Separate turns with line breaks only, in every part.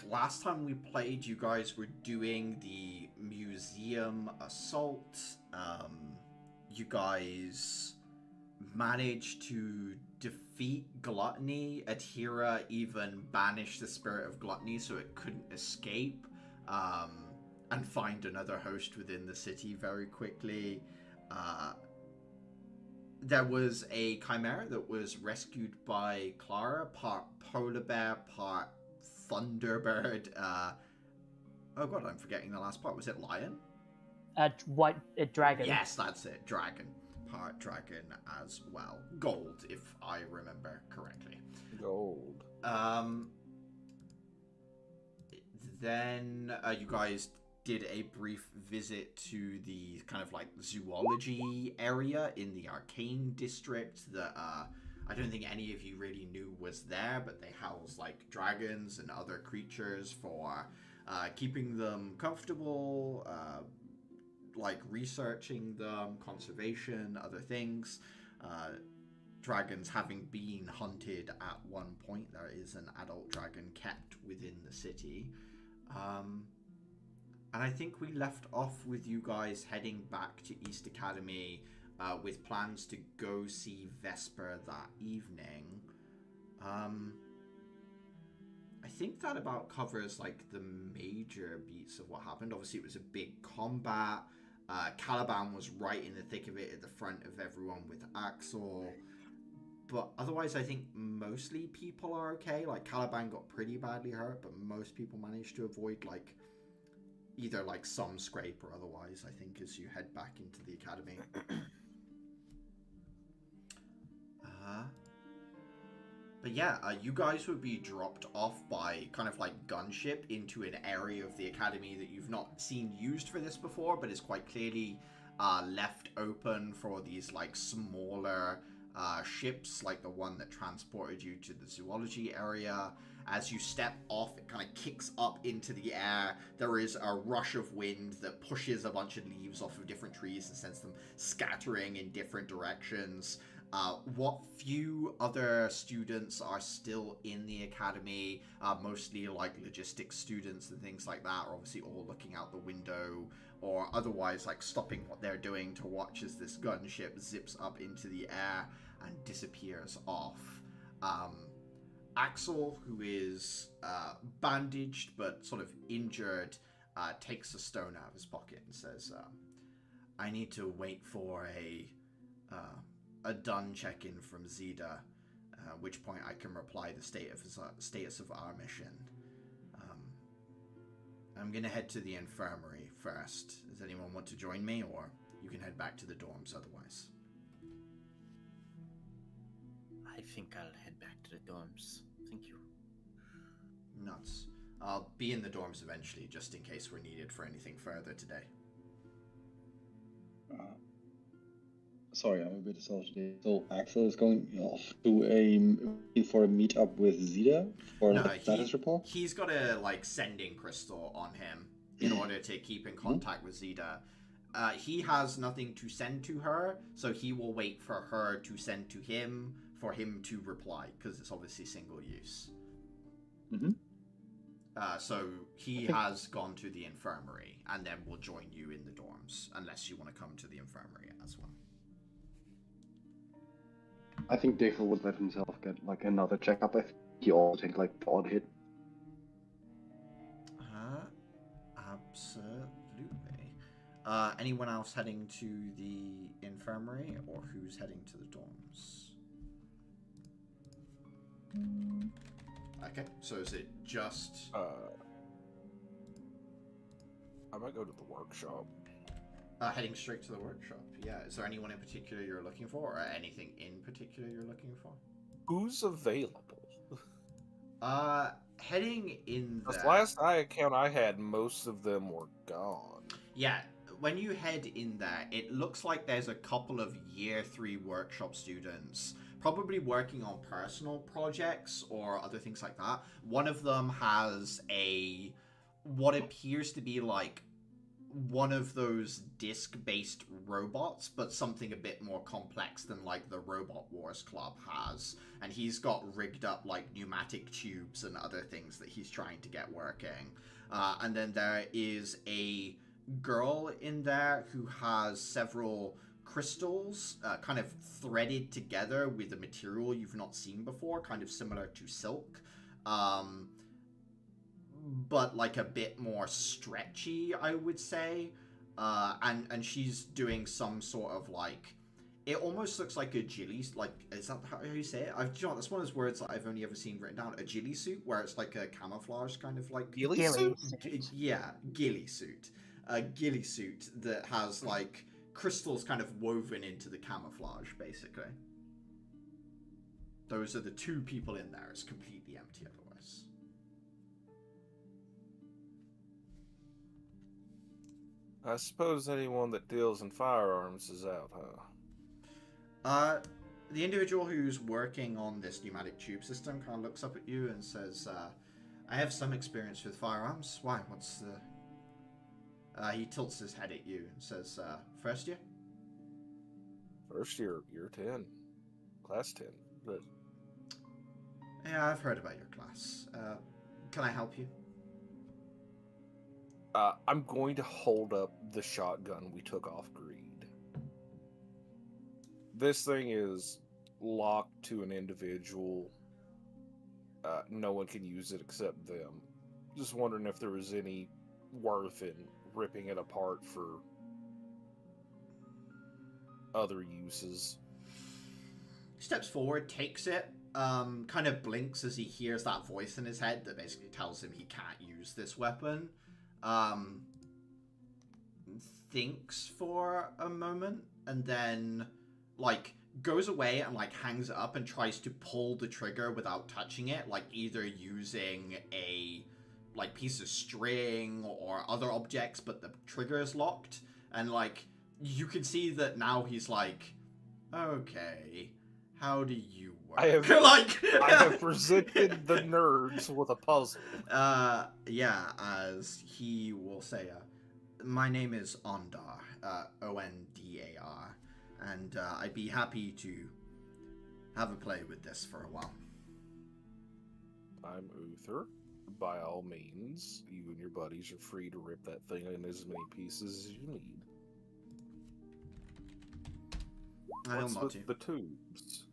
last time we played, you guys were doing the museum assault. You guys managed to defeat gluttony. Adhira even banished the spirit of gluttony so it couldn't escape, and find another host within the city very quickly. There was a chimera that was rescued by Clara, part polar bear, part thunderbird. Oh god, I'm forgetting the last part. Was it lion?
Dragon.
Yes, that's it. Dragon. Part dragon as well. Gold, if I remember correctly.
Gold.
Then you guys did a brief visit to the kind of like zoology area in the Arcane District that I don't think any of you really knew was there, but they house like dragons and other creatures for keeping them comfortable, like researching them, conservation, other things. Dragons having been hunted at one point, there is an adult dragon kept within the city. And I think we left off with you guys heading back to East Academy with plans to go see Vesper that evening. I think that about covers like the major beats of what happened. Obviously, it was a big combat. Caliban was right in the thick of it at the front of everyone with Axel. But otherwise, I think mostly people are okay. Like, Caliban got pretty badly hurt, but most people managed to avoid, like, either, like, some scrape or otherwise, I think, as you head back into the academy. But yeah, you guys would be dropped off by kind of, like, gunship into an area of the academy that you've not seen used for this before, but is quite clearly left open for these, like, smaller ships, like the one that transported you to the zoology area. As you step off, it kind of kicks up into the air. There is a rush of wind that pushes a bunch of leaves off of different trees and sends them scattering in different directions. What few other students are still in the academy, mostly like logistics students and things like that, are obviously all looking out the window or otherwise like stopping what they're doing to watch as this gunship zips up into the air and disappears off. Axel, who is bandaged but sort of injured, takes a stone out of his pocket and says, I need to wait for a done check-in from Zeta, at which point I can reply the status of our mission. I'm going to head to the infirmary first. Does anyone want to join me, or you can head back to the dorms otherwise?
I think I'll head back to the dorms. Thank you.
Nuts. I'll be in the dorms eventually, just in case we're needed for anything further today.
Sorry, I'm a bit salty. So Axel is going off to for a meetup with Zeta for a status report?
He's got a like sending crystal on him in order to keep in contact with Zeta. He has nothing to send to her, so he will wait for her to send to him for him to reply, because it's obviously single use.
Mm-hmm.
So he has gone to the infirmary, and then will join you in the dorms, unless you want to come to the infirmary as well.
I think David would let himself get like another checkup. I think he also take like the odd hit.
Absolutely. Anyone else heading to the infirmary, or who's heading to the dorms? Okay, so is it just...
I might go to the workshop.
Heading straight to the workshop, yeah. Is there anyone in particular you're looking for, or anything in particular you're looking for?
Who's available?
Heading in there...
Last account I had, most of them were gone.
Yeah, when you head in there, it looks like there's a couple of Year 3 workshop students probably working on personal projects or other things like that. One of them has what appears to be like one of those disc-based robots, but something a bit more complex than like the Robot Wars Club has. And he's got rigged up like pneumatic tubes and other things that he's trying to get working. And then there is a girl in there who has several crystals kind of threaded together with a material you've not seen before, kind of similar to silk. But like a bit more stretchy, I would say. And she's doing some sort of like, it almost looks like a ghillie, like, is that how you say it? You know, that's one of those words that I've only ever seen written down. A ghillie suit, where it's like a camouflage kind of like...
Ghillie suit?
Yeah, ghillie suit. A ghillie suit that has like crystals kind of woven into the camouflage, basically. Those are the two people in there. It's completely empty otherwise.
I suppose anyone that deals in firearms is out, huh?
The individual who's working on this pneumatic tube system kind of looks up at you and says, I have some experience with firearms. Why? What's the... he tilts his head at you and says, first year?
First year, year 10. Class 10. But...
Yeah, I've heard about your class. Can I help you?
I'm going to hold up the shotgun we took off Greed. This thing is locked to an individual. No one can use it except them. Just wondering if there was any worth in ripping it apart for other uses.
Steps forward, takes it, kind of blinks as he hears that voice in his head that basically tells him he can't use this weapon. Thinks for a moment and then like goes away and like hangs it up and tries to pull the trigger without touching it, like either using a like piece of string or other objects, but the trigger is locked. And like you can see that now he's like, okay, how do you work?
I have
like
I have presented the nerds with a puzzle.
Yeah, as he will say, my name is Ondar, Ondar, and I'd be happy to have a play with this for a while.
I'm Uther. By all means, you and your buddies are free to rip that thing in as many pieces as you need. What's with the tubes?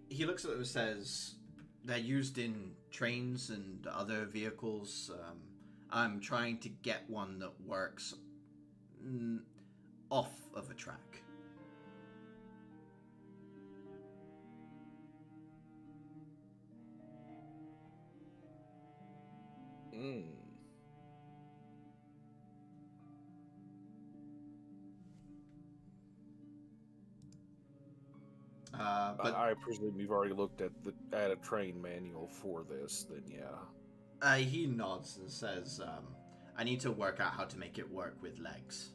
He looks at it and says, they're used in trains and other vehicles. I'm trying to get one that works off of a track.
But I presume you've already looked at a train manual for this, then yeah.
He nods and says, I need to work out how to make it work with legs.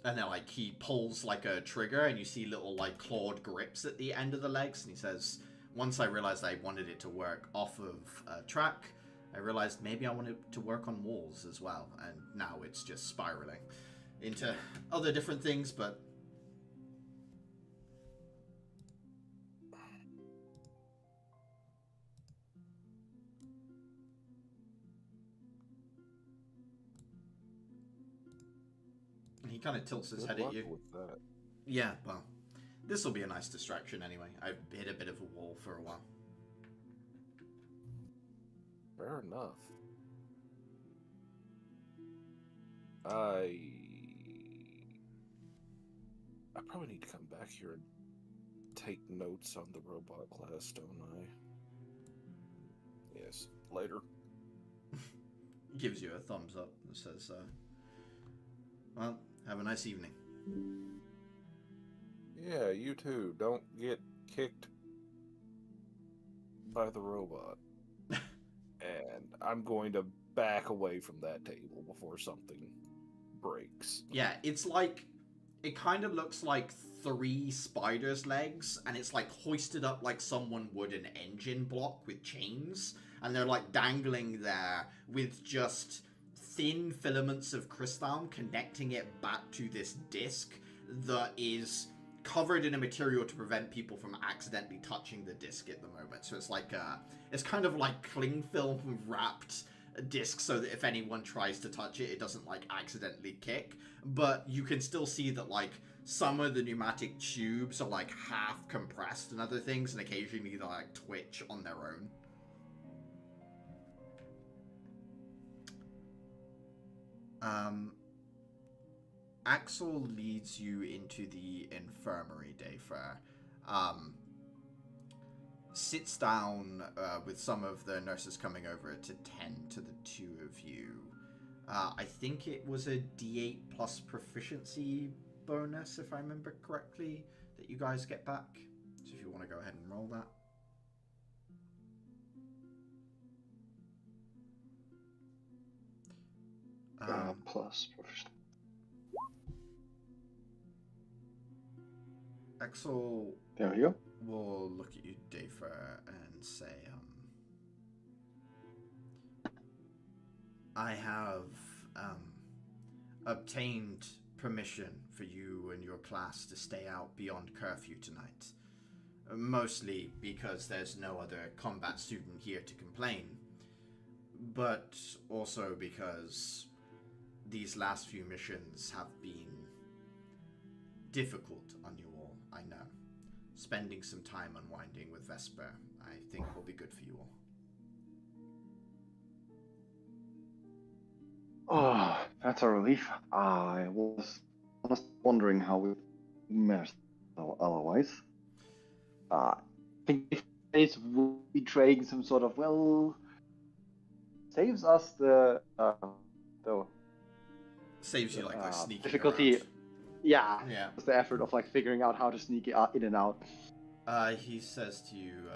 And then, like, he pulls, like, a trigger, and you see little, like, clawed grips at the end of the legs, and he says, once I realized I wanted it to work off of a track, I realized maybe I wanted it to work on walls as well, and now it's just spiraling into other different things, but... He kind of tilts his head at you.
With that.
Yeah, well, this will be a nice distraction anyway. I've hit a bit of a wall for a while.
Fair enough. I probably need to come back here and take notes on the robot class, don't I? Yes, later.
Gives you a thumbs up and says, well, have a nice evening.
Yeah, you too. Don't get kicked by the robot. And I'm going to back away from that table before something breaks.
Yeah, it's like, it kind of looks like 3 spiders' legs, and it's like hoisted up like someone would an engine block with chains, and they're like dangling there with just thin filaments of crystal connecting it back to this disc that is covered in a material to prevent people from accidentally touching the disc at the moment. So it's like it's kind of like cling film wrapped disc, so that if anyone tries to touch it, it doesn't like accidentally kick. But you can still see that like some of the pneumatic tubes are like half compressed and other things, and occasionally they like twitch on their own. Axel leads you into the infirmary, Dayfair. Sits down with some of the nurses coming over to tend to the two of you. I think it was a D8 plus proficiency bonus, if I remember correctly, that you guys get back. So if you want to go ahead and roll that.
Plus proficiency.
Axel
There we go.
will look at you, Dayfair, and say, I have obtained permission for you and your class to stay out beyond curfew tonight. Mostly because there's no other combat student here to complain, but also because these last few missions have been difficult on you all, I know. Spending some time unwinding with Vesper, I think will be good for you all.
Oh, that's a relief. I was honestly wondering how we managed otherwise. I think this would be betraying some sort of, well, saves us the
Saves you like sneaking
difficulty.
around.
Yeah. It's the effort of like figuring out how to sneak in and out.
He says to you,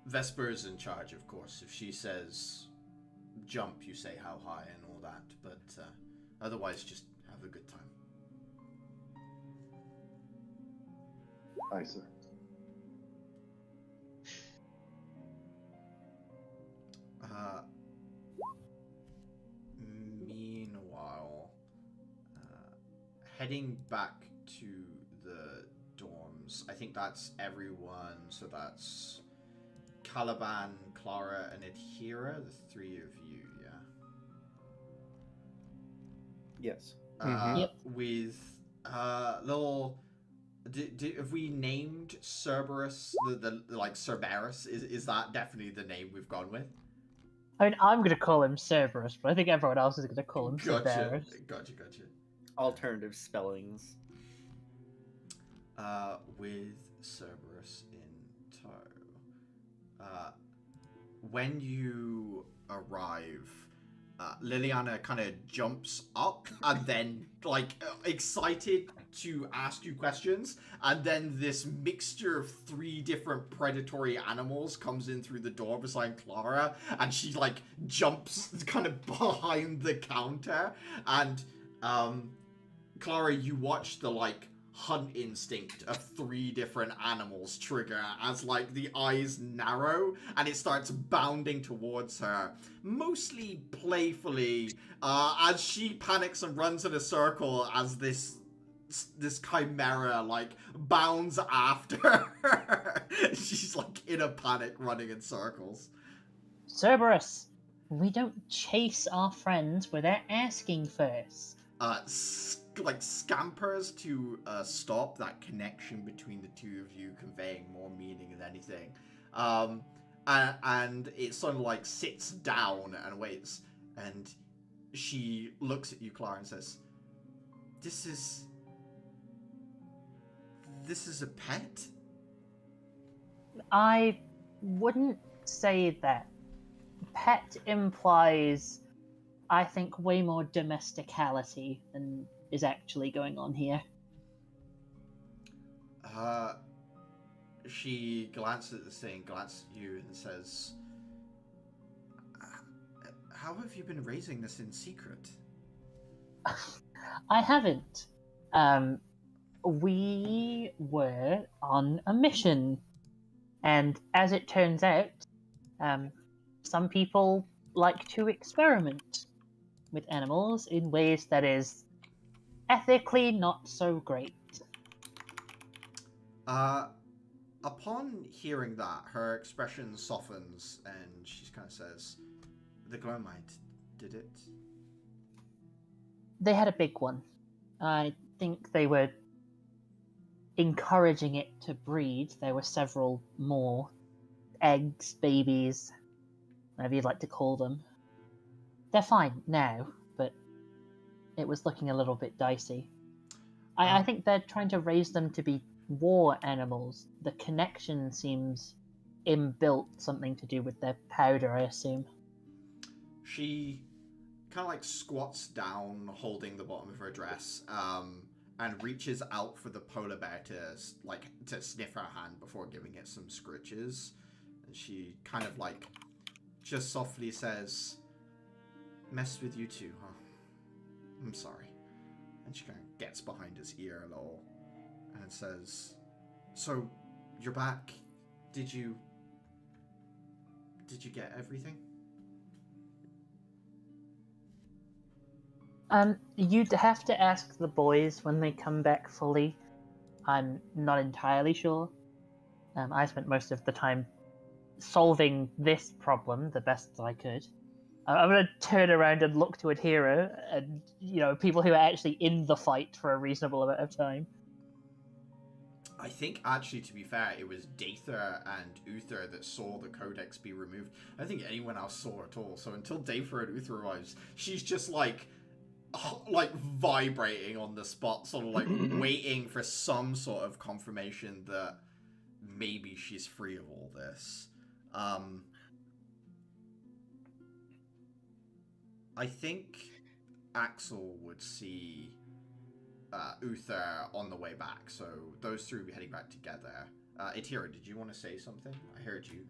Vesper is in charge, of course. If she says jump, you say how high and all that, but otherwise just have a good time.
Aye, sir.
Meanwhile, heading back to the dorms, I think that's everyone, so that's Caliban, Clara, and Adhira, the three of you, yeah?
Yes.
Yep.
With little... have we named Cerberus, the like Cerberus? Is that definitely the name we've gone with?
I mean, I'm going to call him Cerberus, but I think everyone else is going to call him
Gotcha.
Cerberus.
Gotcha.
Alternative spellings.
With Cerberus in tow. When you arrive, Liliana kind of jumps up and then, like, excited to ask you questions, and then this mixture of three different predatory animals comes in through the door beside Clara, and she, like, jumps kind of behind the counter, and, Clara, you watch the, like, hunt instinct of three different animals trigger as like the eyes narrow and it starts bounding towards her, mostly playfully, as she panics and runs in a circle as this chimera like bounds after her. She's like in a panic running in circles.
Cerberus, we don't chase our friends without asking first.
Like scampers to stop, that connection between the two of you conveying more meaning than anything. And it sort of like sits down and waits, and she looks at you, Clara, and says, This is a pet?
I wouldn't say that. Pet implies, I think, way more domesticality than is actually going on here.
She glances at this thing, glances at you, and says, how have you been raising this in secret?
I haven't. We were on a mission, and as it turns out, some people like to experiment with animals in ways that is ethically not so great.
Upon hearing that, her expression softens and she kind of says, "The glow mite, did it?"
They had a big one. I think they were encouraging it to breed. There were several more eggs, babies, whatever you'd like to call them. They're fine now, but it was looking a little bit dicey. I think they're trying to raise them to be war animals. The connection seems inbuilt, something to do with their powder, I assume.
She kind of like squats down, holding the bottom of her dress, and reaches out for the polar bear to sniff her hand before giving it some scritches. And she kind of like just softly says, "Messed with you too, huh? I'm sorry." And she kind of gets behind his ear a little and says, "So, you're back. Did you get everything?"
You'd have to ask the boys when they come back fully. I'm not entirely sure. I spent most of the time solving this problem the best that I could. I'm going to turn around and look to Adhira and, people who are actually in the fight for a reasonable amount of time.
I think, actually, to be fair, it was Dather and Uther that saw the codex be removed. I don't think anyone else saw it at all. So until Dather and Uther arrives, she's just like vibrating on the spot, sort of like waiting for some sort of confirmation that maybe she's free of all this. I think Axel would see Uther on the way back, so those three will be heading back together. Atira, did you want to say something? I heard you.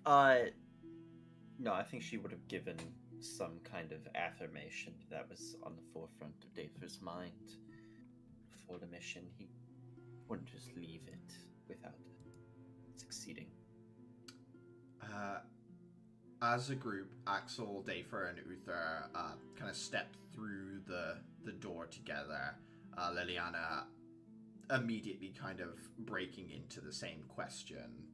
No, I think she would have given some kind of affirmation that was on the forefront of David's mind for the mission. He wouldn't just leave it without succeeding.
As a group, Axel, Dafer, and Uther kind of step through the door together. Liliana immediately kind of breaking into the same question.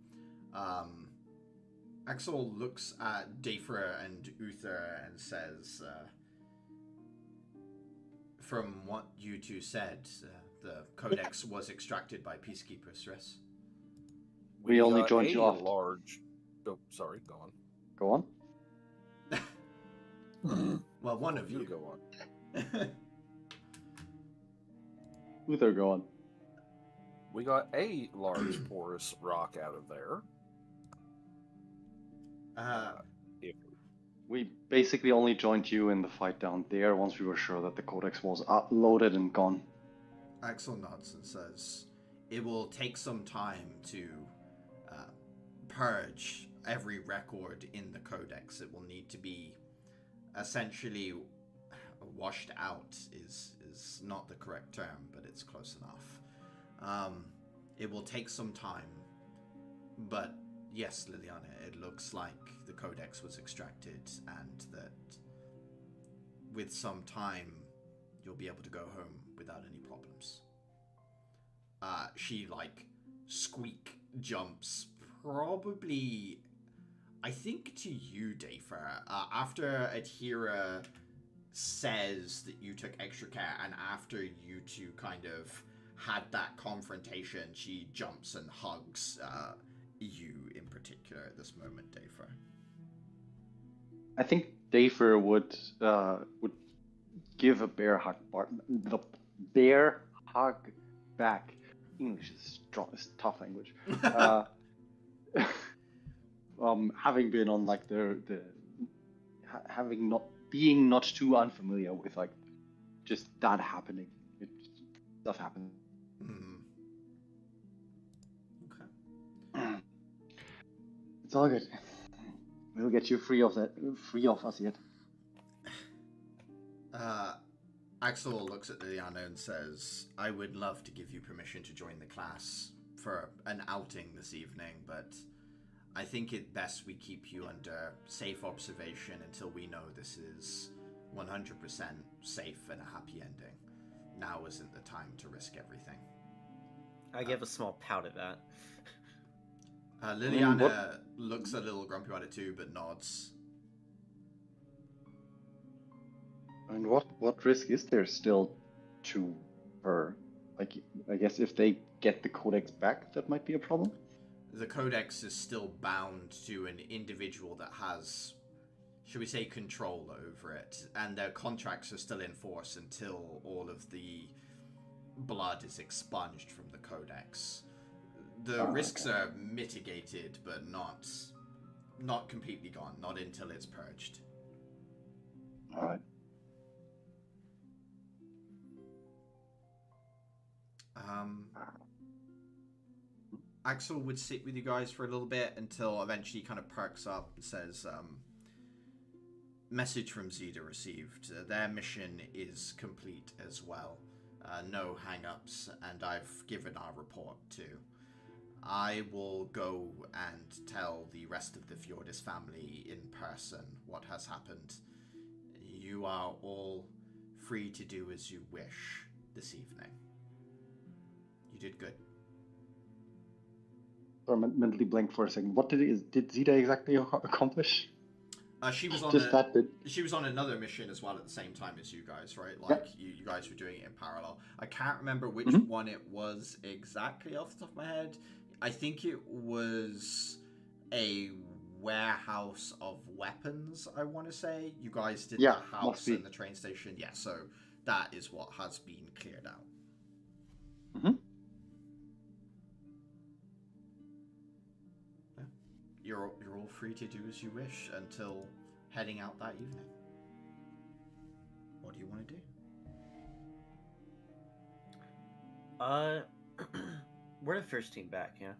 Axel looks at Dafer and Uther and says, "From what you two said, the codex was extracted by peacekeepers, yes?"
We only joined you off.
Large. Oh, sorry, go on.
Go on.
Well, one of you.
Go on.
Uther, go on.
We got a large porous rock out of there.
We basically only joined you in the fight down there once we were sure that the codex was loaded and gone.
Axel nods and says, "It will take some time to purge every record in the codex. It will need to be essentially washed out is not the correct term, but it's close enough. It will take some time, but yes, Liliana, it looks like the codex was extracted and that with some time you'll be able to go home without any problems." She squeak jumps probably, I think, to you, Dafer. After Adhira says that you took extra care and after you two kind of had that confrontation, she jumps and hugs you in particular at this moment, Dafer.
I think Dafer would give a bear hug. The bear hug back. English is tough language. Having been on having not too unfamiliar with just that happening. Stuff happens.
Okay.
It's all good. We'll get you free of us yet.
Axel looks at Liliana and says, "I would love to give you permission to join the class for an outing this evening, but I think it best we keep you under safe observation until we know this is 100% safe and a happy ending. Now isn't the time to risk everything.
I give a small pout at that.
Liliana looks a little grumpy about it too, but nods.
And what risk is there still to her? Like, I guess if they get the codex back, that might be a problem.
The codex is still bound to an individual that has, should we say, control over it, and their contracts are still in force until all of the blood is expunged from the codex. The risks are mitigated, but not completely gone, not until it's purged.
Alright.
Axel would sit with you guys for a little bit until eventually he kind of perks up and says, message from Zeta received. Their mission is complete as well. No hang-ups, and I've given our report too. I will go and tell the rest of the Fjordis family in person what has happened. You are all free to do as you wish this evening. You did good.
Sorry, I mentally blanked for a second. What did Zeta exactly accomplish?
She was on
Just that bit.
She was on another mission as well at the same time as you guys, right? Like you guys were doing it in parallel. I can't remember which one it was exactly off the top of my head. I think it was a warehouse of weapons, I want to say. You guys did the house and the train station. Yeah, so that is what has been cleared out. Yeah. You're all free to do as you wish until heading out that evening. What do you want to do?
We're the first team back, yeah?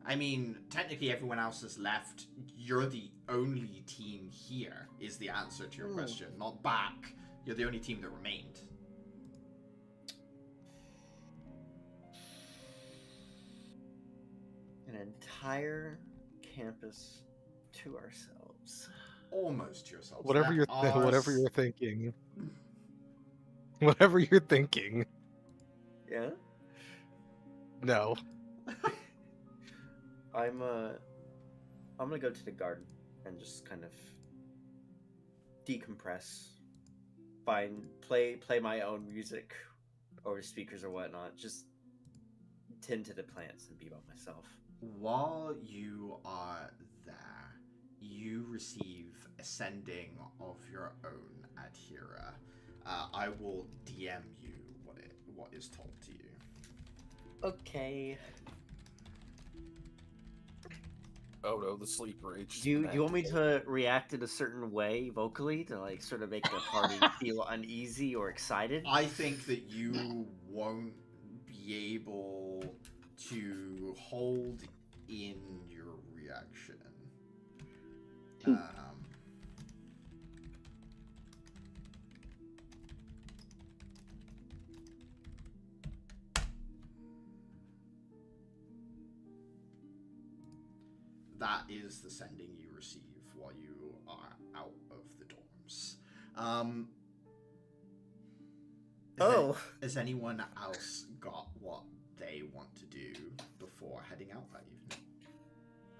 I mean, technically everyone else has left. You're the only team here, is the answer to your question. Not back. You're the only team that remained.
An entire campus to ourselves.
Almost to yourselves.
Whatever you're thinking. Whatever you're thinking.
Yeah?
No.
I'm gonna go to the garden and just kind of decompress. Play my own music over speakers or whatnot. Just tend to the plants and be by myself.
While you are there, you receive a sending of your own Adhira. I will DM you what is told to you.
Okay.
Oh no, the sleep rage.
Do you want me to react in a certain way vocally to like sort of make the party feel uneasy or excited?
I think that you won't be able to hold in your reaction. That is the sending you receive while you are out of the dorms. Has anyone else got what they want to do before heading out that evening?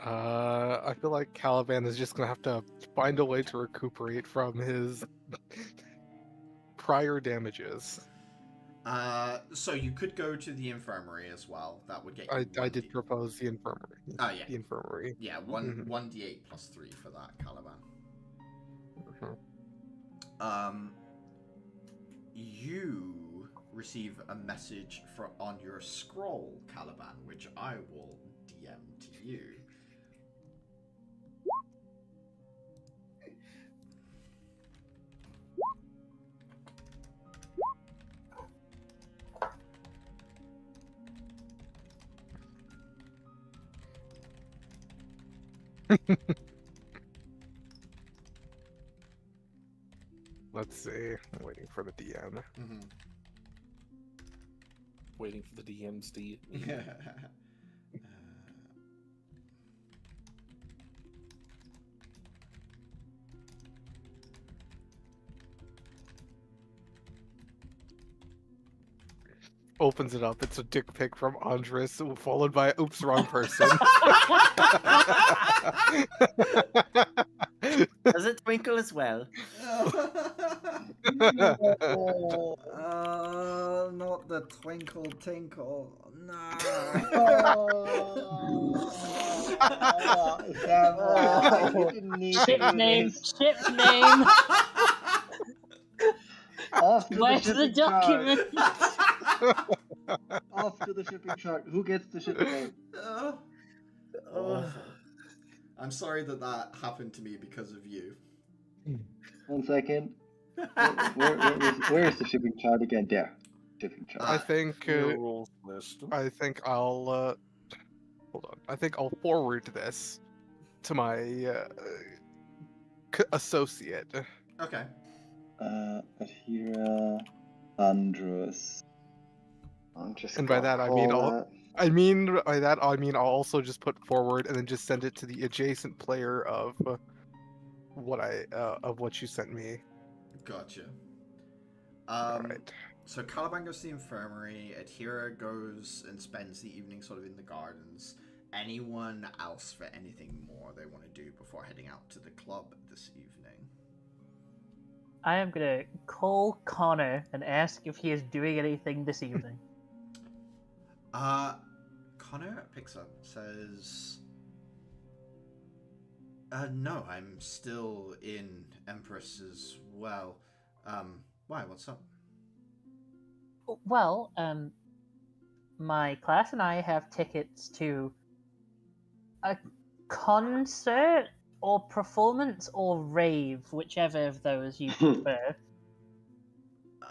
I feel like Caliban is just gonna have to find a way to recuperate from his prior damages.
So you could go to the infirmary as well. That would get you
I did propose the infirmary.
Oh yeah.
The infirmary.
Yeah, 1d8 plus 3 for that, Caliban. You receive a message on your scroll, Caliban, which I will DM to you.
Let's see. I'm waiting for the DM.
Waiting for the DM's D.
opens it up. It's a dick pic from Andres, followed by "Oops, wrong person."
Does it twinkle as well?
Not the twinkle tinkle. No.
Sam, you didn't need to
Ship
do
name.
this.
Ship name.
Off to
Where's
the
the
shipping chart.
document?
Off to the shipping chart. Who gets the shipping name?
Awful. I'm sorry that happened to me because of you.
1 second. Where is the shipping chart again? There. Shipping chart.
I think.
Your rules list.
I think I'll. Hold on. I think I'll forward this to my associate.
Okay.
Adhira Andros. I'm just
And by that I mean I'll also just put forward and then just send it to the adjacent player of what you sent me.
Gotcha.
Alright.
So Caliban goes to the infirmary. Adhira goes and spends the evening sort of in the gardens. Anyone else for anything more they want to do before heading out to the club this evening?
I am gonna call Connor and ask if he is doing anything this evening.
Connor picks up, says, no, I'm still in Empress as well. Why, what's up?
Well, my class and I have tickets to a concert or performance or rave, whichever of those you prefer.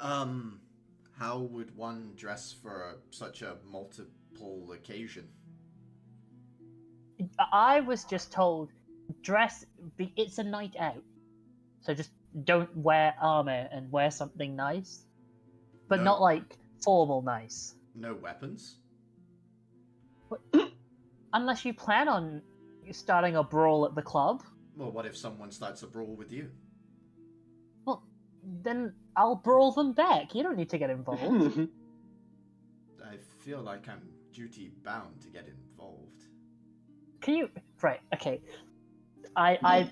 How would one dress for such a multiple occasion?
I was just told, it's a night out. So just don't wear armor and wear something nice. But
No.
not like formal nice.
No weapons?
Unless you plan on starting a brawl at the club.
Well, what if someone starts a brawl with you?
Well, then I'll brawl them back. You don't need to get involved.
I feel like I'm duty bound to get involved.
Can you... Right, okay. I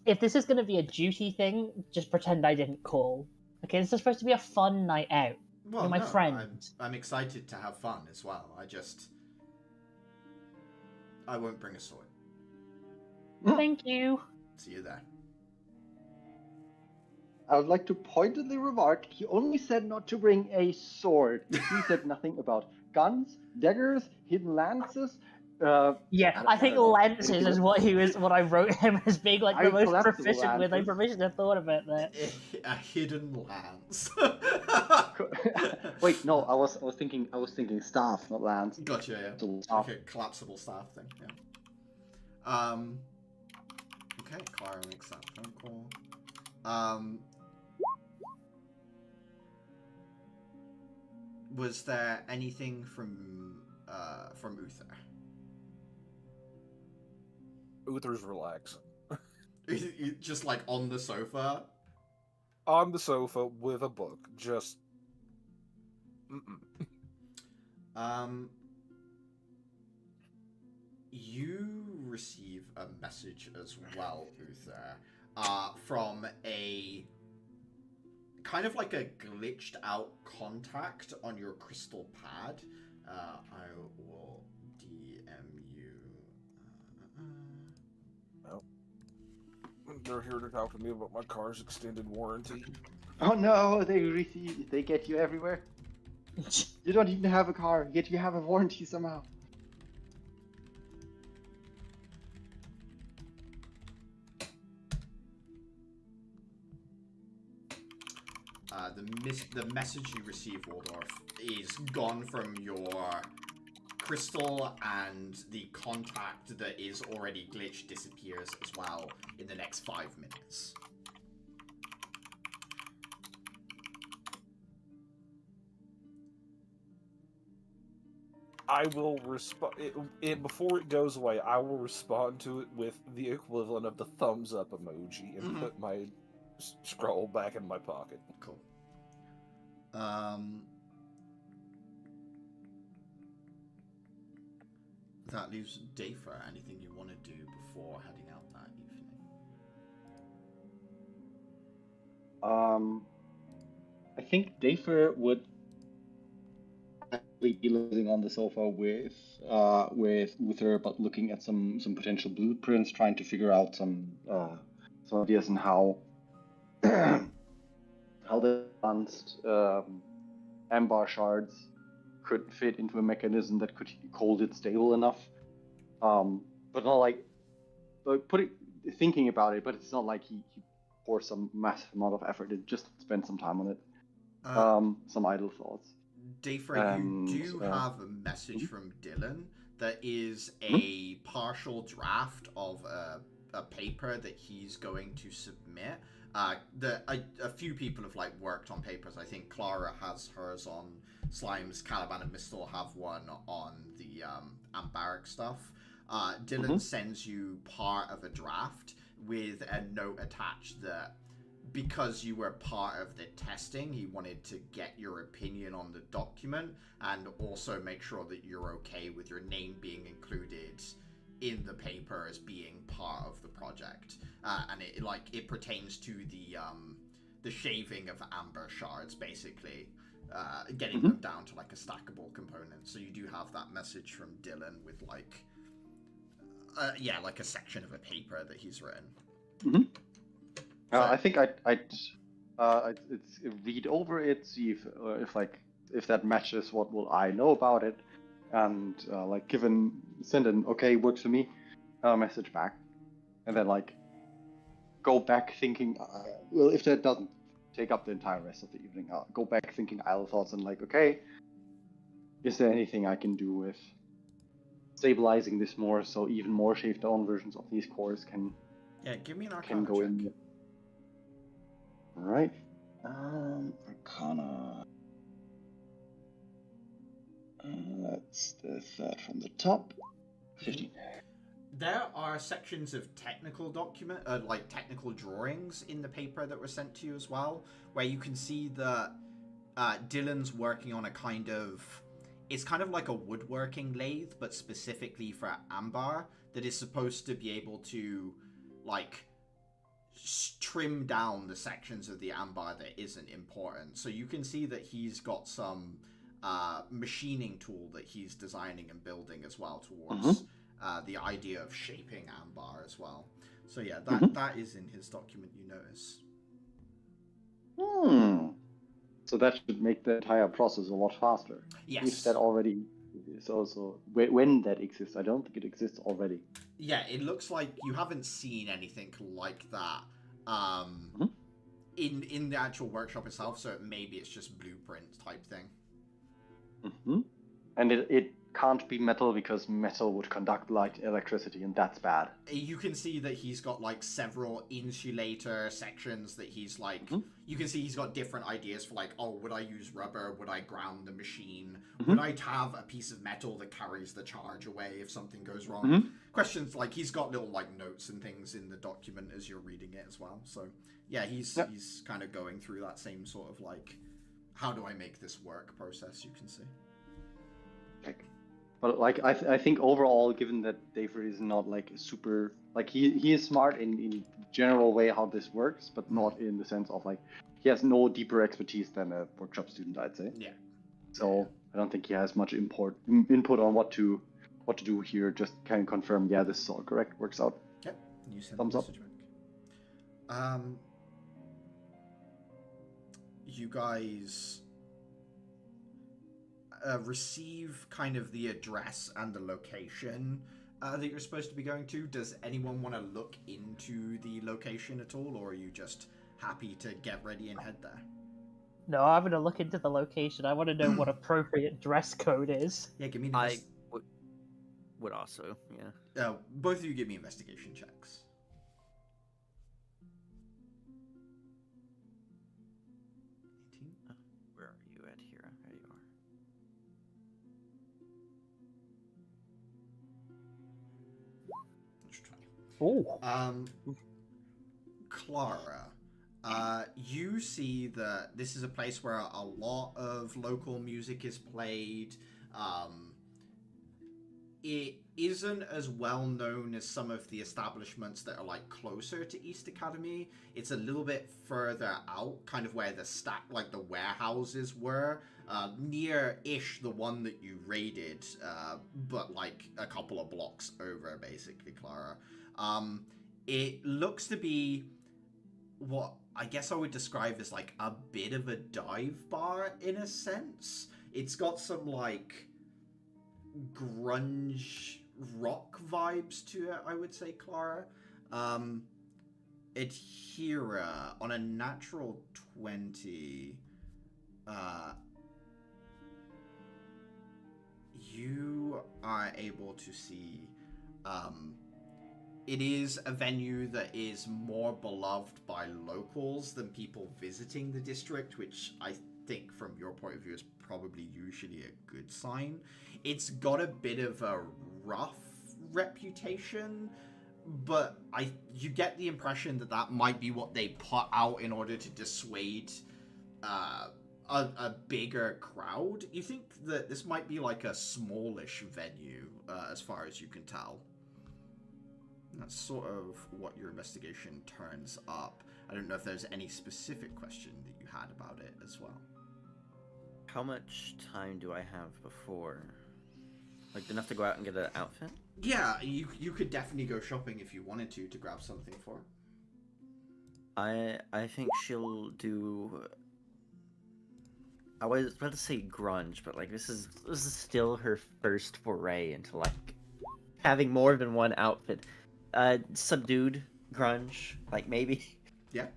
if this is going to be a duty thing, just pretend I didn't call. Okay, this is supposed to be a fun night out.
Well,
You're my
no,
friend.
I'm excited to have fun as well. I won't bring a sword.
Thank you.
See you there.
I would like to pointedly remark, he only said not to bring a sword. He said nothing about guns, daggers, hidden lances.
Yeah, I think lances is what I wrote him as being like the most
collapsible
proficient with. I
lances.
proficient have thought about that.
A hidden lance.
Wait, no, I was thinking staff, not lance.
Gotcha, yeah.
So, staff.
Okay, collapsible staff thing, yeah. Okay, Clara makes that phone call. Was there anything from Uther?
Uther's relaxing.
Just like on the sofa?
On the sofa with a book, just...
You receive a message as well, Uther, from a kind of like a glitched out contact on your crystal pad. I will DM you.
They're here to talk to me about my car's extended warranty.
Oh no, they get you everywhere. You don't even have a car, yet you have a warranty somehow.
The message you receive, Waldorf, is gone from your crystal, and the contact that is already glitched disappears as well in the next 5 minutes.
I will respond before it goes away. I will respond to it with the equivalent of the thumbs up emoji and put my scroll back in my pocket.
Cool. that leaves Dayfer. Anything you want to do before heading out that evening?
I think Dayfer would be living on the sofa with her, but looking at some potential blueprints, trying to figure out some ideas on how how the advanced amber shards could fit into a mechanism that could hold it stable enough. But not like thinking about it, but it's not like he pours some massive amount of effort. It just spend some time on it. Some idle thoughts.
Dayfer, you do have a message from Dylan that is a partial draft of a paper that he's going to submit. A few people have like worked on papers. I think Clara has hers on Slimes, Caliban and Mistle have one on the Ambaric stuff. Dylan sends you part of a draft with a note attached that because you were part of the testing, he wanted to get your opinion on the document and also make sure that you're okay with your name being included in the paper as being part of the project. And it pertains to the shaving of amber shards, basically. Getting them down to like a stackable component. So you do have that message from Dylan with like a section of a paper that he's written.
I think I'd read over it, see if that matches what will I know about it, and send an okay, works for me message back, and then go back thinking, well, if that doesn't take up the entire rest of the evening, I'll go back thinking idle thoughts and okay, is there anything I can do with stabilizing this more so even more shaved down versions of these cores can
give me an Arcana
go
check.
in. Alright. Arcana. That's the third from the top. 15.
There are sections of technical technical drawings in the paper that were sent to you as well, where you can see that Dylan's working on it's kind of like a woodworking lathe, but specifically for amber, that is supposed to be able to trim down the sections of the amber that isn't important. So you can see that he's got some machining tool that he's designing and building as well towards the idea of shaping amber as well. So yeah, that is in his document, you notice.
So that should make the entire process a lot faster.
Yes.
If that already is also when that exists. I don't think it exists already.
Yeah, it looks like you haven't seen anything like that in the actual workshop itself, so maybe it's just blueprint type thing.
And it can't be metal because metal would conduct electricity, and that's bad.
You can see that he's got several insulator sections that he's you can see he's got different ideas for would I use rubber? Would I ground the machine? Would I have a piece of metal that carries the charge away if something goes wrong? Questions he's got little notes and things in the document as you're reading it as well. So yeah, he's kind of going through that same sort of how do I make this work process, you can see.
But I think overall, given that Dayfer is not super he is smart in general way how this works, but not in the sense of he has no deeper expertise than a workshop student, I'd say.
Yeah.
So I don't think he has much input on what to do here. Just kind of confirm, yeah, this is all correct, works out.
Yep. You send
Thumbs up.
Back. You guys receive kind of the address and the location that you're supposed to be going to. Does anyone want to look into the location at all, or are you just happy to get ready and head there?
No, I'm going to look into the location. I want to know what appropriate dress code is.
Yeah, give me an
I would also, yeah.
Both of you give me investigation checks.
Where are you at here? There you are.
Oh.
Clara, you see that this is a place where a lot of local music is played. it isn't as well known as some of the establishments that are like closer to East Academy. It's a little bit further out, kind of where the the warehouses were, near-ish the one that you raided, but like a couple of blocks over, basically, Clara. It looks to be what I guess I would describe as like a bit of a dive bar in a sense. It's got some like grunge rock vibes to it, I would say, Clara. Adhera on a natural 20. You are able to see it is a venue that is more beloved by locals than people visiting the district, which I think from your point of view is probably usually a good sign. It's got a bit of a rough reputation, but you get the impression that that might be what they put out in order to dissuade a bigger crowd. You think that this might be like a smallish venue, as far as you can tell. That's sort of what your investigation turns up. I don't know if there's any specific question that you had about it as well.
How much time do I have before? Like, enough to go out and get an outfit?
Yeah, you could definitely go shopping if you wanted to grab something for her.
I think she'll do... I was about to say grunge, but like this is still her first foray into like having more than one outfit. Subdued grunge, like maybe.
Yeah.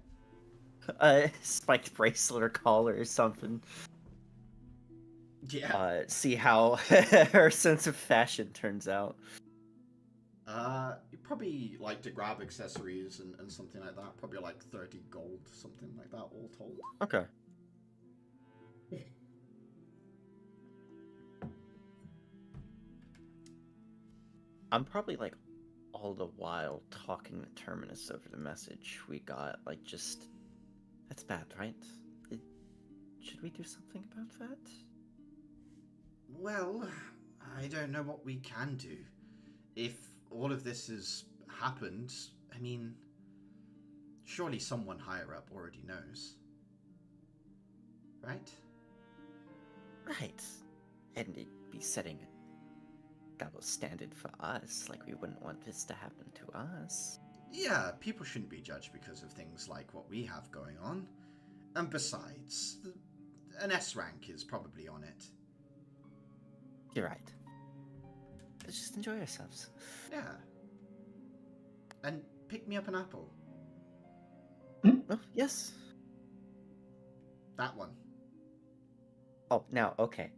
A spiked bracelet or collar or something.
Yeah.
See how her sense of fashion turns out.
You probably like to grab accessories and something like that. Probably like 30 gold, something like that, all told.
Okay. I'm probably like all the while talking to Terminus over the message we got. Like, just that's bad, right? Should we do something about that?
Well, I don't know what we can do. If all of this has happened, I mean, surely someone higher up already knows. Right?
Right. And it'd be setting a double standard for us. Like, we wouldn't want this to happen to us.
Yeah, people shouldn't be judged because of things like what we have going on. And besides, an S rank is probably on it.
You're right. Let's just enjoy ourselves.
Yeah. And pick me up an apple.
Oh, yes.
That one.
Oh, now, okay.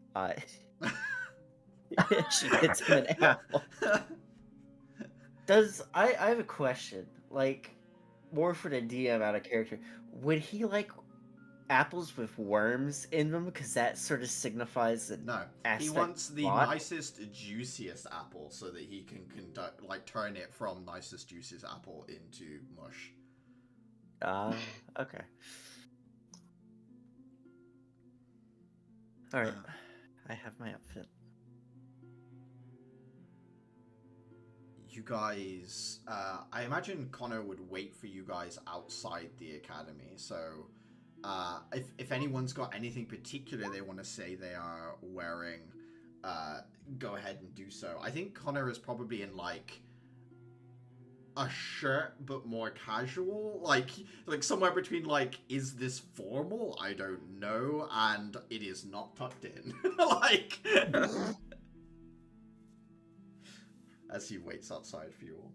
She gets him an apple. I have a question. Like, more for the DM out of character. Would he like apples with worms in them? Because that sort of signifies an
No. He
aspect
wants the
plot.
nicest, juiciest apple so that he can turn it from nicest, juiciest apple into mush.
Okay. Alright. I have my outfit.
You guys, I imagine Connor would wait for you guys outside the academy, so if anyone's got anything particular they want to say they are wearing, go ahead and do so. I think Connor is probably in like a shirt but more casual, like somewhere between like, is this formal? I don't know, and it is not tucked in. Like as he waits outside for you all.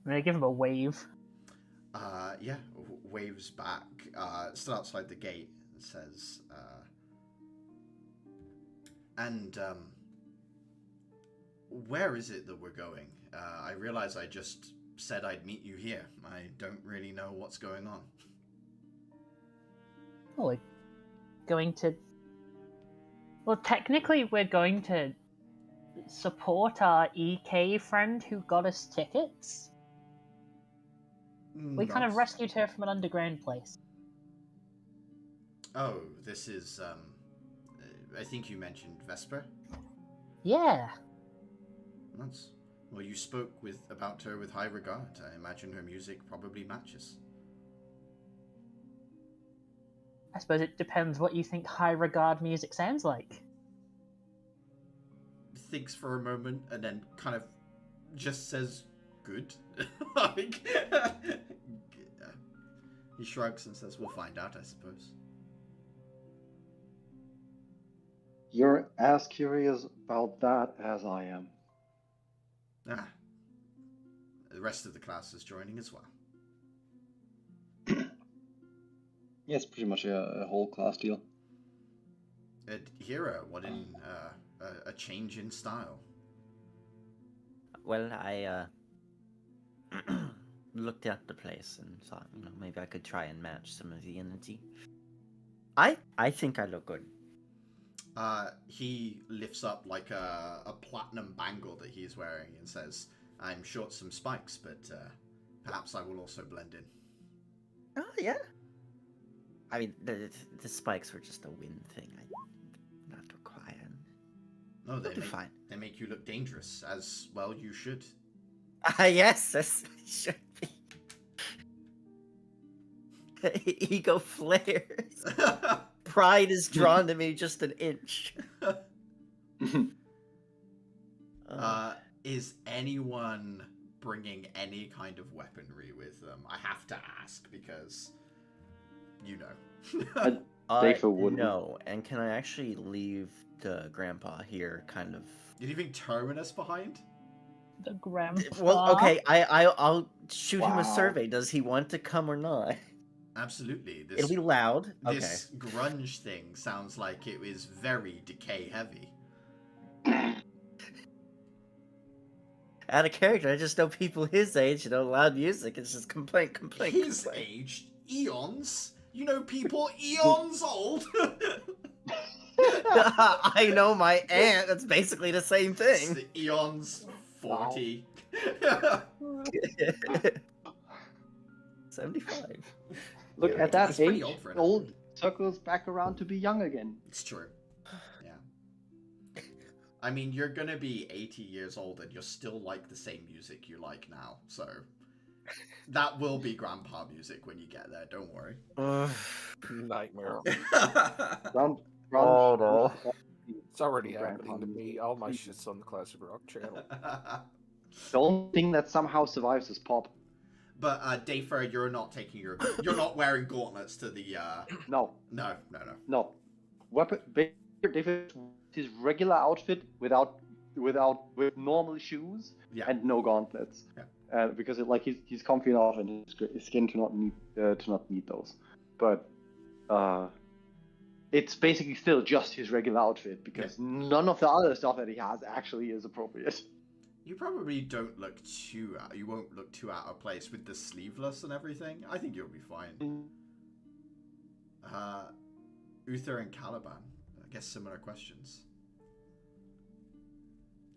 I'm gonna give him a wave.
Yeah, waves back, still outside the gate, and says, where is it that we're going? I realize I just said I'd meet you here. I don't really know what's going on.
Oh, we're going to... Well, technically we're going to support our EK friend who got us tickets. We kind of rescued her from an underground place.
Oh, this is, I think you mentioned Vesper?
Yeah.
That's well. You spoke about her with high regard. I imagine her music probably matches.
I suppose it depends what you think high regard music sounds like.
Thinks for a moment and then kind of just says, "Good." Like, he shrugs and says, "We'll find out, I suppose."
You're as curious about that as I am.
Ah, the rest of the class is joining as well.
Yeah, it's pretty much a whole class deal.
Hero, what in a change in style?
Well, I looked at the place and thought, maybe I could try and match some of the energy. I think I look good.
He lifts up like a platinum bangle that he's wearing and says, "I'm short some spikes, but perhaps I will also blend in."
Oh yeah. I mean, the spikes were just a wind thing. I'm not required.
No,
They'll be fine.
They make you look dangerous, as well you should.
Yes, this should be. Ego flares. Pride is drawn to me just an inch.
Is anyone bringing any kind of weaponry with them? I have to ask because, you know.
Dafer wouldn't.
No, and can I actually leave the grandpa here, kind of?
You're leaving Terminus behind?
The grandpa.
Well, okay, I'll shoot him a
Wow.
survey. Does he want to come or not?
Absolutely.
It'll be loud.
This grunge thing sounds like it is very decay heavy.
Out of character, I just know people his age, loud music. It's just complaint.
His age? Eons? You know people eons old?
I know my aunt. That's basically the same
It's
thing.
the eons 40.
75.
Look,
Yeah,
at that
that's pretty
age,
old for an
old
elf.
circles back around to be young again.
It's true. Yeah. I mean, you're gonna be 80 years old and you're still like the same music you like now, so that will be grandpa music when you get there, don't worry.
Nightmare.
Round,
Oh, no.
It's already
Grandpa
happening to me.
music.
All my shit's on the Classic Rock channel.
The only thing that somehow survives is pop.
But Dafer, you're not wearing gauntlets to the
No,
No.
weapon. David, his regular outfit with normal shoes
Yeah.
and no gauntlets.
Yeah.
Because he's comfy enough and his skin to not need those. But it's basically still just his regular outfit because none of the other stuff that he has actually is appropriate.
You probably don't look you won't look too out of place with the sleeveless and everything. I think you'll be fine. Uther and Caliban, I guess similar questions.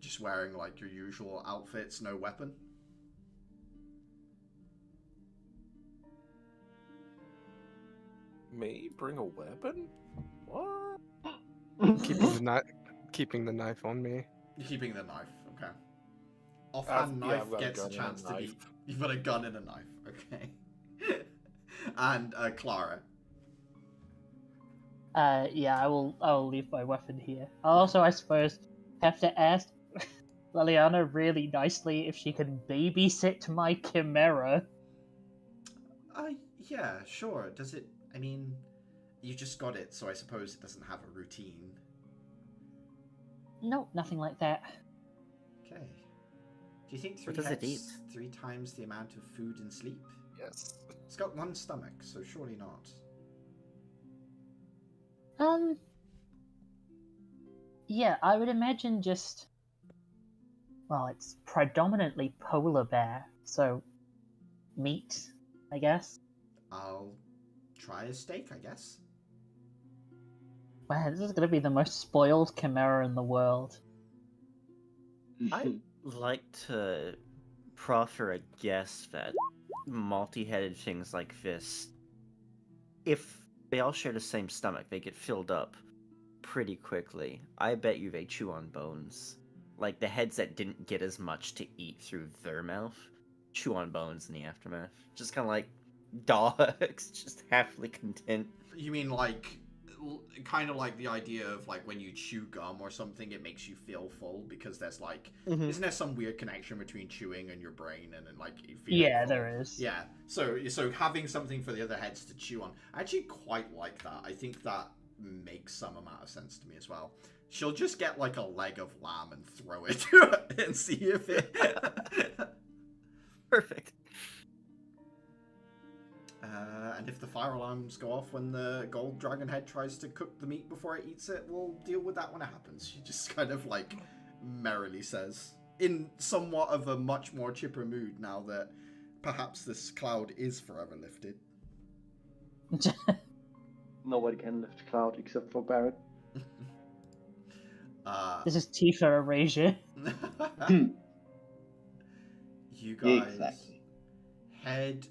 Just wearing like your usual outfits, no weapon.
Me bring a weapon? What?
Keeping the knife on me.
You're keeping the knife, okay. Offhand
yeah,
knife
I've got a
gets a
gun and a
chance to be.
knife.
You've got a gun and a knife, okay. And Clara.
Yeah, I will leave my weapon here. I'll also, I suppose, have to ask Liliana really nicely if she can babysit my chimera.
Yeah, sure. Does it? I mean, you just got it, so I suppose it doesn't have a routine.
No, nothing like that.
Okay. Do you think
What
three
does it eat?
heads 3 times the amount of food and sleep?
Yes.
It's got 1 stomach, so surely not.
Yeah, I would imagine just. Well, it's predominantly polar bear, so meat, I guess.
I'll try a steak, I guess.
Wow, this is gonna be the most spoiled chimera in the world.
I'd like to proffer a guess that multi-headed things like this, if they all share the same stomach, they get filled up pretty quickly. I bet you they chew on bones. Like, the heads that didn't get as much to eat through their mouth chew on bones in the aftermath. Just kind of like dogs, just happily content.
You mean like, kind of like the idea of like when you chew gum or something, it makes you feel full because there's like, isn't there some weird connection between chewing and your brain and then like you feel
Yeah,
full?
there is.
Yeah. So having something for the other heads to chew on, I actually quite like that. I think that makes some amount of sense to me as well. She'll just get like a leg of lamb and throw it and see if it.
Perfect.
And if the fire alarms go off when the gold dragon head tries to cook the meat before it eats it, we'll deal with that when it happens. She just kind of like merrily says, in somewhat of a much more chipper mood now that perhaps this cloud is forever lifted.
Nobody can lift cloud except for Barrett.
This is Tifa erasure.
You guys
Exactly.
head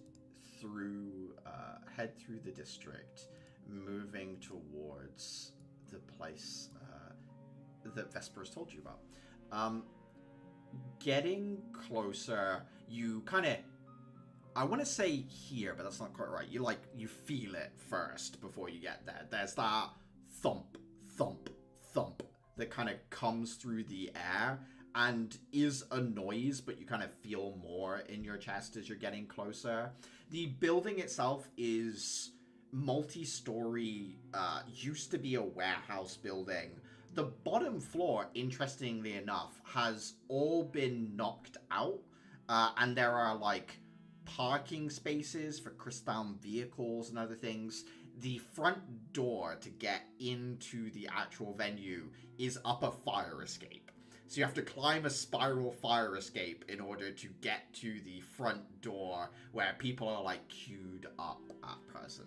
through the district, moving towards the place that Vesper's told you about. Getting closer, you kind of, I want to say here, but that's not quite right. You feel it first before you get there. There's that thump, thump, thump that kind of comes through the air and is a noise, but you kind of feel more in your chest as you're getting closer. The building itself is multi-story, used to be a warehouse building. The bottom floor, interestingly enough, has all been knocked out, and there are like parking spaces for crystal vehicles and other things. The front door to get into the actual venue is up a fire escape. So you have to climb a spiral fire escape in order to get to the front door where people are like queued up at present.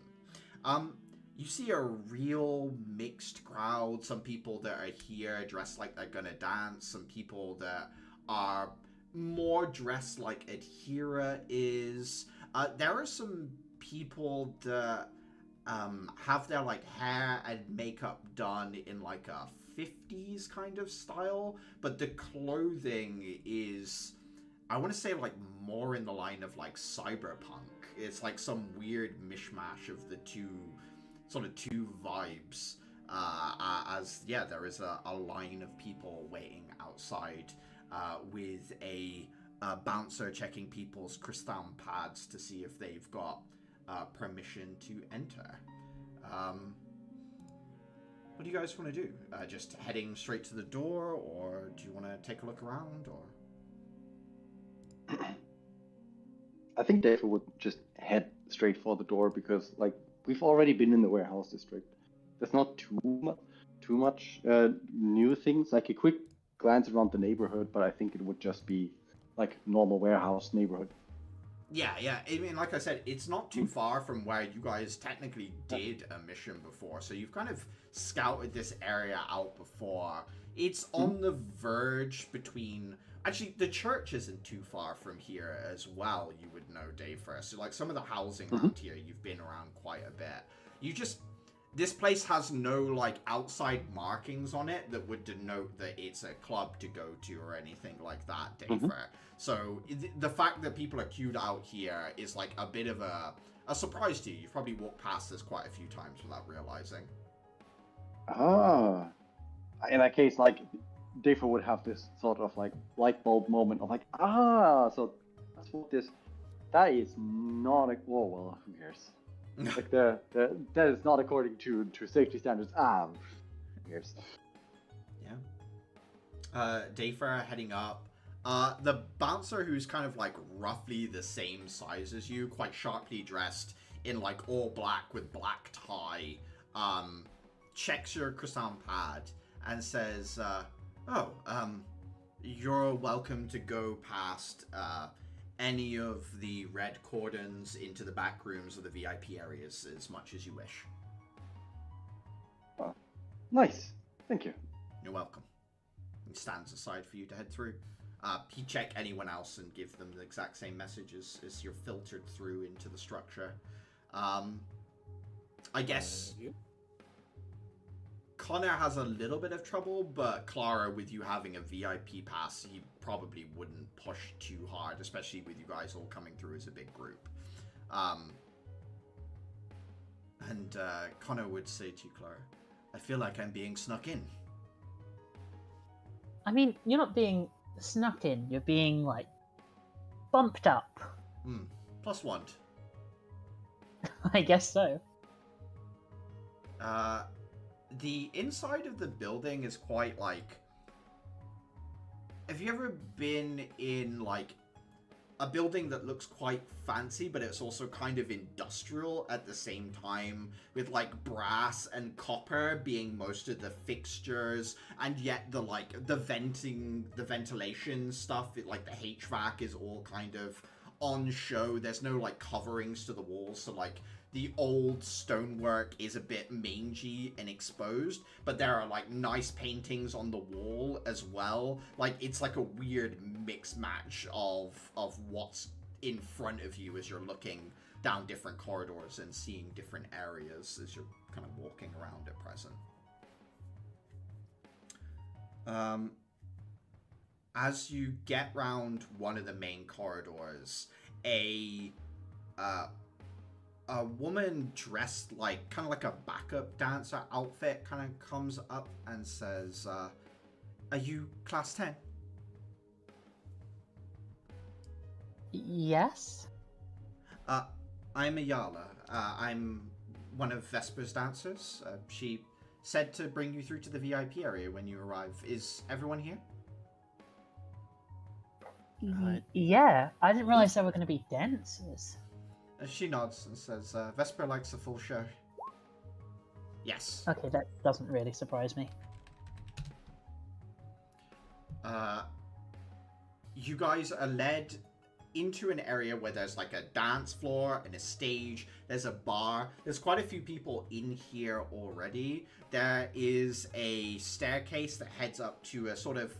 You see a real mixed crowd. Some people that are here dressed like they're gonna dance. Some people that are more dressed like Adhira is. There are some people that have their like hair and makeup done in like a 50s kind of style, but the clothing is, I want to say, like more in the line of like cyberpunk. It's like some weird mishmash of the two vibes, as yeah, there is a line of people waiting outside with a bouncer checking people's crystal pads to see if they've got permission to enter. What do you guys want to do? Just heading straight to the door, or do you want to take a look around, or?
I think Dave would just head straight for the door because, like, we've already been in the warehouse district. There's not too much new things. Like a quick glance around the neighborhood, but I think it would just be like normal warehouse neighborhood.
Yeah. I mean, like I said, it's not too far from where you guys technically did a mission before. So you've kind of scouted this area out before. It's on the verge between... Actually, the church isn't too far from here as well, you would know, Dave, first. So, like, some of the housing around here, you've been around quite a bit. You just... This place has no, like, outside markings on it that would denote that it's a club to go to or anything like that, Dave. So, the fact that people are queued out here is, like, a bit of a surprise to you. You've probably walked past this quite a few times without realizing.
In that case, like, Dave would have this sort of, like, light bulb moment of, like, so that's what this... That is not a... Oh, well, who cares? Like, that is not according to safety standards. Who cares?
Yeah. Dayfair heading up. The bouncer, who's kind of like roughly the same size as you, quite sharply dressed in like all black with black tie, checks your croissant pad and says, you're welcome to go past any of the red cordons into the back rooms or the VIP areas as much as you wish.
Nice. Thank you.
You're welcome. He stands aside for you to head through. He check anyone else and give them the exact same message as you're filtered through into the structure. I guess Connor has a little bit of trouble, but Clara, with you having a VIP pass, he probably wouldn't push too hard, especially with you guys all coming through as a big group. And Connor would say to you, Clara, I feel like I'm being snuck in.
I mean, you're not being snuck in, you're being, like, bumped up.
+1.
I guess so.
The inside of the building is quite, like... Have you ever been in, like, a building that looks quite fancy, but it's also kind of industrial at the same time, with, like, brass and copper being most of the fixtures, and yet the, like, the ventilation stuff, like, the HVAC is all kind of on show. There's no, like, coverings to the walls, so, like, the old stonework is a bit mangy and exposed, but there are, like, nice paintings on the wall as well. Like, it's like a weird mix match of what's in front of you as you're looking down different corridors and seeing different areas as you're kind of walking around at present. As you get round one of the main corridors, a woman dressed like kind of like a backup dancer outfit kind of comes up and says, are you class 10?
Yes?
I'm Ayala. I'm one of Vesper's dancers. She said to bring you through to the VIP area when you arrive. Is everyone here?
Yeah, I didn't realize there were going to be dancers.
She nods and says, Vesper likes a full show. Yes.
Okay, that doesn't really surprise me.
You guys are led into an area where there's like a dance floor and a stage. There's a bar. There's quite a few people in here already. There is a staircase that heads up to a sort of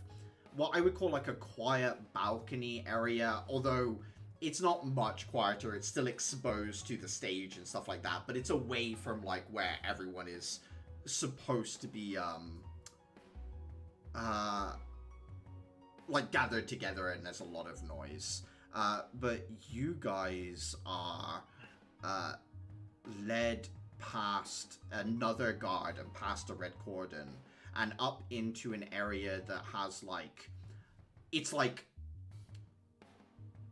what I would call like a quiet balcony area, although it's not much quieter. It's still exposed to the stage and stuff like that, but it's away from like where everyone is supposed to be like gathered together, and there's a lot of noise. But you guys are led past another guard and past a red cordon and up into an area that has like, it's like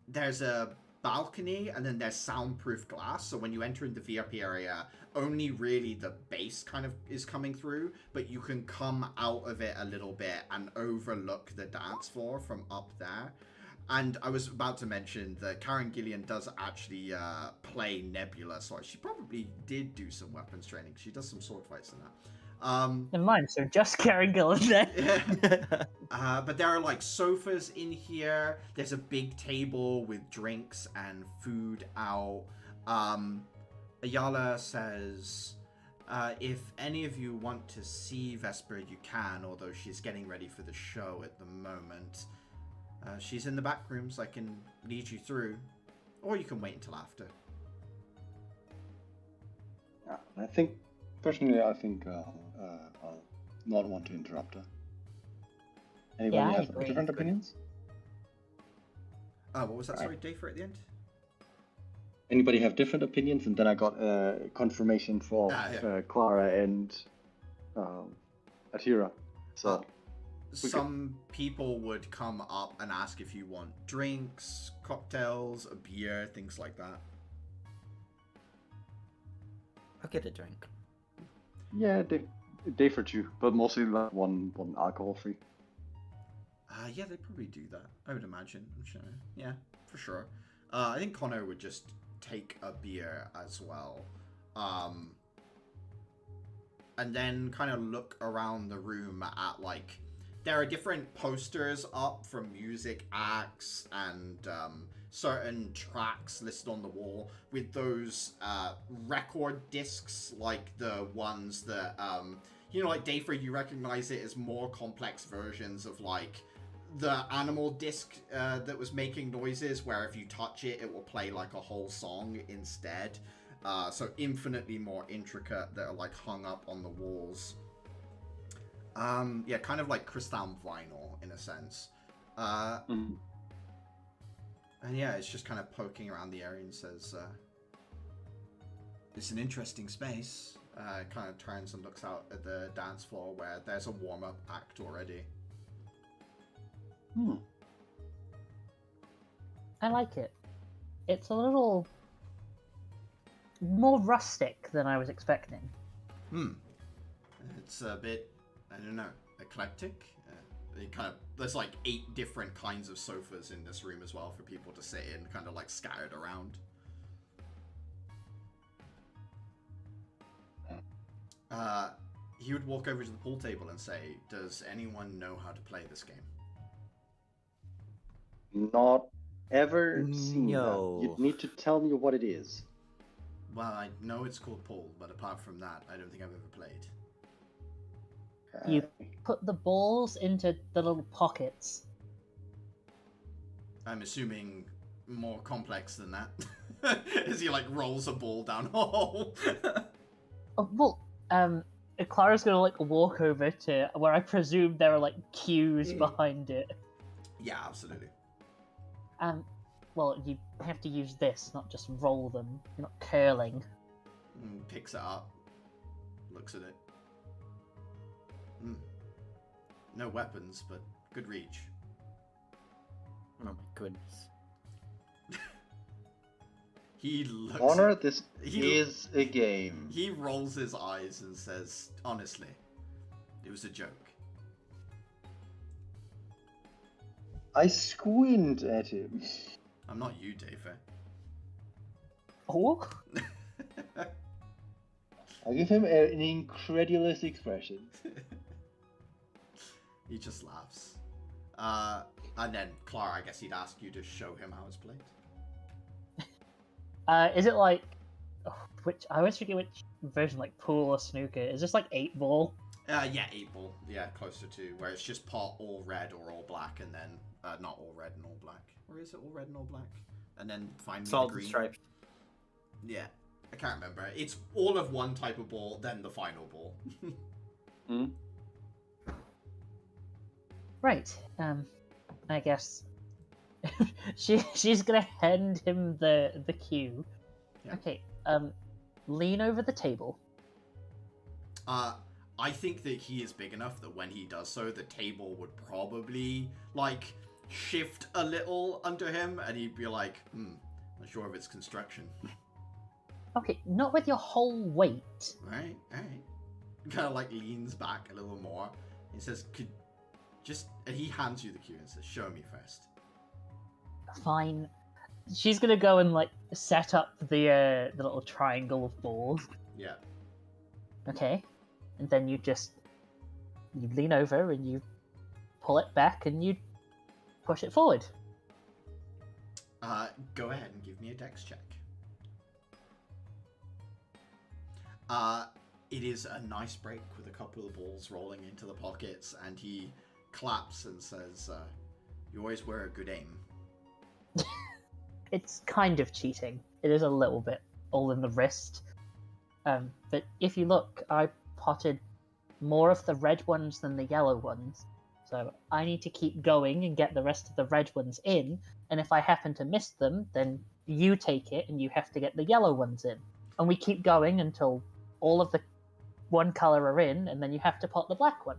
there's a balcony and then there's soundproof glass, so when you enter in the VIP area, only really the base kind of is coming through, but you can come out of it a little bit and overlook the dance floor from up there. And I was about to mention that Karen Gillian does actually play Nebula, so she probably did do some weapons training. She does some sword fights and that.
Never mind, so just Karen Gillian there.
But there are like sofas in here. There's a big table with drinks and food out. Ayala says, if any of you want to see Vesper, you can, although she's getting ready for the show at the moment. She's in the back rooms. I can lead you through, or you can wait until after.
I think, personally, I think I'll not want to interrupt her. Anybody have
agree.
different opinions?
What was that? Sorry, Dayfer at the end?
Anybody have different opinions? And then I got confirmation for Clara and Atira. So
some people would come up and ask if you want drinks, cocktails, a beer, things like that.
I'll get a drink.
yeah, day for two, but mostly like one alcohol free.
Yeah, they probably do that. I would imagine. I'm sure. Yeah, for sure. I think Connor would just take a beer as well. And then kind of look around the room at like, there are different posters up from music acts and certain tracks listed on the wall with those record discs, like the ones that, you know, like Dayford, you recognize it as more complex versions of like the animal disc that was making noises, where if you touch it, it will play like a whole song instead. So infinitely more intricate, that are like hung up on the walls. Yeah, kind of like crystal vinyl in a sense.
Mhm.
And yeah, it's just kind of poking around the area and says, it's an interesting space. Kind of turns and looks out at the dance floor where there's a warm-up act already.
Hmm.
I like it. It's a little more rustic than I was expecting.
It's a bit, I don't know, eclectic. There's like 8 different kinds of sofas in this room as well for people to sit in, kind of like scattered around. He would walk over to the pool table and say, does anyone know how to play this game?
Not ever seen
No.
that. You'd need to tell me what it is.
Well, I know it's called pool, but apart from that, I don't think I've ever played.
You put the balls into the little pockets.
I'm assuming more complex than that. As he like rolls a ball down a hole.
Oh, well, Clara's gonna like walk over to where I presume there are like cues behind it.
Yeah, absolutely.
Well, you have to use this, not just roll them. You're not curling.
Picks it up. Looks at it. No weapons, but good reach.
Oh my goodness.
He looks
Honor,
at,
this
he-
is a game.
He rolls his eyes and says, honestly, it was a joke.
I squint at him.
I'm not you, Dave.
Oh,
I give him an incredulous expression.
He just laughs. And then, Clara, I guess he'd ask you to show him how it's played.
is it like which? I always forget which version, like pool or snooker. Is this like 8-ball?
Yeah, 8-ball. Yeah, closer to where it's just part all red or all black, and then not all red and all black. Or is it all red and all black? And then finally the
Solid
green.
stripes.
Yeah, I can't remember. It's all of one type of ball, then the final ball.
Right. I guess she's gonna hand him the cue.
Yeah.
Okay. Lean over the table.
I think that he is big enough that when he does so, the table would probably like shift a little under him, and he'd be like, not sure of its construction.
Okay, not with your whole weight.
Right. Kind of like leans back a little more. He says, and he hands you the cue and says, show me first.
Fine. She's gonna go and like set up the little triangle of balls.
Yeah.
Okay, and then you lean over and you pull it back and you push it forward.
Go ahead and give me a dex check. It is a nice break with a couple of balls rolling into the pockets, and he claps and says, you always wear a good aim.
It's kind of cheating. It is a little bit all in the wrist. But if you look, I potted more of the red ones than the yellow ones. So I need to keep going and get the rest of the red ones in, and if I happen to miss them, then you take it and you have to get the yellow ones in. And we keep going until all of the one colour are in, and then you have to pot the black one.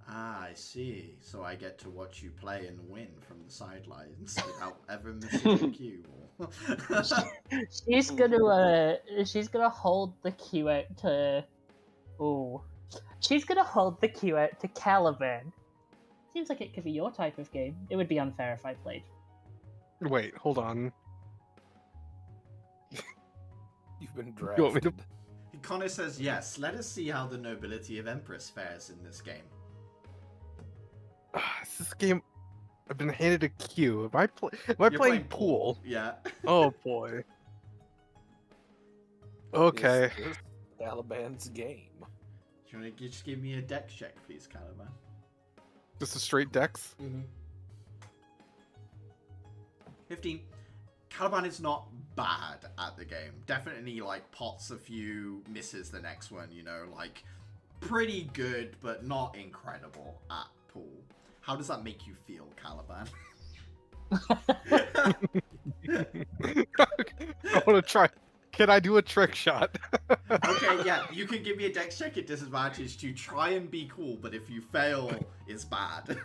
Ah, I see. So I get to watch you play and win from the sidelines without ever missing a cue.
She's gonna hold the cue out to. Oh, she's gonna hold the cue out to Caliban. Seems like it could be your type of game. It would be unfair if I played.
Wait, hold on. You've been
You want me
drafted.
to-
Connor says, yes, let us see how the nobility of Empress fares in this game.
This game, I've been handed a cue. Am I
You're
playing pool?
Yeah.
Oh boy. Okay.
Is this Taliban's game?
Do you want to just give me a dex check, please, Caliban?
Just a straight dex.
15. Caliban is not bad at the game. Definitely, like, pots a few, misses the next one, you know, like, pretty good, but not incredible at pool. How does that make you feel, Caliban?
I want to try. Can I do a trick shot?
Okay, yeah, you can give me a dex check at disadvantage to try and be cool, but if you fail, it's bad.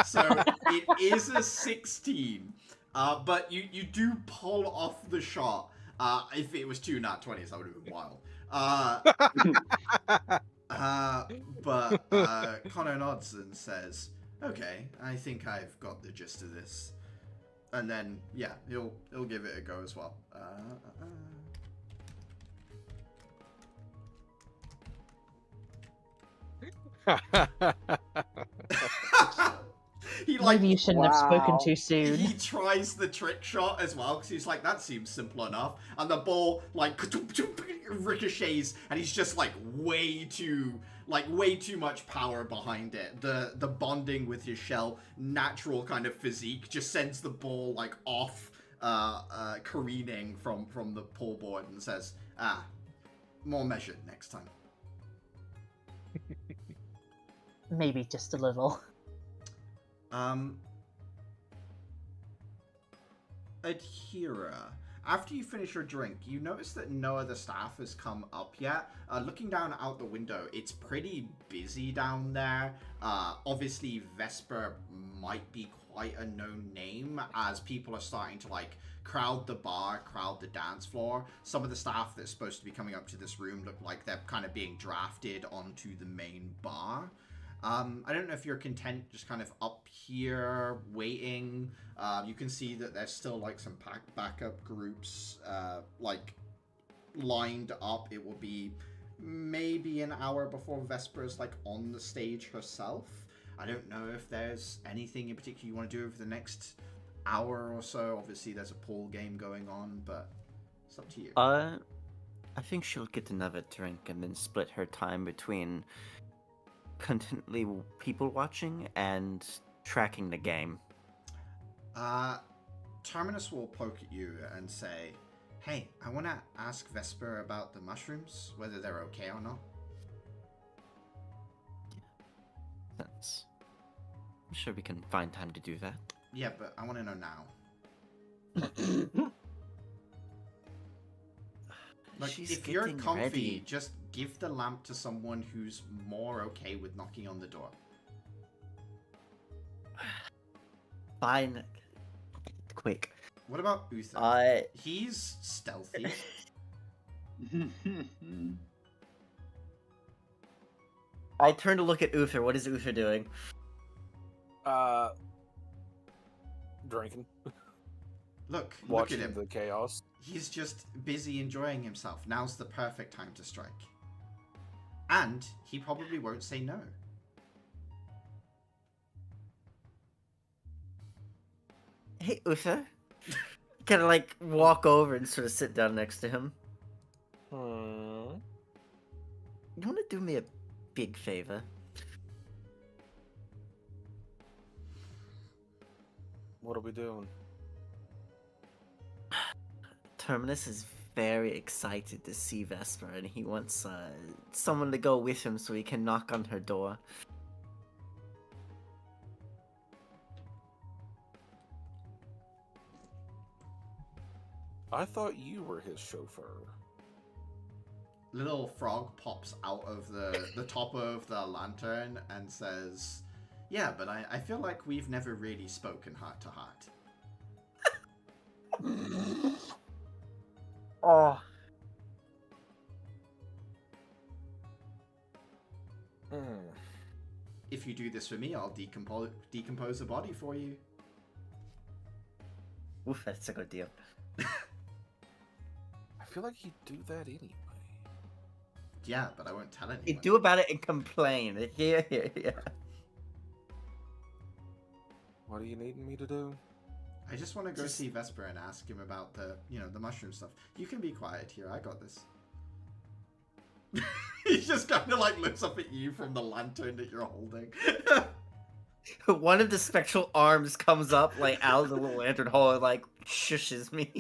So it is a 16, but you do pull off the shot. If it was 2 nat 20s, that would have been wild. But Connor nods and says, "Okay, I think I've got the gist of this." And then, yeah, he'll give it a go as well. He
Maybe you shouldn't have spoken
Wow.
too soon.
He tries the trick shot as well because he's like, that seems simple enough, and the ball like ricochets, and he's just like way too much power behind it. The bonding with his shell, natural kind of physique, just sends the ball like off, careening from the pull board, and says, more measured next time.
Maybe just a little.
Adhira, after you finish your drink, you notice that no other staff has come up yet. Looking down out the window, it's pretty busy down there. Obviously, Vesper might be quite a known name as people are starting to like crowd the bar, crowd the dance floor. Some of the staff that's supposed to be coming up to this room look like they're kind of being drafted onto the main bar. I don't know if you're content just kind of up here waiting. You can see that there's still like some backup groups like lined up. It will be maybe an hour before Vesper's like on the stage herself. I don't know if there's anything in particular you want to do over the next hour or so. Obviously there's a pool game going on, but it's up to you.
I think she'll get another drink and then split her time between continually people watching and tracking the game.
Terminus will poke at you and say, "Hey, I want to ask Vesper about the mushrooms, whether they're okay or not."
Sense. I'm sure we can find time to do that.
Yeah, but I want to know now. Like,
She's
if you're
getting
comfy,
ready.
just give the lamp to someone who's more okay with knocking on the door.
Fine. Quick.
What about Uther? He's stealthy.
I turn to look at Uther. What is Uther doing?
Drinking,
Look at
watching
him.
the chaos.
He's just busy enjoying himself. Now's the perfect time to strike. And he probably won't say no.
Hey, Uther. Kind of like walk over and sort of sit down next to him. You want to do me a big favor?
What are we doing?
Terminus is very excited to see Vesper, and he wants someone to go with him so he can knock on her door.
I thought you were his chauffeur.
Little frog pops out of the top of the lantern and says, "Yeah, but I feel like we've never really spoken heart to heart."
Oh.
If you do this for me, I'll decompose a body for you.
Oof, that's a good deal.
I feel like he'd do that anyway.
Yeah, but I won't tell anyone.
You do about it and complain. Yeah.
What are you needing me to do?
I just want to go see Vesper and ask him about the mushroom stuff. You can be quiet here. I got this. He just kind of like looks up at you from the lantern that you're holding.
One of the spectral arms comes up like out of the little lantern hole and like shushes me.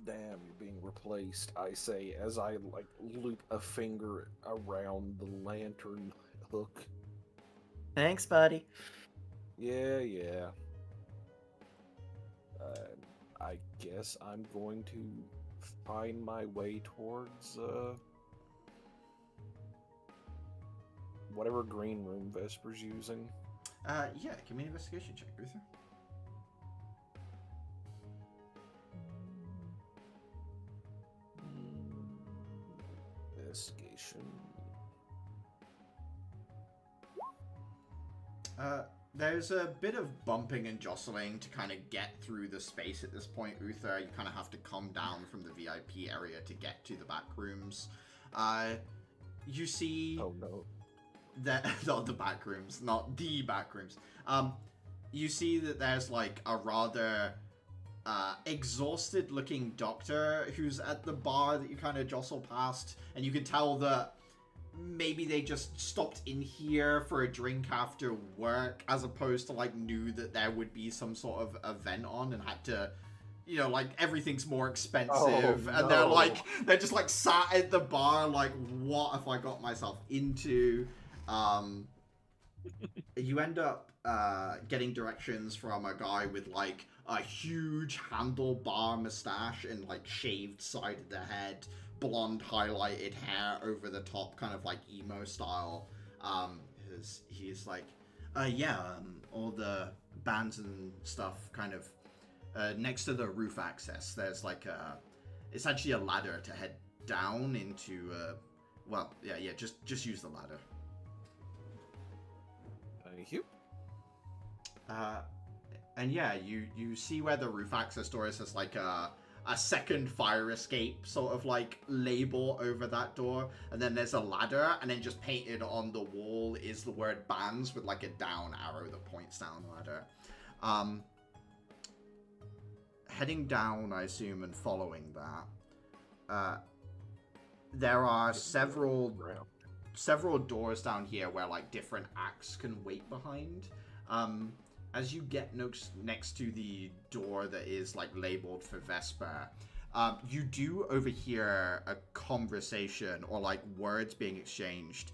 Damn, you're being replaced, I say, as I, like, loop a finger around the lantern hook.
Thanks, buddy.
Yeah. I guess I'm going to find my way towards, whatever green room Vesper's using.
Yeah, give me an investigation check, Uther.
Investigation.
There's a bit of bumping and jostling to kind of get through the space at this point, Uther. You kind of have to come down from the VIP area to get to the back rooms. You see...
Oh, no.
Not the back rooms, not the back rooms. You see that there's, like, a rather exhausted-looking doctor who's at the bar that you kind of jostle past, and you can tell that maybe they just stopped in here for a drink after work, as opposed to, like, knew that there would be some sort of event on and had to, you know, like, everything's more expensive.
Oh,
and they're just, like, sat at the bar, like, what have I got myself into? You end up getting directions from a guy with, like, a huge handlebar mustache and, like, shaved side of the head, blonde highlighted hair over the top, kind of like emo style. He's like, all the bands and stuff kind of next to the roof access. There's like it's actually a ladder to head down into. Just use the ladder.
Thank you.
And yeah, you see where the roof access door is. There's like a second fire escape sort of like label over that door, and then there's a ladder, and then just painted on the wall is the word bands with like a down arrow that points down the ladder. Heading down, I assume, and following that, there are several doors down here where like different acts can wait behind. As you get next to the door that is like labeled for Vesper, you do overhear a conversation or like words being exchanged.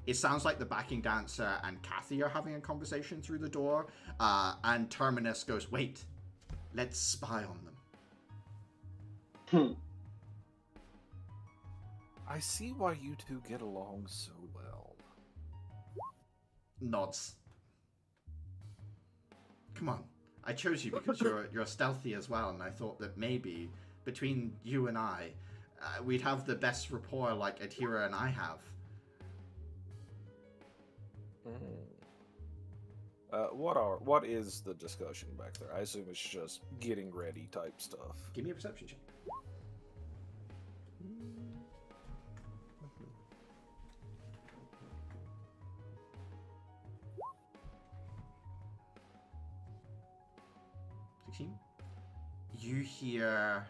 It sounds like the backing dancer and Kathy are having a conversation through the door, and Terminus goes, "Wait, let's spy on them."
I see why you two get along so well.
Nods. Come on, I chose you because you're stealthy as well, and I thought that maybe between you and I, we'd have the best rapport like Adhira and I have.
What is the discussion back there? I assume it's just getting ready type stuff.
Give me a perception check. You hear,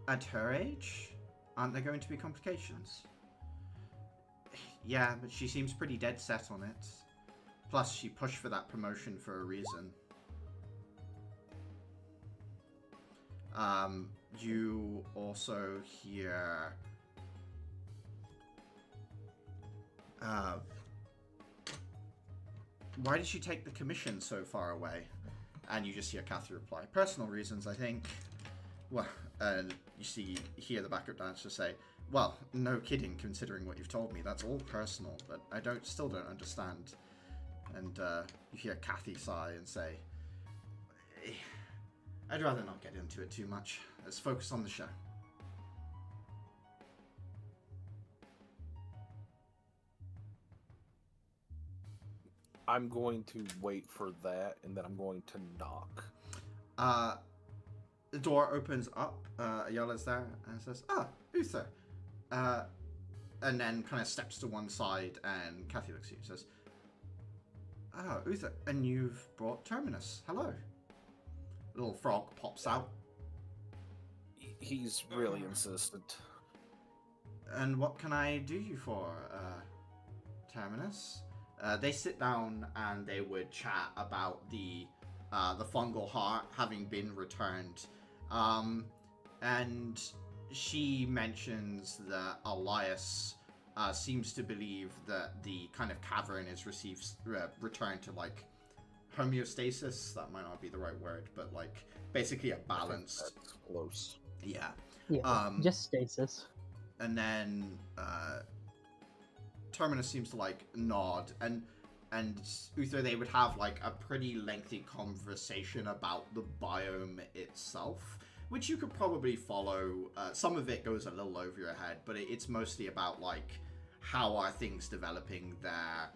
at her age, aren't there going to be complications? Yeah, but she seems pretty dead set on it. Plus, she pushed for that promotion for a reason. You also hear, why did she take the commission so far away? And you just hear Kathy reply, personal reasons, I think. Well, and you hear the backup dancer say, well, no kidding, considering what you've told me. That's all personal, but I still don't understand. And you hear Kathy sigh and say, I'd rather not get into it too much. Let's focus on the show.
I'm going to wait for that, and then I'm going to knock.
The door opens up. Ayala's there and says, Uther. And then kind of steps to one side, and Kathy looks at you and says, Uther, and you've brought Terminus. Hello. Little frog pops out.
He's really insistent.
And what can I do you for, Terminus? They sit down and they would chat about the the fungal heart having been returned. And she mentions that Elias seems to believe that the kind of cavern is returned to like homeostasis. That might not be the right word, but like basically a balanced.
That's close.
Yeah.
Yeah, just stasis.
And then Terminus seems to like nod, and Uther, they would have like a pretty lengthy conversation about the biome itself, which you could probably follow. Some of it goes a little over your head, but it's mostly about like how are things developing there,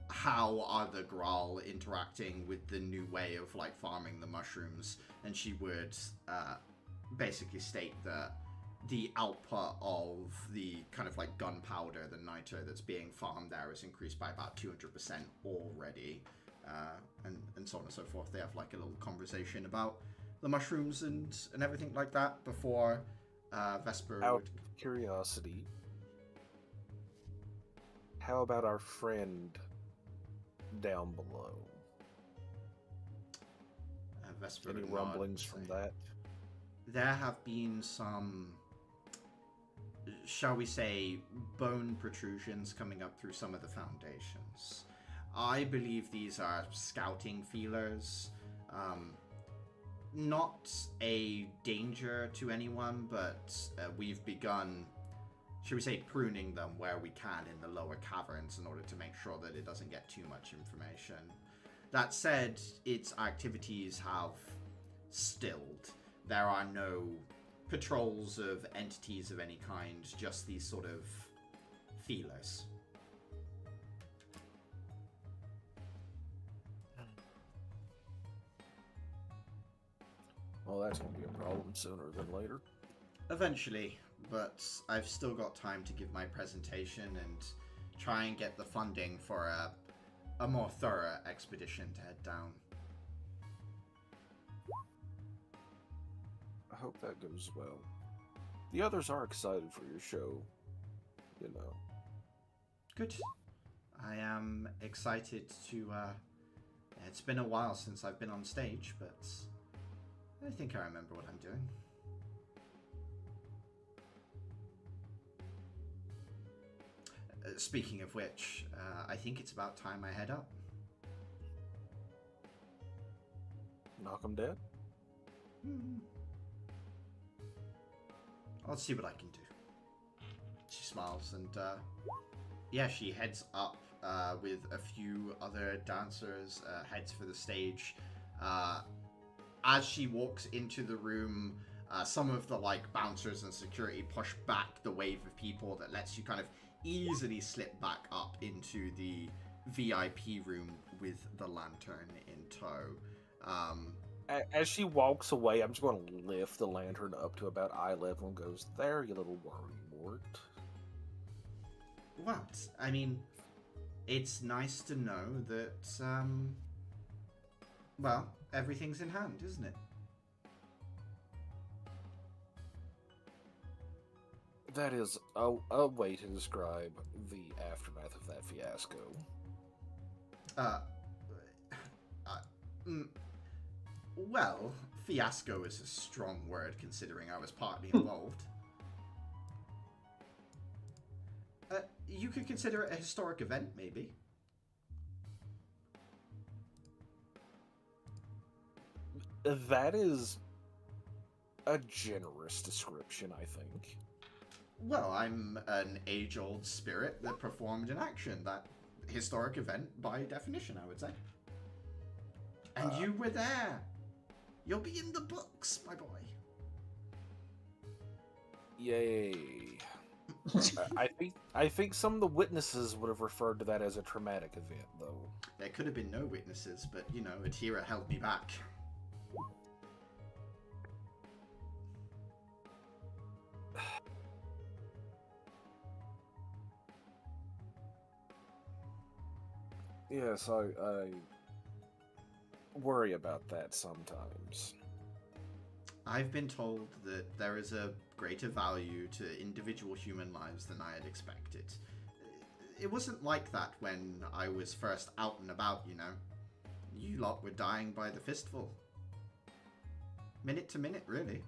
how are the Graal interacting with the new way of like farming the mushrooms, and she would basically state that the output of the kind of like gunpowder, the niter that's being farmed there, is increased by about 200% already, and so on and so forth. They have like a little conversation about the mushrooms and everything like that before Vesper
Out
would...
of curiosity, how about our friend down below?
Vesper
Any
would nod
rumblings
and
from
say,
that?
There have been some, shall we say, bone protrusions coming up through some of the foundations. I believe these are scouting feelers. Not a danger to anyone, but we've begun, shall we say, pruning them where we can in the lower caverns in order to make sure that it doesn't get too much information. That said, its activities have stilled. There are no patrols of entities of any kind, just these sort of feelers.
Well, that's going to be a problem sooner than later.
Eventually, but I've still got time to give my presentation and try and get the funding for a more thorough expedition to head down.
I hope that goes well. The others are excited for your show, you know.
Good. I am excited to, it's been a while since I've been on stage, but I think I remember what I'm doing. Speaking of which, I think it's about time I head up.
Knock 'em dead?
I'll see what I can do. She smiles and, yeah, she heads up with a few other dancers, heads for the stage. As she walks into the room, some of the, like, bouncers and security push back the wave of people that lets you kind of easily slip back up into the VIP room with the lantern in tow.
As she walks away, I'm just going to lift the lantern up to about eye level and goes, "There, you little worrywart."
What? I mean, it's nice to know that, well, everything's in hand, isn't it?
That is a way to describe the aftermath of that fiasco.
Well, fiasco is a strong word considering I was partly involved. You could consider it a historic event, maybe.
That is a generous description, I think.
Well, I'm an age-old spirit that performed an action. That historic event, by definition, I would say. And you were there. You'll be in the books, my boy.
Yay. I think some of the witnesses would have referred to that as a traumatic event, though.
There could have been no witnesses, but, you know, Atira held me back.
Yes, I worry about that sometimes.
I've been told that there is a greater value to individual human lives than I had expected. It wasn't like that when I was first out and about, you know. You lot were dying by the fistful. Minute to minute, really.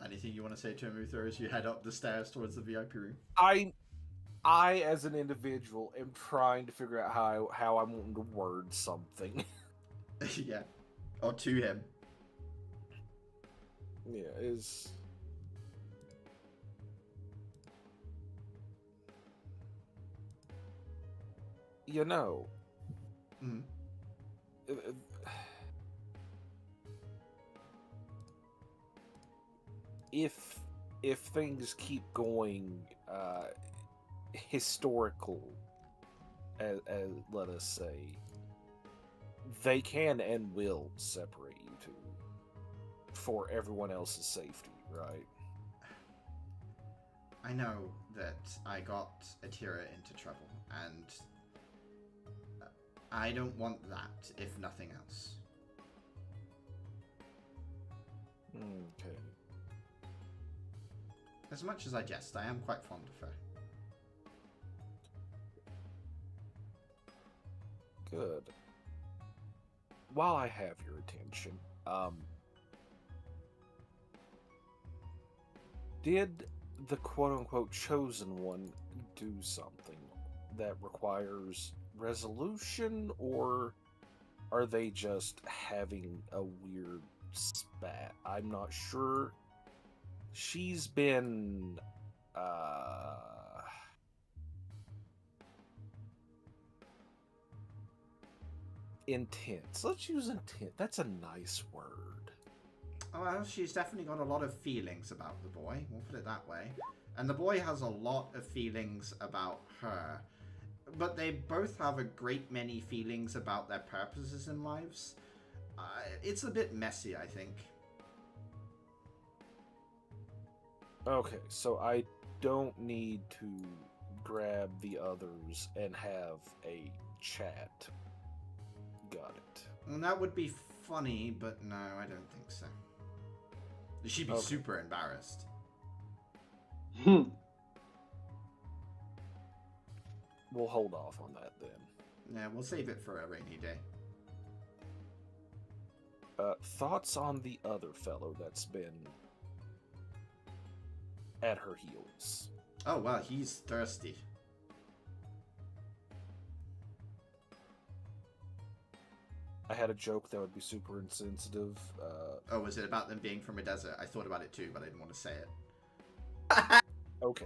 Anything you want to say to him, Uther, as you head up the stairs towards the VIP room?
I, as an individual, am trying to figure out how I'm wanting to word something.
Yeah. Or to him.
Yeah, is... You know...
Mm.
If things keep going historical, as let us say, they can and will separate you two for everyone else's safety, right?
I know that I got Atira into trouble, and I don't want that, if nothing else.
Okay.
As much as I jest, I am quite fond of her.
Good. While I have your attention, did the quote-unquote chosen one do something that requires resolution, or are they just having a weird spat? I'm not sure. She's been intense. Let's use intense. That's a nice word.
Well, she's definitely got a lot of feelings about the boy, we'll put it that way. And the boy has a lot of feelings about her. But they both have a great many feelings about their purposes in lives. It's a bit messy, I think.
Okay, so I don't need to grab the others and have a chat. Got it.
And that would be funny, but no, I don't think so. She'd be
Okay.
super embarrassed.
We'll hold off on that then.
Yeah, we'll save it for a rainy day.
Thoughts on the other fellow that's been at her heels?
Oh, well, he's thirsty.
I had a joke that would be super insensitive.
Oh, was it about them being from a desert? I thought about it too, but I didn't want to say it.
Okay.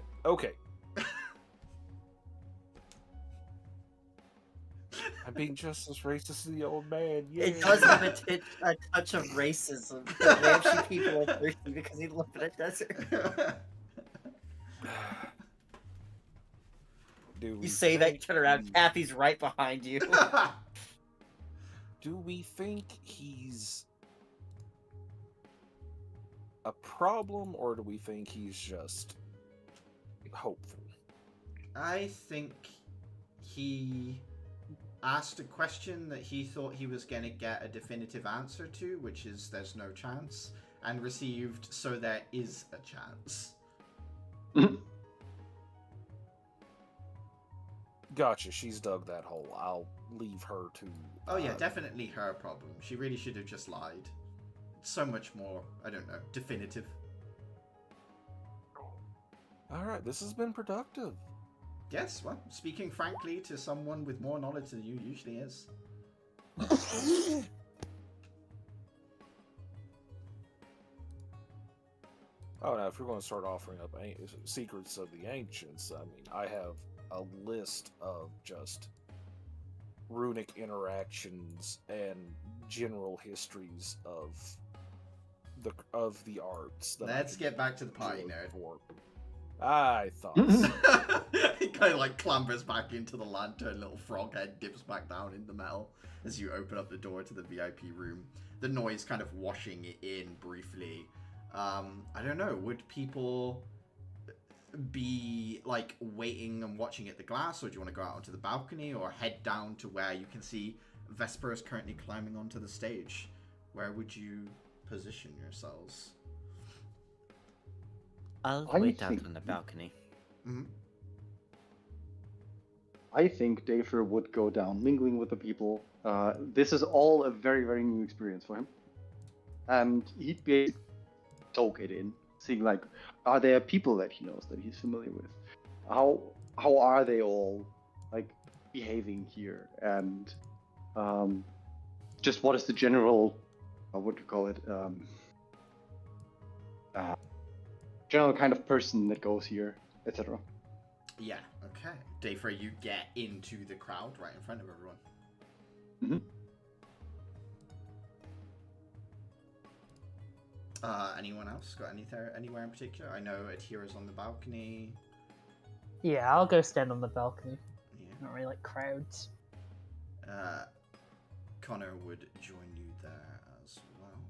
I'm being just as racist as the old man. Yeah.
It does have a touch of racism. The Banshee people are thirsty because they live in a desert.
Do we
You say that, you
think
turn around,
he-
Kathy's right behind you.
Do we think he's a problem, or do we think he's just hopeful?
I think he asked a question that he thought he was going to get a definitive answer to, which is there's no chance, and received so there is a chance.
Gotcha, she's dug that hole. I'll leave her to...
Oh yeah, definitely her problem. She really should have just lied. So much more, I don't know, definitive.
Alright, this has been productive.
Yes, well, speaking frankly to someone with more knowledge than you usually is.
Oh, now if you're going to start offering up secrets of the ancients, I mean, I have a list of just runic interactions and general histories of the arts. That
Let's get back to the party,
really
nerd.
for. I thought so.
He kind of like clambers back into the lantern, little frog head dips back down in the metal as you open up the door to the VIP room. The noise kind of washing it in briefly. I don't know, would people be like waiting and watching at the glass, or do you want to go out onto the balcony, or head down to where you can see Vesper is currently climbing onto the stage? Where would you position yourselves?
I'll
I
wait out
think-
on the balcony.
Mm-hmm.
I think Dafer would go down, mingling with the people. This is all a very, very new experience for him. And he'd be soak it in, seeing like, are there people that he knows, that he's familiar with? How are they all like behaving here? And just what is the general, what do you call it? General kind of person that goes here, etc.
Yeah, okay. Dayfrey, you get into the crowd right in front of everyone. Anyone else got anywhere in particular? I know Atira's on the balcony.
Yeah, I'll go stand on the balcony.
Yeah.
Not really like crowds.
Connor would join you there as well.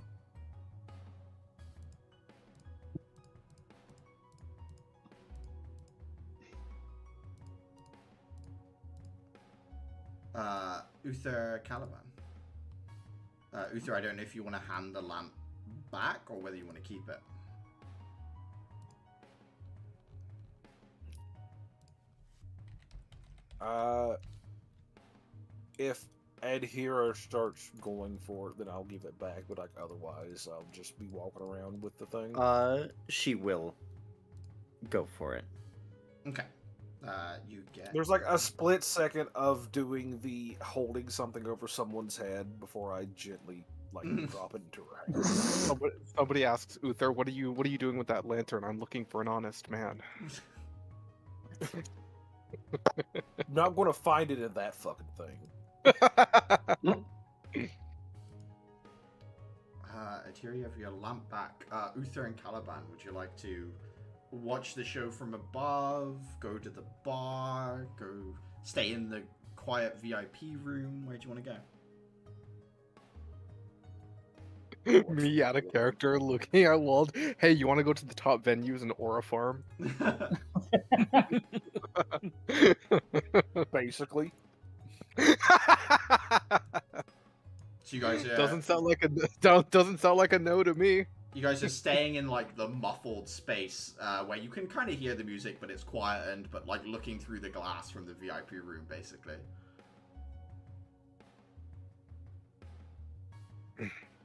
Uther Caliban. Uther, I don't know if you want to hand the lamp back or whether you want to keep it.
If Ed Hero starts going for it, then I'll give it back. But like otherwise, I'll just be walking around with the thing.
She will go for it.
Okay. You get.
There's like a split second of doing the holding something over someone's head before I gently like drop it into her hand.
Somebody asks Uther, "What are you doing with that lantern?" I'm looking for an honest man.
Not gonna find it in that fucking thing.
Atira, you have your lamp back. Uther and Caliban, would you like to watch the show from above, go to the bar, go stay in the quiet VIP room? Where do you want to go?
Me out of character, looking at Wald. Hey, you want to go to the top venues in Aura Farm?
Basically.
So you guys
doesn't sound like a no to me.
You guys are staying in like the muffled space where you can kind of hear the music, but it's quietened, but like looking through the glass from the VIP room, basically.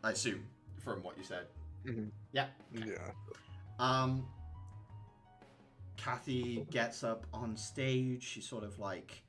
I assume from what you said.
Mm-hmm.
Yeah. Okay.
Yeah.
Kathy gets up on stage. She sort of like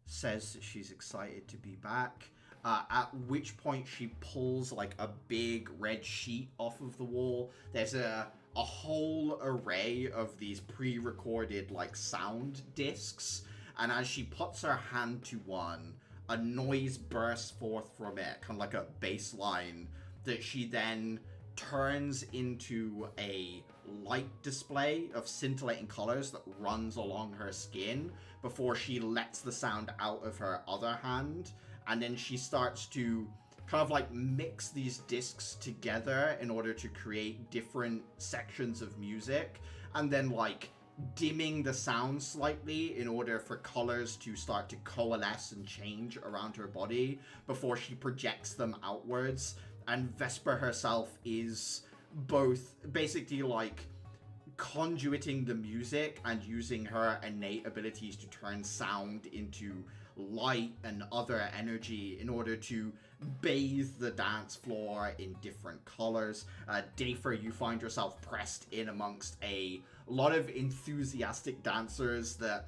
says that she's excited to be back. At which point she pulls like a big red sheet off of the wall. There's a whole array of these pre-recorded like sound discs, and as she puts her hand to one, a noise bursts forth from it, kind of like a bass line that she then turns into a light display of scintillating colors that runs along her skin before she lets the sound out of her other hand. And then she starts to kind of like mix these discs together in order to create different sections of music, and then like dimming the sound slightly in order for colors to start to coalesce and change around her body before she projects them outwards. And Vesper herself is both basically like conduiting the music and using her innate abilities to turn sound into light and other energy in order to bathe the dance floor in different colors. Dafer, you find yourself pressed in amongst a lot of enthusiastic dancers that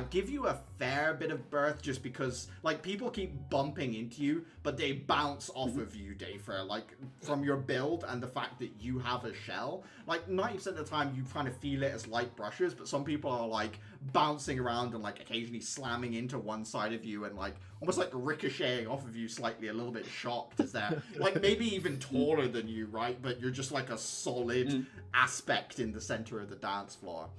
give you a fair bit of berth, just because like people keep bumping into you, but they bounce off of you, Dafer, like from your build and the fact that you have a shell. Like 90% of the time you kind of feel it as light brushes, but some people are like bouncing around and like occasionally slamming into one side of you and like almost like ricocheting off of you slightly, a little bit shocked as they're like maybe even taller than you, right? But you're just like a solid aspect in the center of the dance floor.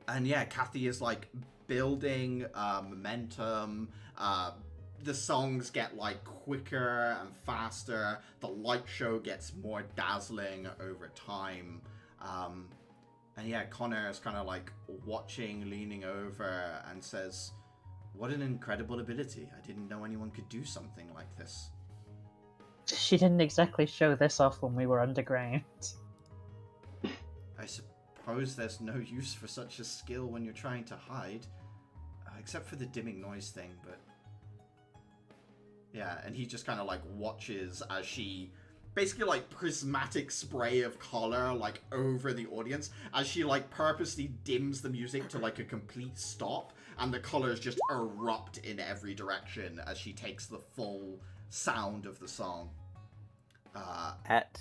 And yeah, Kathy is like building momentum. The songs get like quicker and faster. The light show gets more dazzling over time. And yeah, Connor is kind of like watching, leaning over, and says, "What an incredible ability. I didn't know anyone could do something like this."
She didn't exactly show this off when we were underground.
I suppose there's no use for such a skill when you're trying to hide. Except for the dimming noise thing, but... Yeah, and he just kind of like watches as she... basically like prismatic spray of color like over the audience as she like purposely dims the music to like a complete stop, and the colors just erupt in every direction as she takes the full sound of the song.
At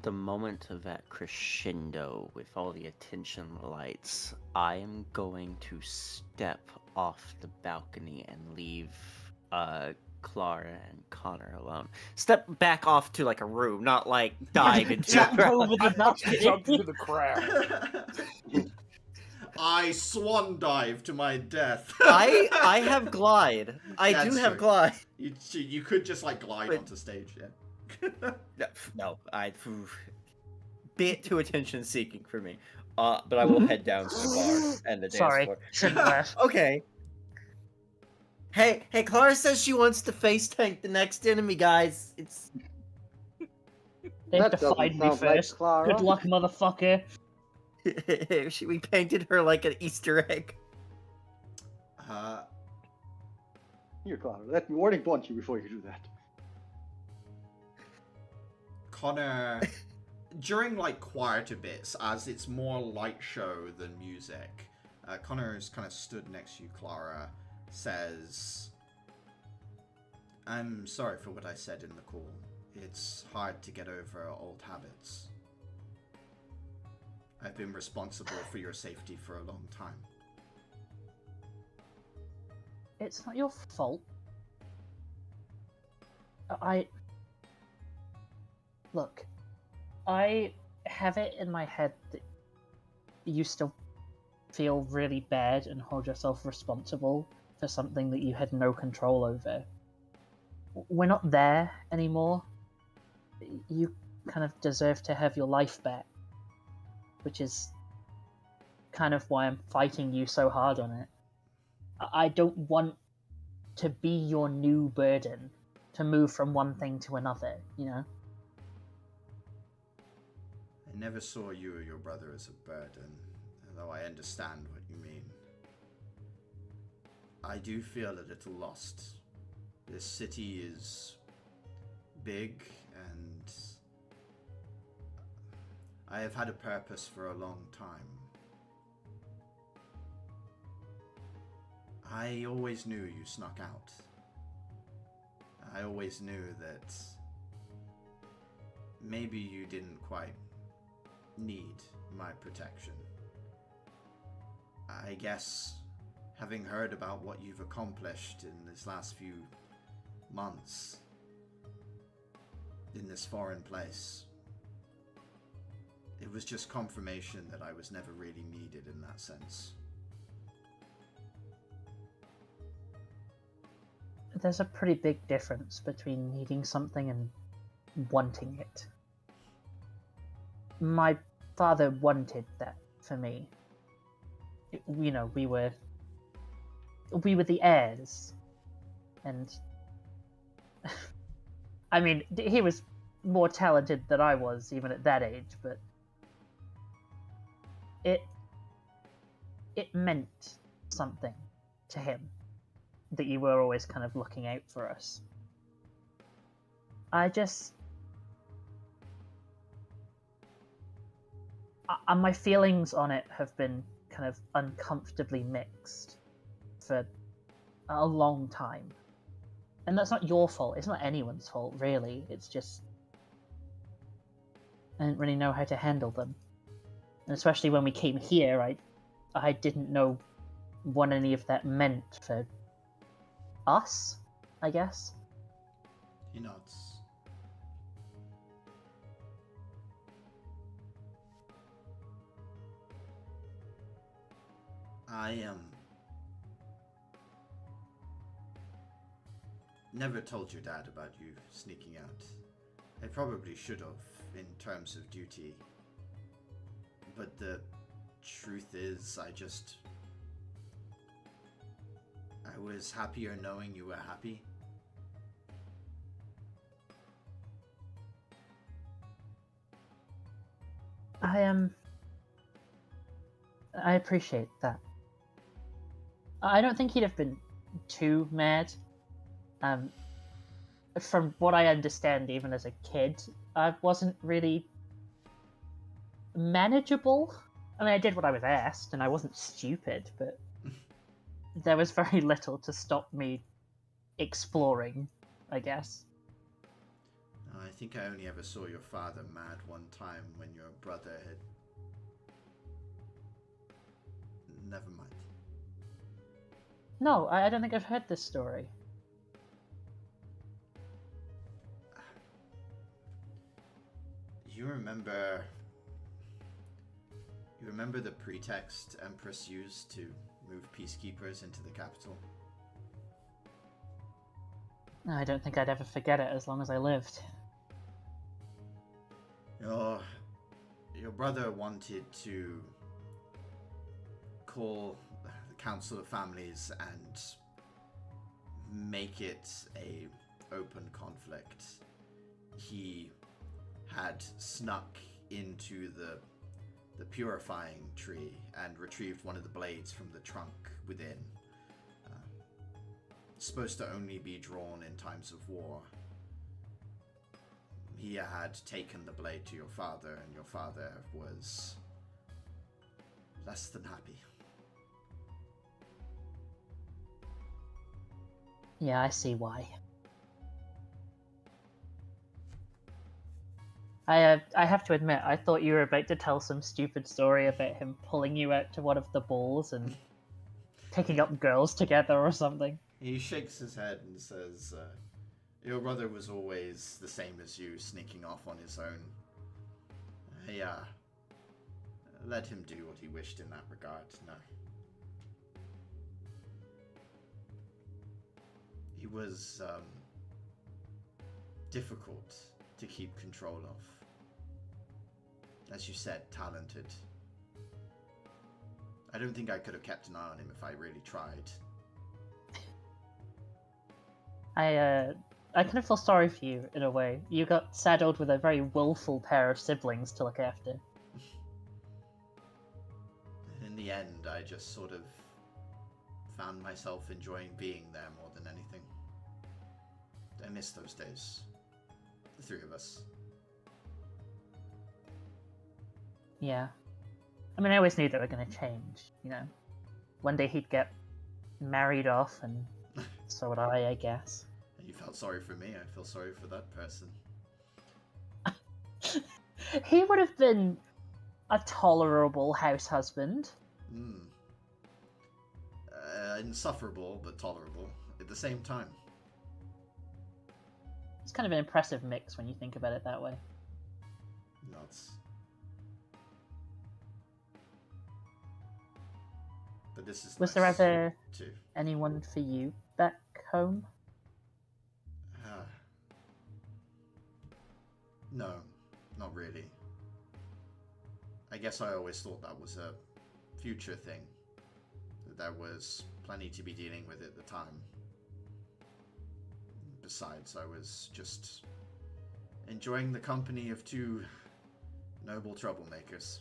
the moment of that crescendo with all the attention lights, I am going to step off the balcony and leave Clara and Connor alone. Step back off to like a room, not like dive into
Jump
the
over the balcony.
Jump into the crowd.
I swan dive to my death.
I have glide. I
That's
do have
true.
glide.
You could just like glide
But-
onto stage, yeah.
No, bit too attention seeking for me. But I will head down to the bar and the dance
Sorry,
floor.
shouldn't have.
Okay. Hey, Clara says she wants to face tank the next enemy, guys. It's
They have
That
to find
doesn't
me
sound like
first.
Clara.
Good luck, motherfucker.
we painted her like an Easter egg.
Here, Clara, let me warning punch you before you do that.
Connor, during like quieter bits, as it's more light show than music, Connor's kind of stood next to you, Clara, says, "I'm sorry for what I said in the call. It's hard to get over old habits. I've been responsible for your safety for a long time."
It's not your fault. Look, I have it in my head that you still feel really bad and hold yourself responsible for something that you had no control over. We're not there anymore. You kind of deserve to have your life back, which is kind of why I'm fighting you so hard on it. I don't want to be your new burden, to move from one thing to another, you know?
I never saw you or your brother as a burden, although I understand what you mean. I do feel a little lost. This city is big, and I have had a purpose for a long time. I always knew you snuck out. I always knew that maybe you didn't quite need my protection. I guess, having heard about what you've accomplished in these last few months in this foreign place, it was just confirmation that I was never really needed in that sense.
There's a pretty big difference between needing something and wanting it. My father wanted that for me. You know, we were the heirs, and I mean, he was more talented than I was even at that age, but it meant something to him that you were always kind of looking out for us. My feelings on it have been kind of uncomfortably mixed for a long time. And that's not your fault. It's not anyone's fault, really. It's just I didn't really know how to handle them. And especially when we came here, I didn't know what any of that meant for us, I guess.
He nods. I never told your dad about you sneaking out. I probably should have, in terms of duty. But the truth is, I was happier knowing you were happy.
I appreciate that. I don't think he'd have been too mad. From what I understand, even as a kid, I wasn't really manageable. I mean, I did what I was asked, and I wasn't stupid, but there was very little to stop me exploring, I guess.
I think I only ever saw your father mad one time when your brother had... Never mind.
No, I don't think I've heard this story.
You remember the pretext Empress used to move peacekeepers into the capital?
I don't think I'd ever forget it as long as I lived.
Your brother wanted to call the Council of Families and make it a open conflict. He had snuck into the purifying tree and retrieved one of the blades from the trunk within. It's supposed to only be drawn in times of war. He had taken the blade to your father, and your father was less than happy.
Yeah, I see why. I have to admit, I thought you were about to tell some stupid story about him pulling you out to one of the balls and picking up girls together or something.
He shakes his head and says, your brother was always the same as you, sneaking off on his own. Let him do what he wished in that regard, no. He was, difficult to keep control of. As you said, talented. I don't think I could have kept an eye on him if I really tried.
I kind of feel sorry for you, in a way. You got saddled with a very willful pair of siblings to look after.
In the end, I just sort of found myself enjoying being there more than anything. I miss those days. The three of us.
Yeah. I mean, I always knew they were going to change, you know. One day he'd get married off, and so would I guess.
You felt sorry for me, I feel sorry for that person.
He would have been a tolerable house husband.
Insufferable, but tolerable at the same time.
It's kind of an impressive mix when you think about it that way.
Nuts. But this is
Was
nice
there ever
too.
anyone for you back home?
No, not really. I guess I always thought that was a future thing. That there was plenty to be dealing with at the time. Besides, I was just enjoying the company of two noble troublemakers.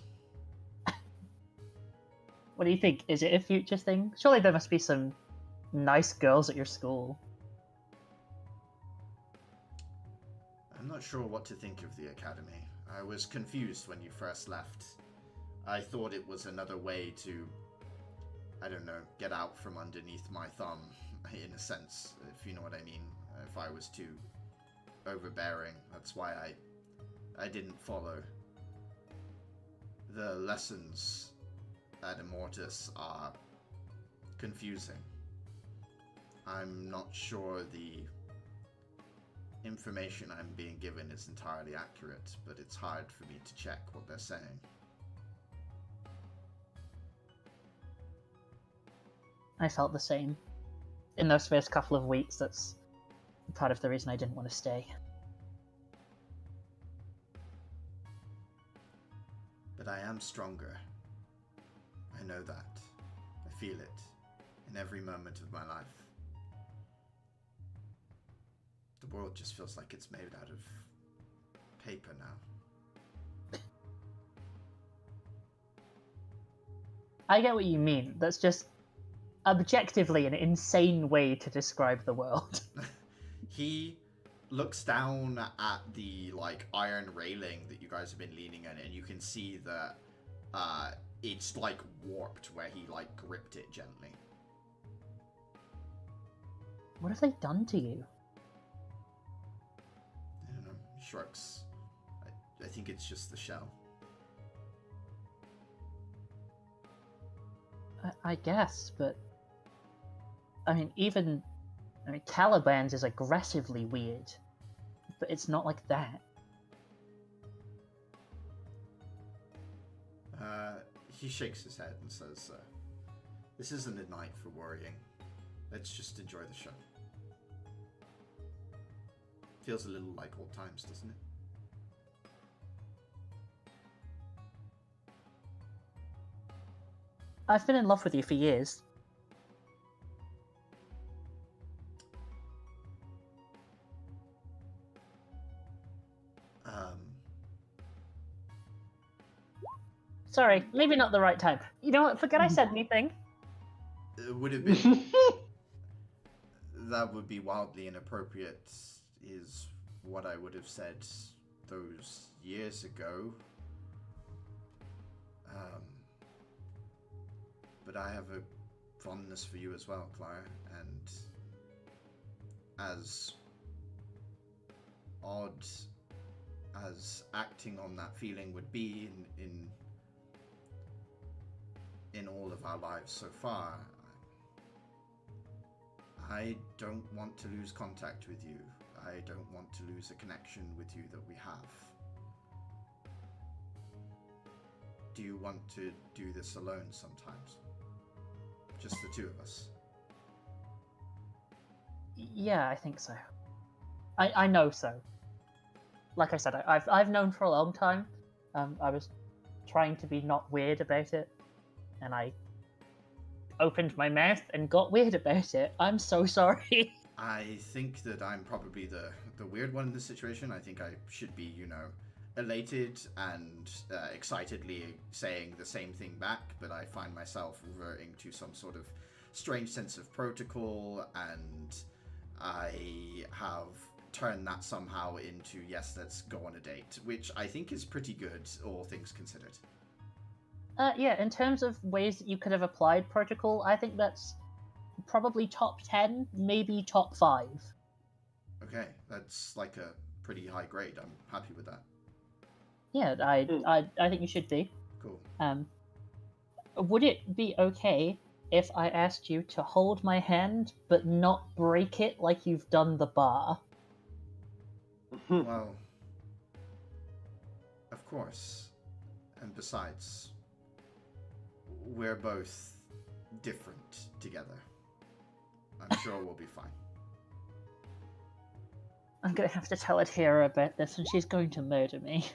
What do you think? Is it a future thing? Surely there must be some nice girls at your school.
I'm not sure what to think of the academy. I was confused when you first left. I thought it was another way to, I don't know, get out from underneath my thumb, in a sense, if you know what I mean. If I was too overbearing, that's why I didn't follow. The lessons at Immortus are confusing. I'm not sure the information I'm being given is entirely accurate, but it's hard for me to check what they're saying.
I felt the same. In those first couple of weeks, that's part of the reason I didn't want to stay.
But I am stronger. know that. I feel it in every moment of my life. The world just feels like it's made out of paper now.
I get what you mean. That's just objectively an insane way to describe the world.
He looks down at the like iron railing that you guys have been leaning on, and you can see that it's like warped where he like gripped it gently.
What have they done to you?
I don't know. He shrugs. I think it's just the shell.
I guess, but I mean, Caliban's is aggressively weird, but it's not like that.
He shakes his head and says, "This isn't a night for worrying. Let's just enjoy the show." Feels a little like old times, doesn't it?
I've been in love with you for years. Sorry, maybe not the right time. You know what? Forget I said anything.
It would have been... That would be wildly inappropriate, is what I would have said those years ago. But I have a fondness for you as well, Clara, and as odd as acting on that feeling would be in all of our lives so far, I don't want to lose contact with you. I don't want to lose a connection with you that we have. Do you want to do this alone sometimes? Just the two of us?
Yeah, I think so. I know so. Like I said, I've known for a long time. I was trying to be not weird about it, and I opened my mouth and got weird about it. I'm so sorry.
I think that I'm probably the weird one in this situation. I think I should be, elated and excitedly saying the same thing back, but I find myself reverting to some sort of strange sense of protocol, and I have turned that somehow into, yes, let's go on a date, which I think is pretty good, all things considered.
Yeah, in terms of ways that you could have applied protocol, I think that's probably top 10, maybe top 5.
Okay, that's like a pretty high grade. I'm happy with that.
Yeah, I think you should be.
Cool.
Would it be okay if I asked you to hold my hand, but not break it like you've done the bar?
Well, of course. And besides, we're both different together. I'm sure we'll be fine.
I'm gonna have to tell Adhira about this, and she's going to murder me.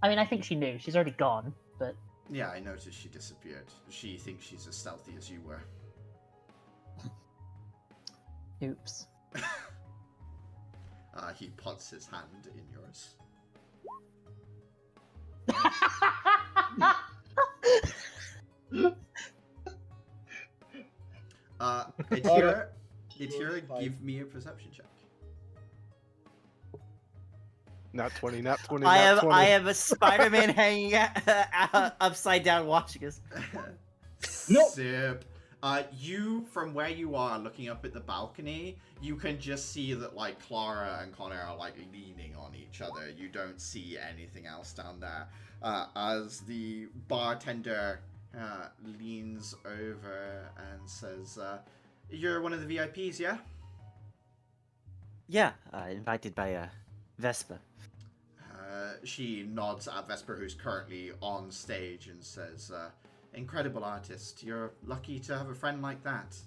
I mean, I think she knew. She's already gone, but...
Yeah, I noticed she disappeared. She thinks she's as stealthy as you were.
Oops.
He puts his hand in yours. Adhira, give me a perception check.
Not 20, not 20,
I
not 20.
have a Spider-Man hanging upside down watching us.
Nope.
Sip. You, from where you are, looking up at the balcony, you can just see that, like, Clara and Connor are, like, leaning on each other. You don't see anything else down there. As the bartender leans over and says, "You're one of the VIPs, yeah?"
Yeah, invited by Vespa.
She nods at Vesper, who's currently on stage, and says, "Incredible artist. You're lucky to have a friend like that."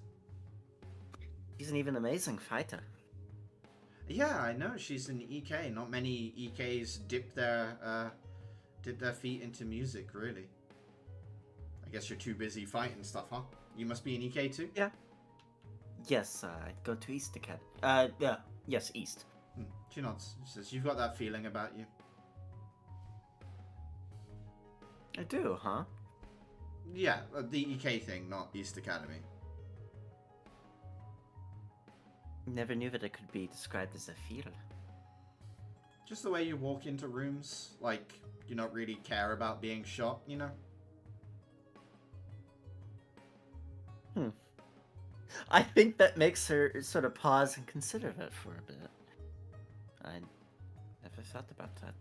She's an even amazing fighter.
Yeah, I know. She's an EK. Not many EKs dip their feet into music, really. I guess you're too busy fighting stuff, huh? You must be in EK too?
Yeah. Yes, I go to East Academy. Yeah. Yes, East.
She nods. She says, you've got that feeling about you.
I do, huh?
Yeah, the EK thing, not East Academy.
Never knew that it could be described as a feel.
Just the way you walk into rooms, like, you don't really care about being shot, you know?
I think that makes her sort of pause and consider that for a bit. I never thought about that.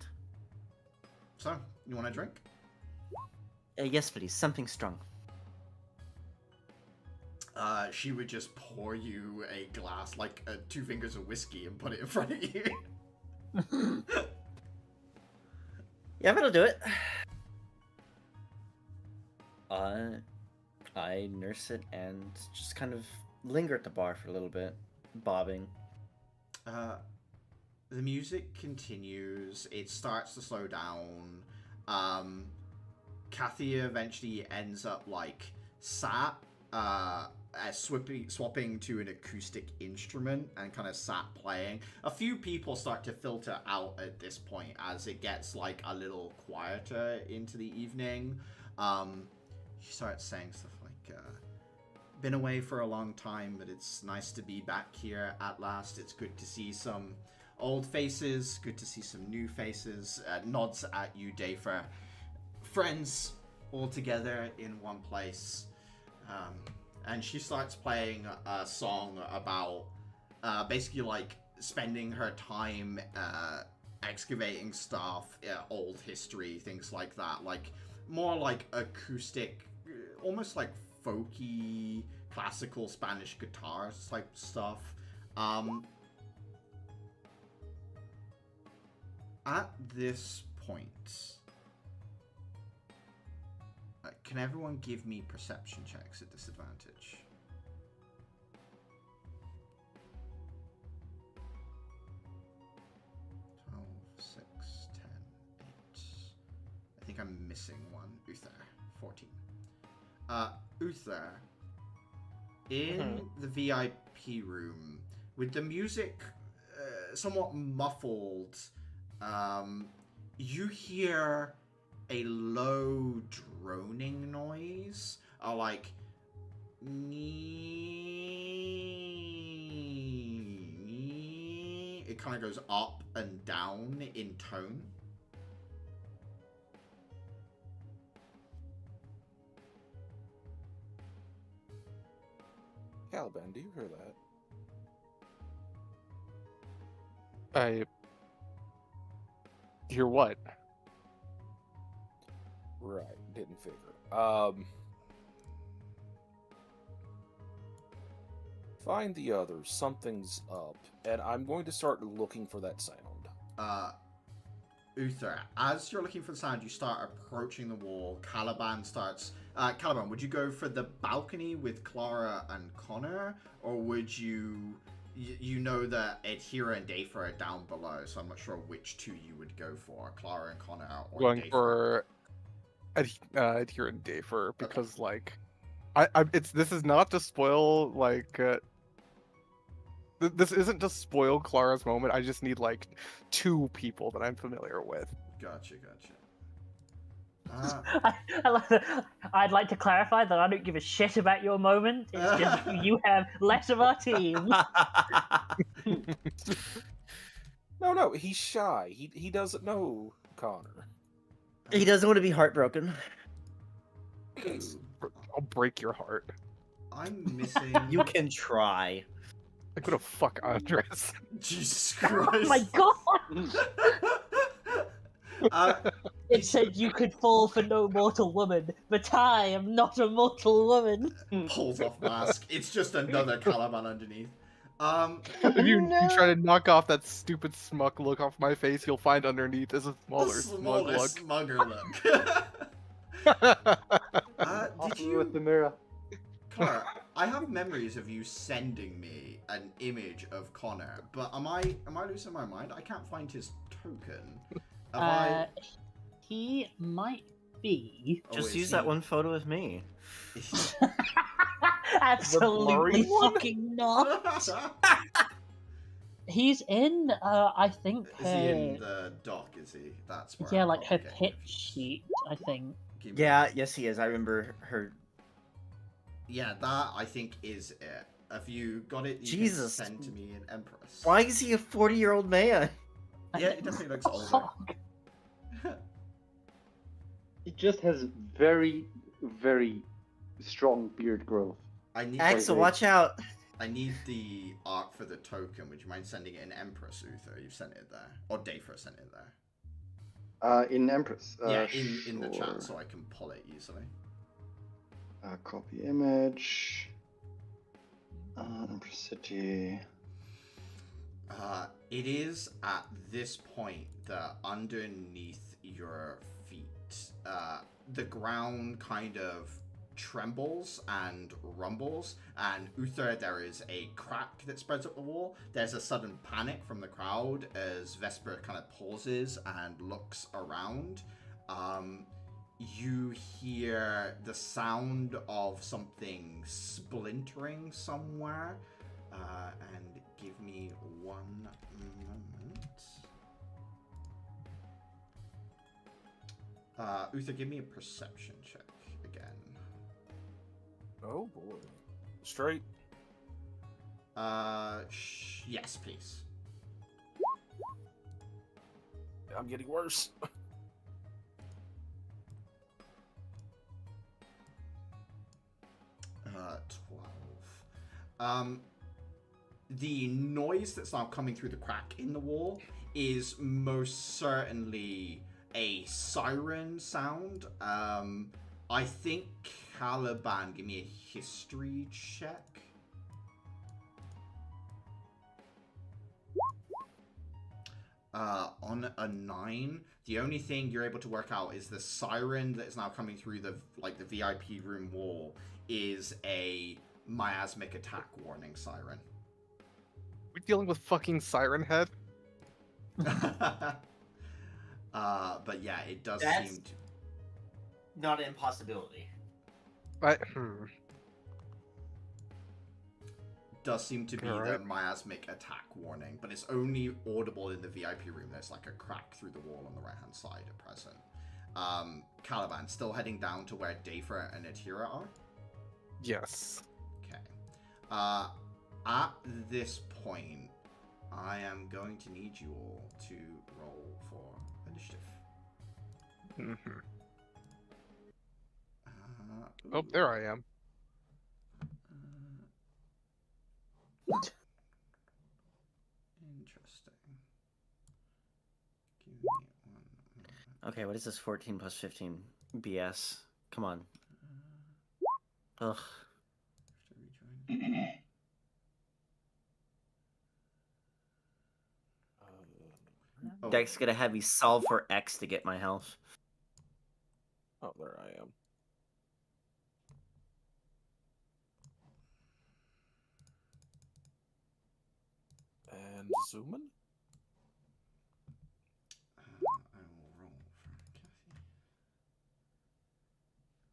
So, you want a drink?
Yes, please. Something strong.
She would just pour you a glass, like 2 fingers of whiskey, and put it in front of you.
Yeah, that'll do it. I nurse it and just kind of linger at the bar for a little bit, bobbing.
The music continues. It starts to slow down. Kathy eventually ends up like sat, swapping to an acoustic instrument and kind of sat playing. A few people start to filter out at this point as it gets like a little quieter into the evening. She starts saying stuff like, been away for a long time, but it's nice to be back here at last. It's good to see some old faces, good to see some new faces. Nods at you, Dafer. Friends all together in one place. And she starts playing a song about basically like spending her time excavating stuff, old history, things like that. Like more like acoustic, almost like folky, classical Spanish guitar type stuff. At this point, can everyone give me perception checks at disadvantage? I think I'm missing one. Uther. 14. Uther, in the VIP room, with the music somewhat muffled, you hear a low droning noise, like it kind of goes up and down in tone.
Caliban, do you hear that?
I hear what?
Right, didn't figure. Find the others. Something's up, and I'm going to start looking for that sound.
Uther, as you're looking for the sound, you start approaching the wall. Caliban starts. Caliban, would you go for the balcony with Clara and Connor, or would you? You know that Adhira and Dafer are down below, so I'm not sure which two you would go for, Clara and Connor, or
Going
Dafer.
for Adhira and Dafer because like, this is not to spoil like. This isn't to spoil Clara's moment. I just need like 2 people that I'm familiar with.
Gotcha.
I'd like to clarify that I don't give a shit about your moment. It's just you have less of our team.
No, he's shy. He doesn't know Connor.
He doesn't want to be heartbroken.
I'll break your heart.
I'm missing.
You can try.
I'm gonna fuck Andres.
Jesus Christ.
Oh my god! It said you could fall for no mortal woman, but I am not a mortal woman.
Pulls off mask. It's just another Caliban underneath.
If you try to knock off that stupid smug look off my face, you'll find underneath is a smaller smug look.
Smugger look. Did you?
With the mirror.
Clara, I have memories of you sending me an image of Connor, but am I losing my mind? I can't find his token.
He might be.
Oh,
Just
is
use
he-
that one photo of me.
Absolutely
one?
fucking not. He's in, I think,
Is he in
her...
the dock? Is he? That's where.
Yeah,
I'm
like her
probably getting
pitch
confused.
sheet, I think.
Give me-
Yeah, yes he is. I remember her.
Yeah, that I think is it. Have you got it? You
Jesus.
can send to me in Empress.
Why is he a 40-year-old man?
Yeah, it definitely looks older.
Fuck.
It just has very, very strong beard growth.
I need.
Axel,
wait.
watch out.
I need the art for the token. Would you mind sending it in Empress, Uther? You've sent it there, or Dayfra sent it there.
In Empress.
Yeah, in the
sure.
chat, so I can pull it easily.
Copy image. Empress City.
It is at this point that underneath your feet, the ground kind of trembles and rumbles, and Uther, there is a crack that spreads up the wall. There's a sudden panic from the crowd as Vesper kind of pauses and looks around. You hear the sound of something splintering somewhere, and give me one moment. Uther, give me a perception check again.
Oh boy. Straight.
Yes, please.
I'm getting worse.
12. The noise that's now coming through the crack in the wall is most certainly a siren sound. I think Caliban, give me a history check. On a 9, the only thing you're able to work out is the siren that is now coming through the VIP room wall is a miasmic attack warning siren.
We dealing with fucking Siren Head?
But yeah, it does
That's-
seem to...
Not an impossibility.
Does seem to be the
Alright.
miasmic attack warning, but it's only audible in the VIP room. There's like a crack through the wall on the right hand side at present. Caliban, still heading down to where Dayfra and Atira are?
Yes.
Okay. At this point, I am going to need you all to roll for initiative.
Mm-hmm.
Ooh.
Oh, there I am.
Interesting. Give me one moment.
Okay, what is this 14 plus 15 BS? Come on. Ugh.
To rejoin. Oh,
Dex gonna have me solve for X to get my health.
Oh, there I am. And zooming?
I will roll for Kathy.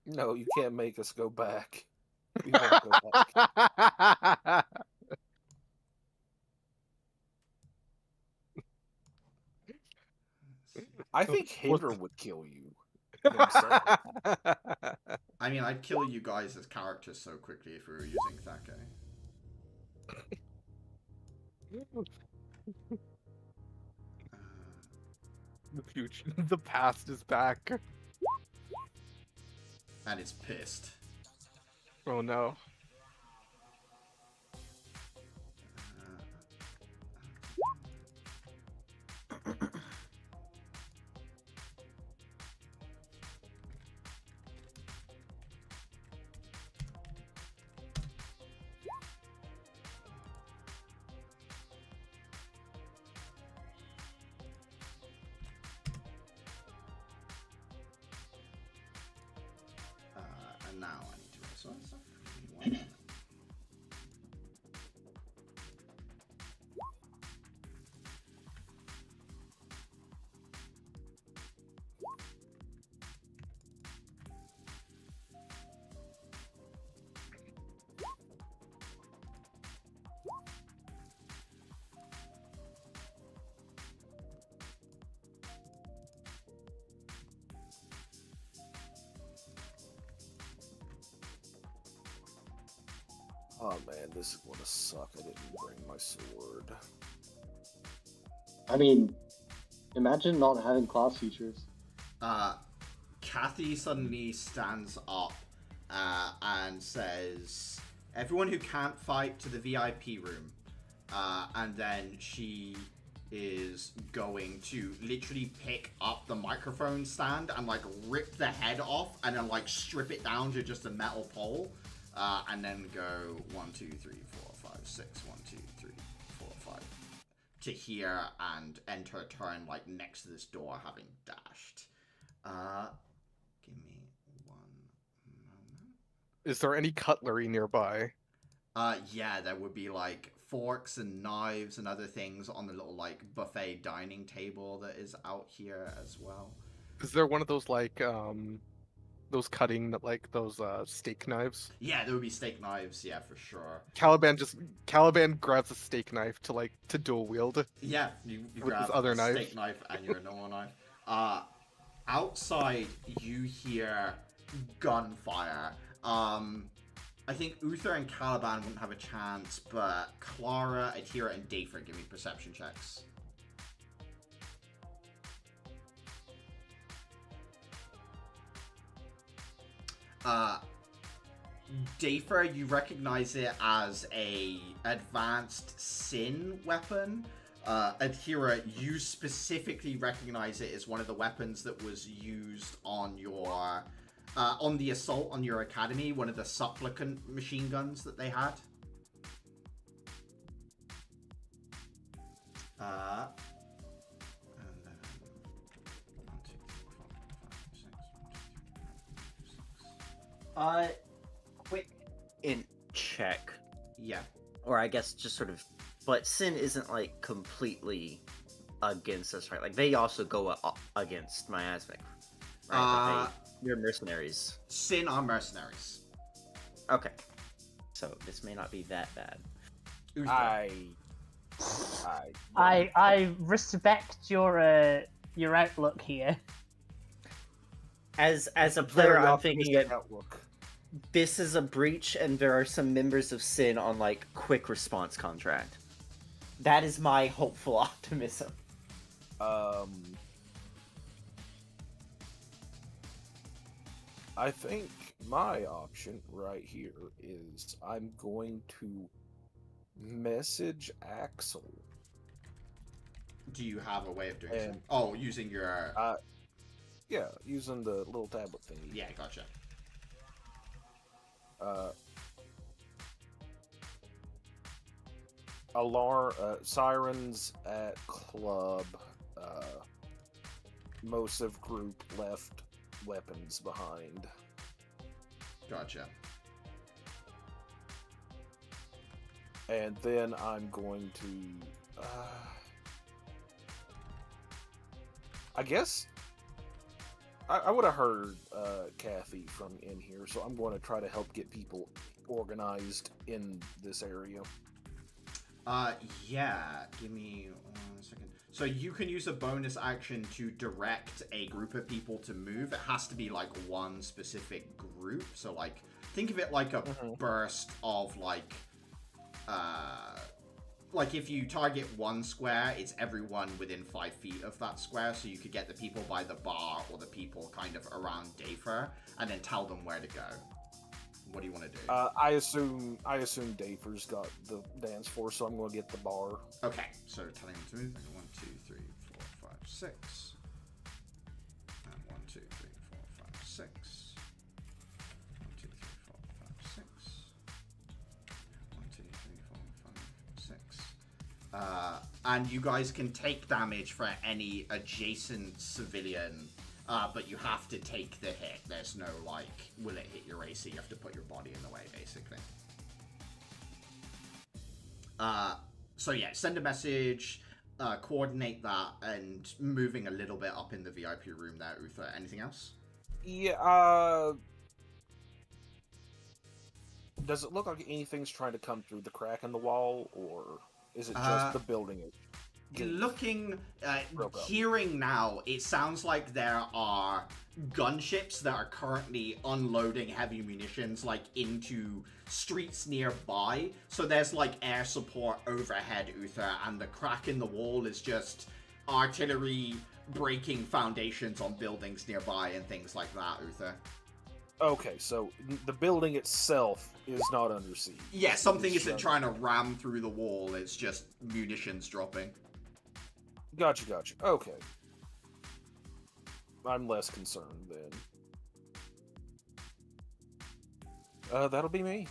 No, you can't make us go back. We won't go back.
Let's see.
I think
What-
Haver would kill you. himself.
I mean, I'd kill you guys as characters so quickly if we were using Thake.
The future, the past is back.
And it's pissed.
Oh no.
And now I need to roll some stuff. Give me one moment.
Oh man, this is gonna suck. I didn't bring my sword.
I mean, imagine not having class features.
Kathy suddenly stands up and says, "Everyone who can't fight to the VIP room." And then she is going to literally pick up the microphone stand and like rip the head off and then like strip it down to just a metal pole. And then go 1, 2, 3, 4, 5, 6, 1, 2, 3, 4, 5 to here and enter a turn like next to this door, having dashed. Give me one moment.
Is there any cutlery nearby?
Yeah, there would be like forks and knives and other things on the little like buffet dining table that is out here as well.
Is there one of those like those cutting like those steak knives?
Yeah, there would be steak knives. Yeah, for sure.
Caliban grabs a steak knife to dual wield.
Yeah, you
with
grab
his other
a
knife.
steak knife and your normal knife. Outside, you hear gunfire. I think Uther and Caliban wouldn't have a chance, but Clara, Adhira, and Dafer give me perception checks. Dafer, you recognize it as a advanced Sin weapon. Adhira, you specifically recognize it as one of the weapons that was used on your on the assault on your academy, one of the supplicant machine guns that they had. And then 1, 2, 3, 4, 5, 6.
Quick int check.
Yeah.
Or I guess just sort of, but Sin isn't like completely against us, right? Like they also go against miasmic, right? You're mercenaries.
Sin are mercenaries.
Okay, so this may not be that bad.
I respect your outlook here.
As a player,
Very
I'm thinking
optimistic outlook.
this is a breach, and there are some members of Sin on like quick response contract. That is my hopeful optimism.
I think my option right here is I'm going to message Axel.
Do you have a way of doing so?
And-
Oh, using your...
Yeah, using the little tablet thingy.
Yeah, gotcha.
Sirens at club. Most of group left weapons behind.
Gotcha.
And then I'm going to... I guess... I would have heard Kathy from in here, so I'm going to try to help get people organized in this area.
Yeah. Give me 1 second. So you can use a bonus action to direct a group of people to move. It has to be like one specific group. So like, think of it like a burst of like if you target one square, it's everyone within 5 feet of that square, so you could get the people by the bar or the people kind of around Dafer, and then tell them where to go. What do you want to do?
I assume Dafer's got the dance floor, so I'm going to get the bar.
Okay, so telling them to move. 1, 2, 3, 4, 5, 6. And 1, 2, 3, 4, 5, 6. 1, 2, 3, 4, 5, 6. 1, 2, 3, 4, 5, 6. And you guys can take damage for any adjacent civilian, but you have to take the hit. There's no, like, will it hit your AC? You have to put your body in the way, basically. So yeah, send a message, coordinate that, and moving a little bit up in the VIP room there, Uther. Anything else?
Yeah, does it look like anything's trying to come through the crack in the wall, or is it just the building?
looking,
Robo.
hearing now, it sounds like there are gunships that are currently unloading heavy munitions, like, into streets nearby. So there's, like, air support overhead, Uther, and the crack in the wall is just artillery breaking foundations on buildings nearby and things like that, Uther.
Okay, so the building itself is not under siege.
Yeah, something
It's
isn't trying to ram through the wall, it's just munitions dropping.
Gotcha. Okay. I'm less concerned then. That'll be me.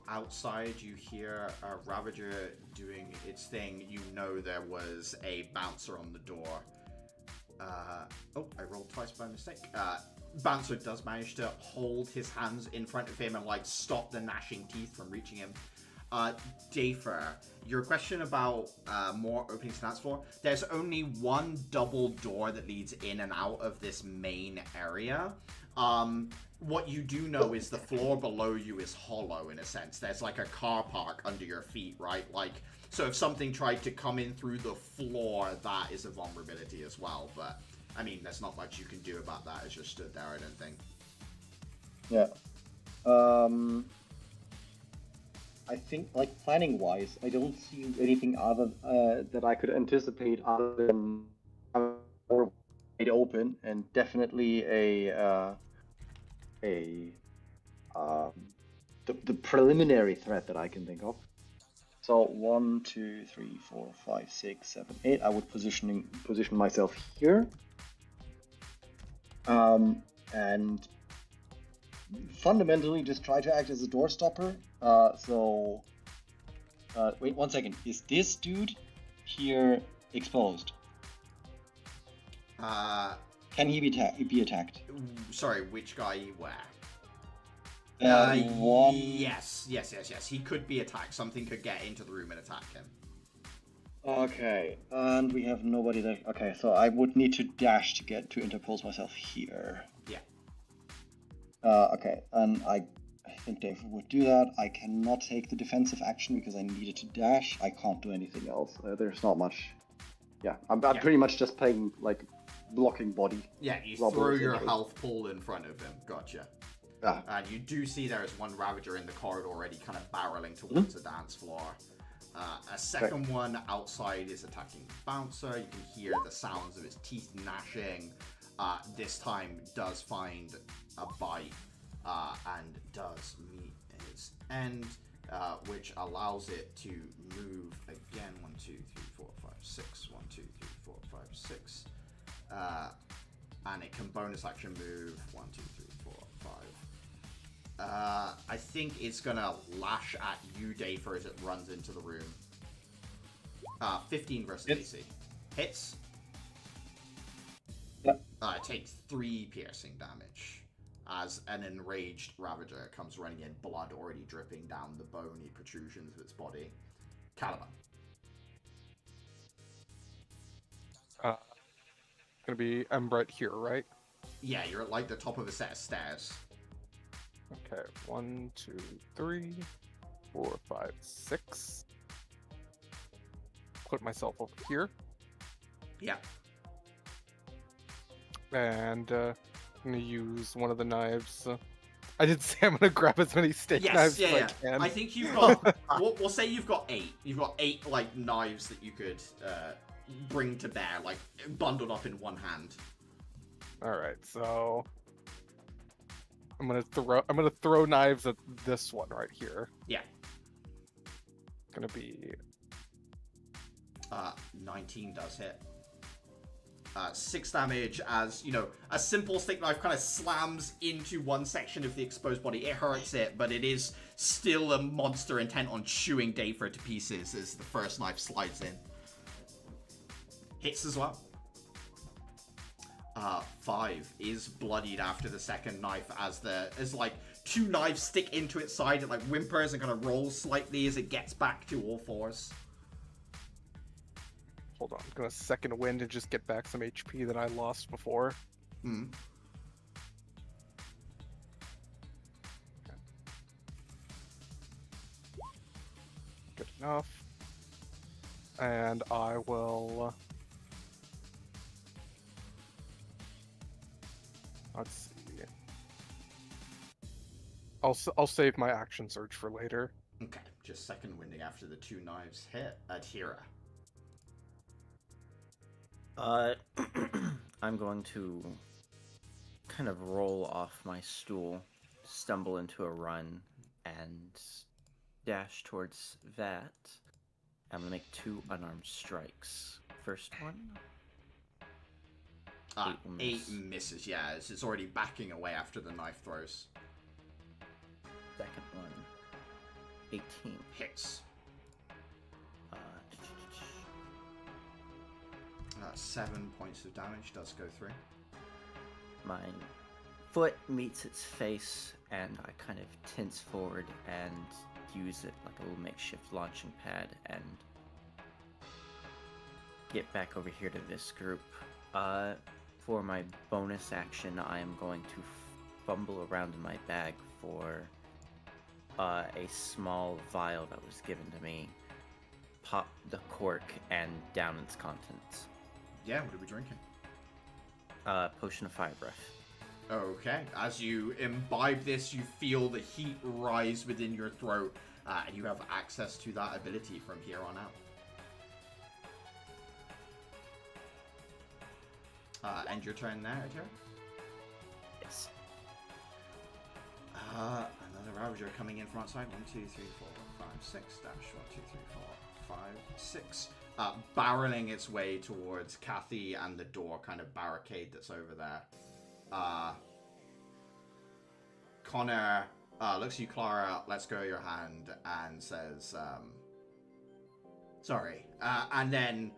Outside, you hear a Ravager doing its thing. You know there was a bouncer on the door. Oh, I rolled twice by mistake. Bouncer does manage to hold his hands in front of him and, like, stop the gnashing teeth from reaching him. Dafer, your question about more openings to dance floor. There's only one double door that leads in and out of this main area. What you do know is the floor below you is hollow in a sense. There's like a car park under your feet, right? Like, so if something tried to come in through the floor, that is a vulnerability as well. But, I mean, there's not much you can do about that as you're stood there, I don't think.
Yeah. I think, like, planning-wise, I don't see anything other that I could anticipate other than more wide open, and definitely the preliminary threat that I can think of. So 1, 2, 3, 4, 5, 6, 7, 8. I would position myself here, and fundamentally just try to act as a door stopper. Wait 1 second. Is this dude here exposed? Can he be attacked?
Sorry, which guy where?
One.
Yes. He could be attacked. Something could get into the room and attack him.
Okay, and we have nobody there. Okay, so I would need to dash to interpose myself here.
Yeah.
Okay, and I think Dave would do that. I cannot take the defensive action because I needed to dash. I can't do anything else. There's not much. Yeah, I'm pretty much just playing, like, blocking body.
Yeah, you throw your health pool in front of him. Gotcha.
Yeah.
And you do see there is one Ravager in the corridor already kind of barreling towards the dance floor. A second one outside is attacking the bouncer. You can hear the sounds of his teeth gnashing. This time does find a bite and does meet its end, which allows it to move again. 1, 2, 3, 4, 5, 6. 1, 2, 3, 4, 5, 6. And it can bonus action move 1, 2, 3, 4, 5. I think it's gonna lash at you, Dafer, as it runs into the room. 15 versus AC. Hits.
Yep.
Takes 3 piercing damage as an enraged Ravager comes running in, blood already dripping down the bony protrusions of its body. Caliban.
Gonna be right here, right?
Yeah, you're at like the top of a set of stairs.
Okay, 1, 2, 3, 4, 5, 6. Put myself over here.
Yeah.
And I'm gonna use one of the knives. I did say I'm gonna grab as many steak knives as I can.
I think you've got. we'll say you've got 8. You've got 8 like knives that you could bring to bear, like bundled up in one hand.
All right, so I'm gonna throw knives at this one right here.
Yeah.
Gonna be
19 does hit. 6 damage as, you know, a simple stick knife kind of slams into one section of the exposed body. It hurts it, but it is still a monster intent on chewing Dafer to pieces as the first knife slides in. Hits as well. 5 is bloodied after the second knife as like 2 knives stick into its side. It like whimpers and kind of rolls slightly as it gets back to all fours.
Hold on, I'm gonna second wind and just get back some HP that I lost before.
Hmm.
Good enough. And I will. Let's see. I'll save my action surge for later.
Okay, just second winding after the 2 knives hit at Hira.
I'm going to kind of roll off my stool, stumble into a run, and dash towards that. I'm gonna make 2 unarmed strikes. First one.
8 misses, yeah. It's already backing away after the knife throws.
Second one. 18.
Hits. 7 points of damage does go through.
My foot meets its face, and I kind of tense forward and use it like a little makeshift launching pad and get back over here to this group. For my bonus action, I am going to fumble around in my bag for a small vial that was given to me, pop the cork, and down its contents.
Yeah, what are we drinking?
Potion of fire breath.
Okay, as you imbibe this, you feel the heat rise within your throat, and you have access to that ability from here on out. End your turn there, Atira?
Yes.
Another Ravager coming in from outside. 1, 2, 3, 4, 5, 6. Dash. 1, 2, 3, 4, 5, 6. Barreling its way towards Kathy and the door kind of barricade that's over there. Connor looks at you, Clara, lets go of your hand and says, sorry. And then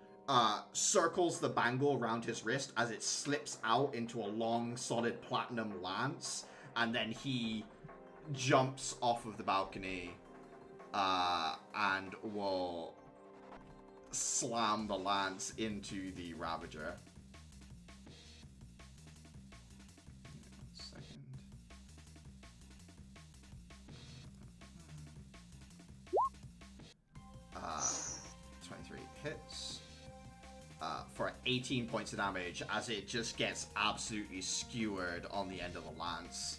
circles the bangle around his wrist as it slips out into a long, solid platinum lance. And then he jumps off of the balcony and will slam the lance into the Ravager. Second. 23 hits for 18 points of damage as it just gets absolutely skewered on the end of the lance.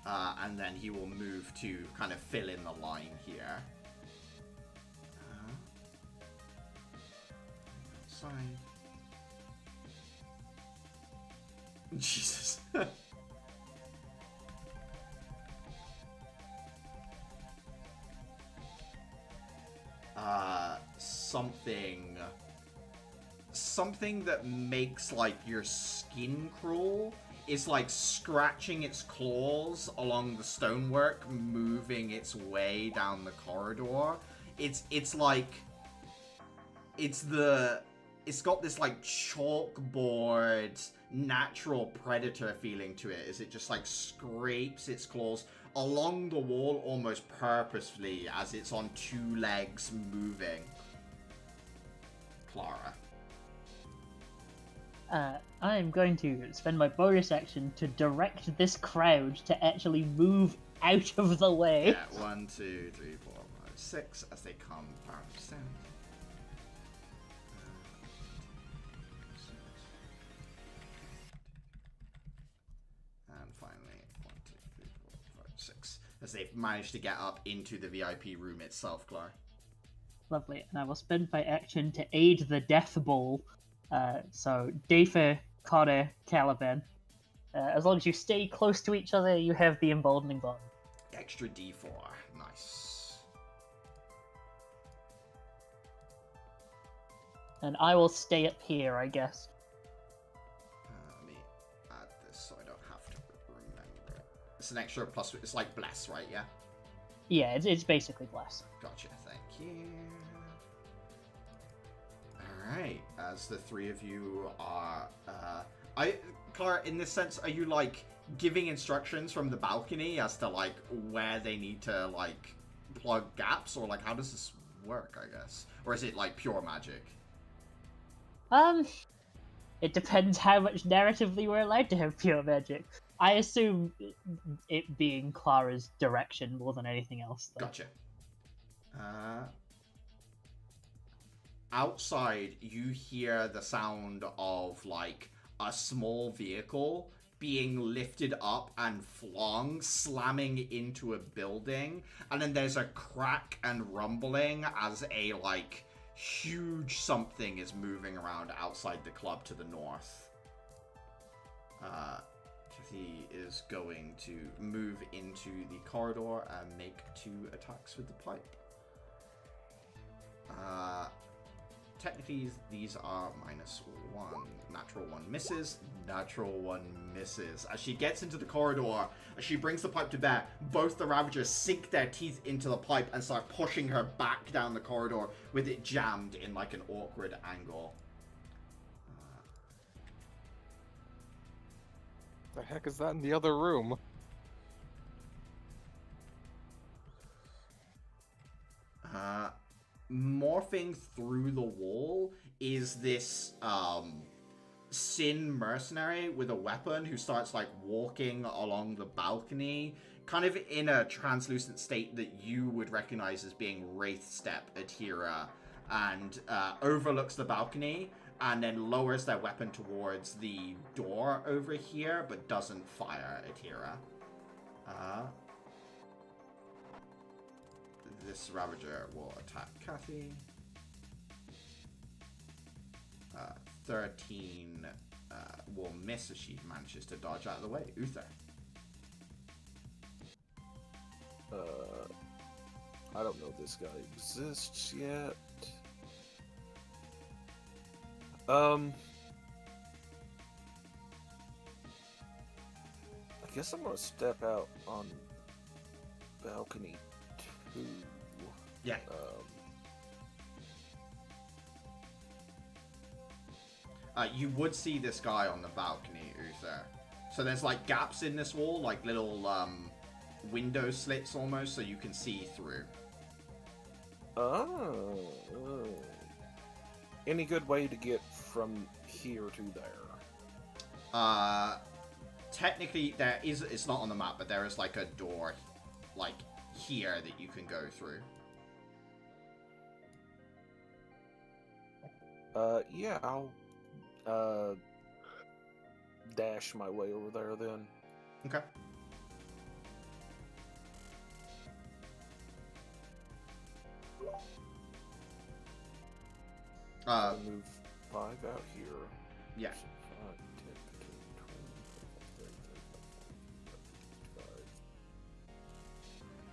And then he will move to kind of fill in the line here. Outside. Jesus. Something that makes like your skin crawl is like scratching its claws along the stonework, moving its way down the corridor. It's got this like chalkboard natural predator feeling to it as it just like scrapes its claws along the wall almost purposefully as it's on 2 legs moving. Clara.
I'm going to spend my bonus action to direct this crowd to actually move out of the way.
Yeah, 1, 2, 3, 4, 5, 6 as they come down. And finally, 1, 2, 3, 4, 5, 6 as they've managed to get up into the VIP room itself, Clara.
Lovely, and I will spend my action to aid the death ball. So, Dafer, Connor, Caliban. As long as you stay close to each other, you have the emboldening bond.
Extra D4. Nice.
And I will stay up here, I guess.
Let me add this so I don't have to remember it. It's an extra plus. It's like bless, right? Yeah?
Yeah, it's basically bless.
Gotcha. Thank you. Alright, as the 3 of you are, Clara, in this sense, are you, like, giving instructions from the balcony as to, like, where they need to, like, plug gaps? Or, like, how does this work, I guess? Or is it, like, pure magic?
It depends how much narratively we're allowed to have pure magic. I assume it being Clara's direction more than anything else, though.
Gotcha. outside, you hear the sound of, like, a small vehicle being lifted up and flung, slamming into a building. And then there's a crack and rumbling as a, like, huge something is moving around outside the club to the north. Kathy is going to move into the corridor and make 2 attacks with the pipe. Technically, these are -1. Natural 1 misses. Natural 1 misses. As she gets into the corridor, as she brings the pipe to bear, both the Ravagers sink their teeth into the pipe and start pushing her back down the corridor with it jammed in like an awkward angle.
The heck is that in the other room?
Morphing through the wall is this Sin mercenary with a weapon who starts like walking along the balcony, kind of in a translucent state that you would recognize as being Wraith Step Atira, and overlooks the balcony and then lowers their weapon towards the door over here, but doesn't fire Atira. This Ravager will attack Kathy. 13 will miss as she manages to dodge out of the way. Uther.
I don't know if this guy exists yet. I guess I'm gonna step out on balcony 2.
Yeah. You would see this guy on the balcony, Uther. So there's like gaps in this wall, like little window slits almost, so you can see through.
Oh. Any good way to get from here to there?
Technically, there is. It's not on the map, but there is like a door, like here that you can go through.
Yeah, I'll dash my way over there then.
Okay.
Move 5 out here.
Yeah.
5, 10, 15, 20, 30,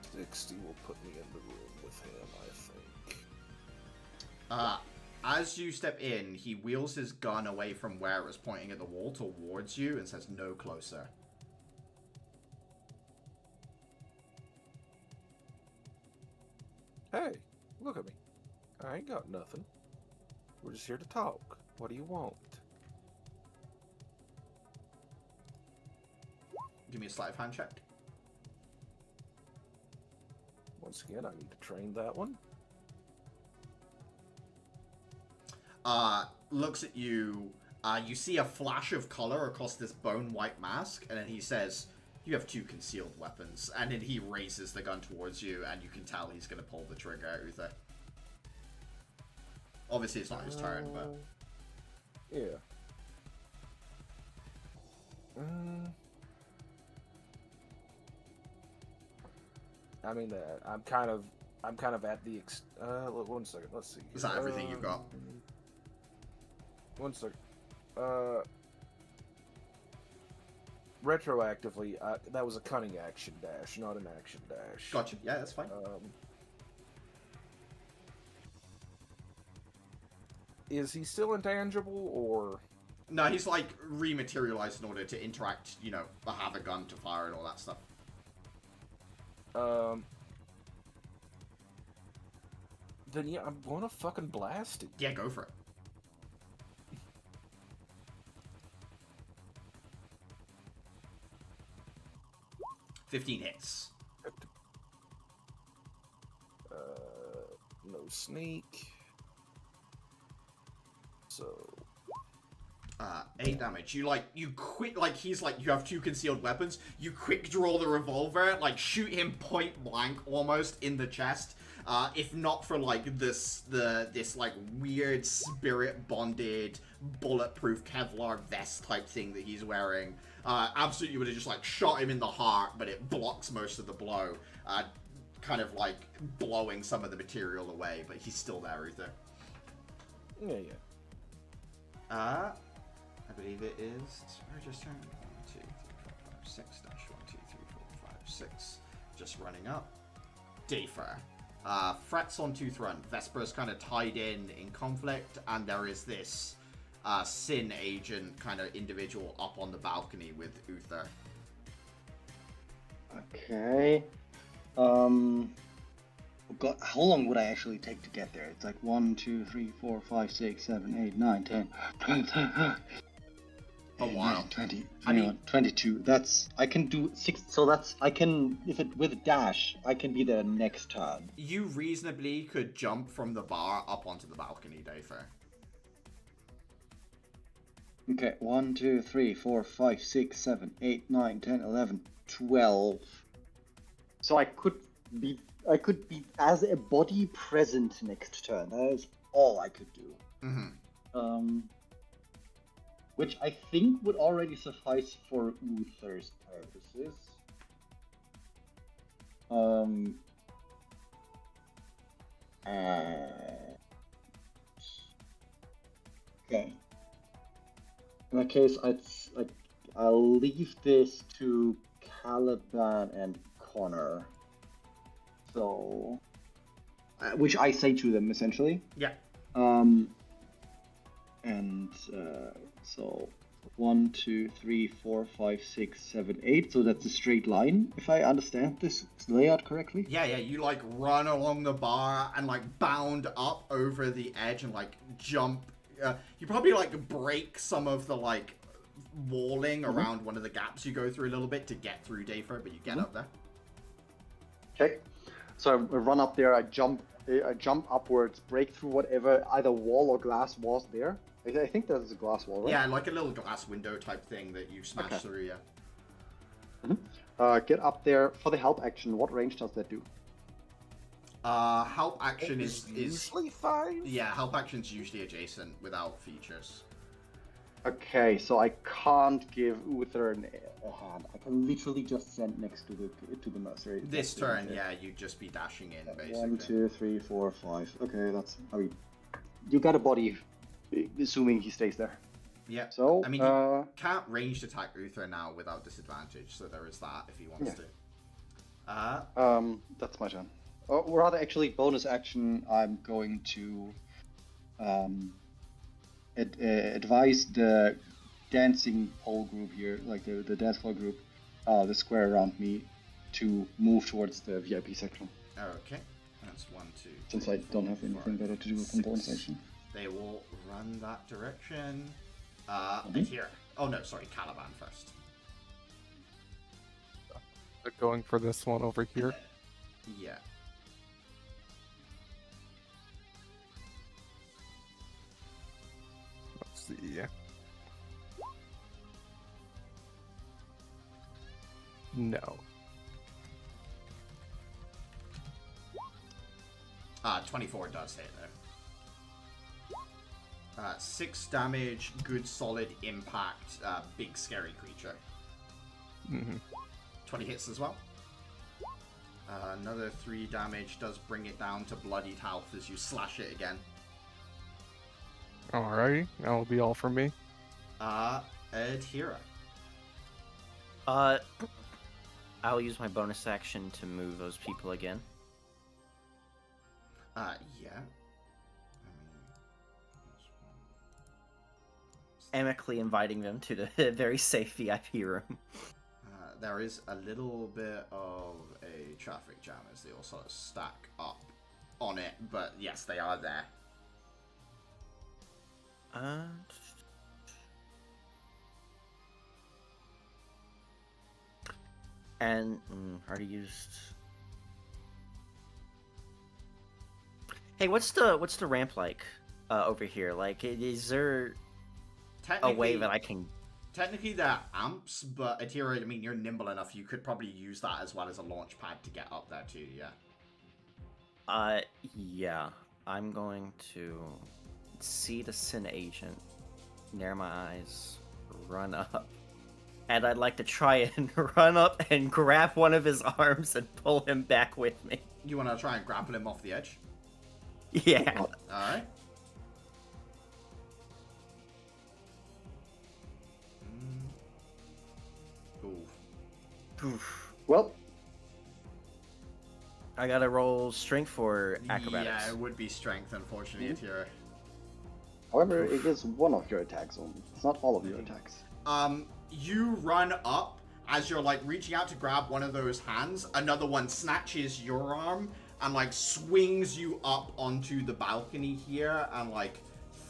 35, 60 will put me in the room with him, I think.
As you step in, he wheels his gun away from where it was pointing at the wall towards you and says, "No closer."
Hey, look at me. I ain't got nothing. We're just here to talk. What do you want?
Give me a sleight of hand check.
Once again, I need to train that one.
Looks at you. You see a flash of color across this bone white mask, and then he says, "You have 2 concealed weapons." And then he raises the gun towards you, and you can tell he's going to pull the trigger, Uther. Obviously, it's not his turn, but...
Yeah. I mean, I'm kind of at the 1 second. Let's see.
Is that everything you've got?
1 second. Retroactively, that was a cunning action dash, not an action dash.
Gotcha. Yeah, that's fine.
Is he still intangible, or...?
No, he's like rematerialized in order to interact, you know, have a gun to fire and all that stuff.
Then yeah, I'm gonna fucking blast it.
Yeah, go for it. $15 hits.
No sneak. So
8 damage. You quick, he's you have 2 concealed weapons. You quick draw the revolver, shoot him point blank almost in the chest. If not for this weird spirit bonded bulletproof Kevlar vest type thing that he's wearing, absolutely would have just shot him in the heart, but it blocks most of the blow, kind of blowing some of the material away. But he's still there, Uther.
Yeah.
I believe it is register 1, 2, 3, 4, 5, 6 dash 1, 2, 3, 4, 5, 6. Just running up. Dafer. Frets on tooth run. Vesper's kind of tied in conflict, and there is this Sin agent kind of individual up on the balcony with Uther.
Okay. God, how long would I actually take to get there? It's 1, 2, 3, 4, 5, 6, 7, 8, 9, 10, 20,
a while.
20, 21, 22. I can do 6. So I can, with a dash, I can be there next turn.
You reasonably could jump from the bar up onto the balcony, Dafer.
Okay, 1, 2, 3, 4, 5, 6, 7, 8, 9, 10, 11, 12. So I could be as a body present next turn. That is all I could do.
Mm-hmm.
Which I think would already suffice for Uther's purposes. Okay. In that case, I'll leave this to Caliban and Connor. So, which I say to them essentially.
Yeah.
So 1, 2, 3, 4, 5, 6, 7, 8. So that's a straight line, if I understand this layout correctly.
Yeah. You run along the bar and bound up over the edge and jump. You probably break some of the walling around one of the gaps you go through a little bit to get through Dafer, but you get up there.
Okay. So I run up there. I jump upwards, break through whatever either wall or glass was there. I think that's a glass wall, right?
Yeah, a little glass window type thing that you smash through, yeah.
Mm-hmm. Get up there. For the help action, what range does that do?
Help action is
usually 5?
Yeah, help action's usually adjacent without features.
Okay, so I can't give Uther a hand. I can literally just send next to the mercenary.
This turn, yeah, you'd just be dashing in, basically.
1, 2, 3, 4, 5. Okay, you got a body, assuming he stays there.
Yeah.
So,
I mean, you can't ranged attack Uther now without disadvantage, so there is that if he wants to.
That's my turn. Or rather, actually, bonus action, I'm going to advise the dancing pole group here, the dance floor group, the square around me, to move towards the VIP section.
Okay, that's 1, 2.
Since
3,
I don't have anything better to do with the bonus action.
They will run that direction. Here. Oh no, sorry, Caliban first.
Going for this one over here.
Yeah.
Let's see. No.
24 does hit though. 6 damage, good solid impact, big scary creature. 20 hits as well. Another 3 damage does bring it down to bloodied health as you slash it again.
Alrighty, that will be all from me.
Adhira.
I'll use my bonus action to move those people again.
Yeah.
Amicably inviting them to the very safe VIP room.
There is a little bit of a traffic jam as they all sort of stack up on it, but yes, they are there.
And already used. Hey, what's the ramp like over here? Like, is there a way that I can.
Technically, they're amps, but Atira, I mean, you're nimble enough. You could probably use that as well as a launch pad to get up there too. Yeah.
Yeah. I'm going to see the Sin Agent, near my eyes, run up. And I'd like to try and run up and grab one of his arms and pull him back with me.
You want to try and grapple him off the edge?
Yeah.
Alright.
Oof.
Well,
I gotta roll strength for acrobatics.
Yeah, it would be strength, unfortunately, Atira.
however, it is one of your attacks only. It's not all of your attacks.
You run up as you're like reaching out to grab one of those hands. Another one snatches your arm and like swings you up onto the balcony here and like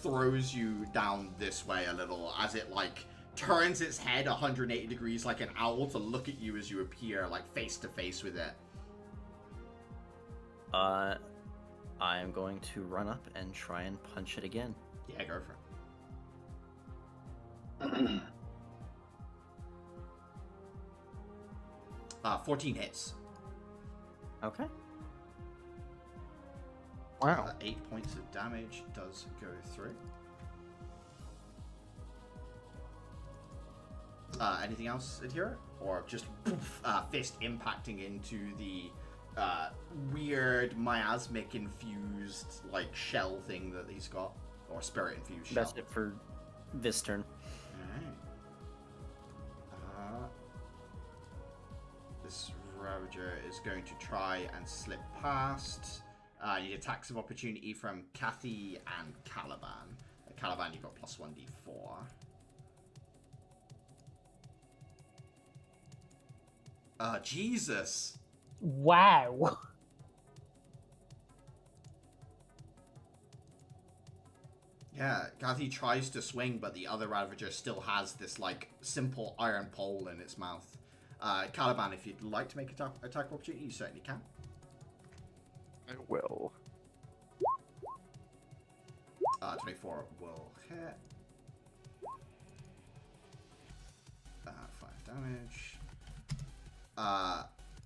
throws you down this way a little as it like turns its head 180 degrees like an owl to look at you as you appear like face to face with it.
I'm going to run up and try and punch it again.
Yeah, go for it. 14 hits.
Okay.
Wow.
8 points of damage does go through. Anything else in here? Or just fist impacting into the weird miasmic infused like shell thing that he's got? Or spirit infused shell?
That's it for this turn.
Alright. This Ravager is going to try and slip past. You get attacks of opportunity from Kathy and Caliban. Caliban, you've got plus 1d4. Jesus!
Wow.
Yeah, Kathy tries to swing, but the other Ravager still has this, like, simple iron pole in its mouth. Caliban, if you'd like to make attack of opportunity, you certainly can.
I will.
24 will hit. 5 damage.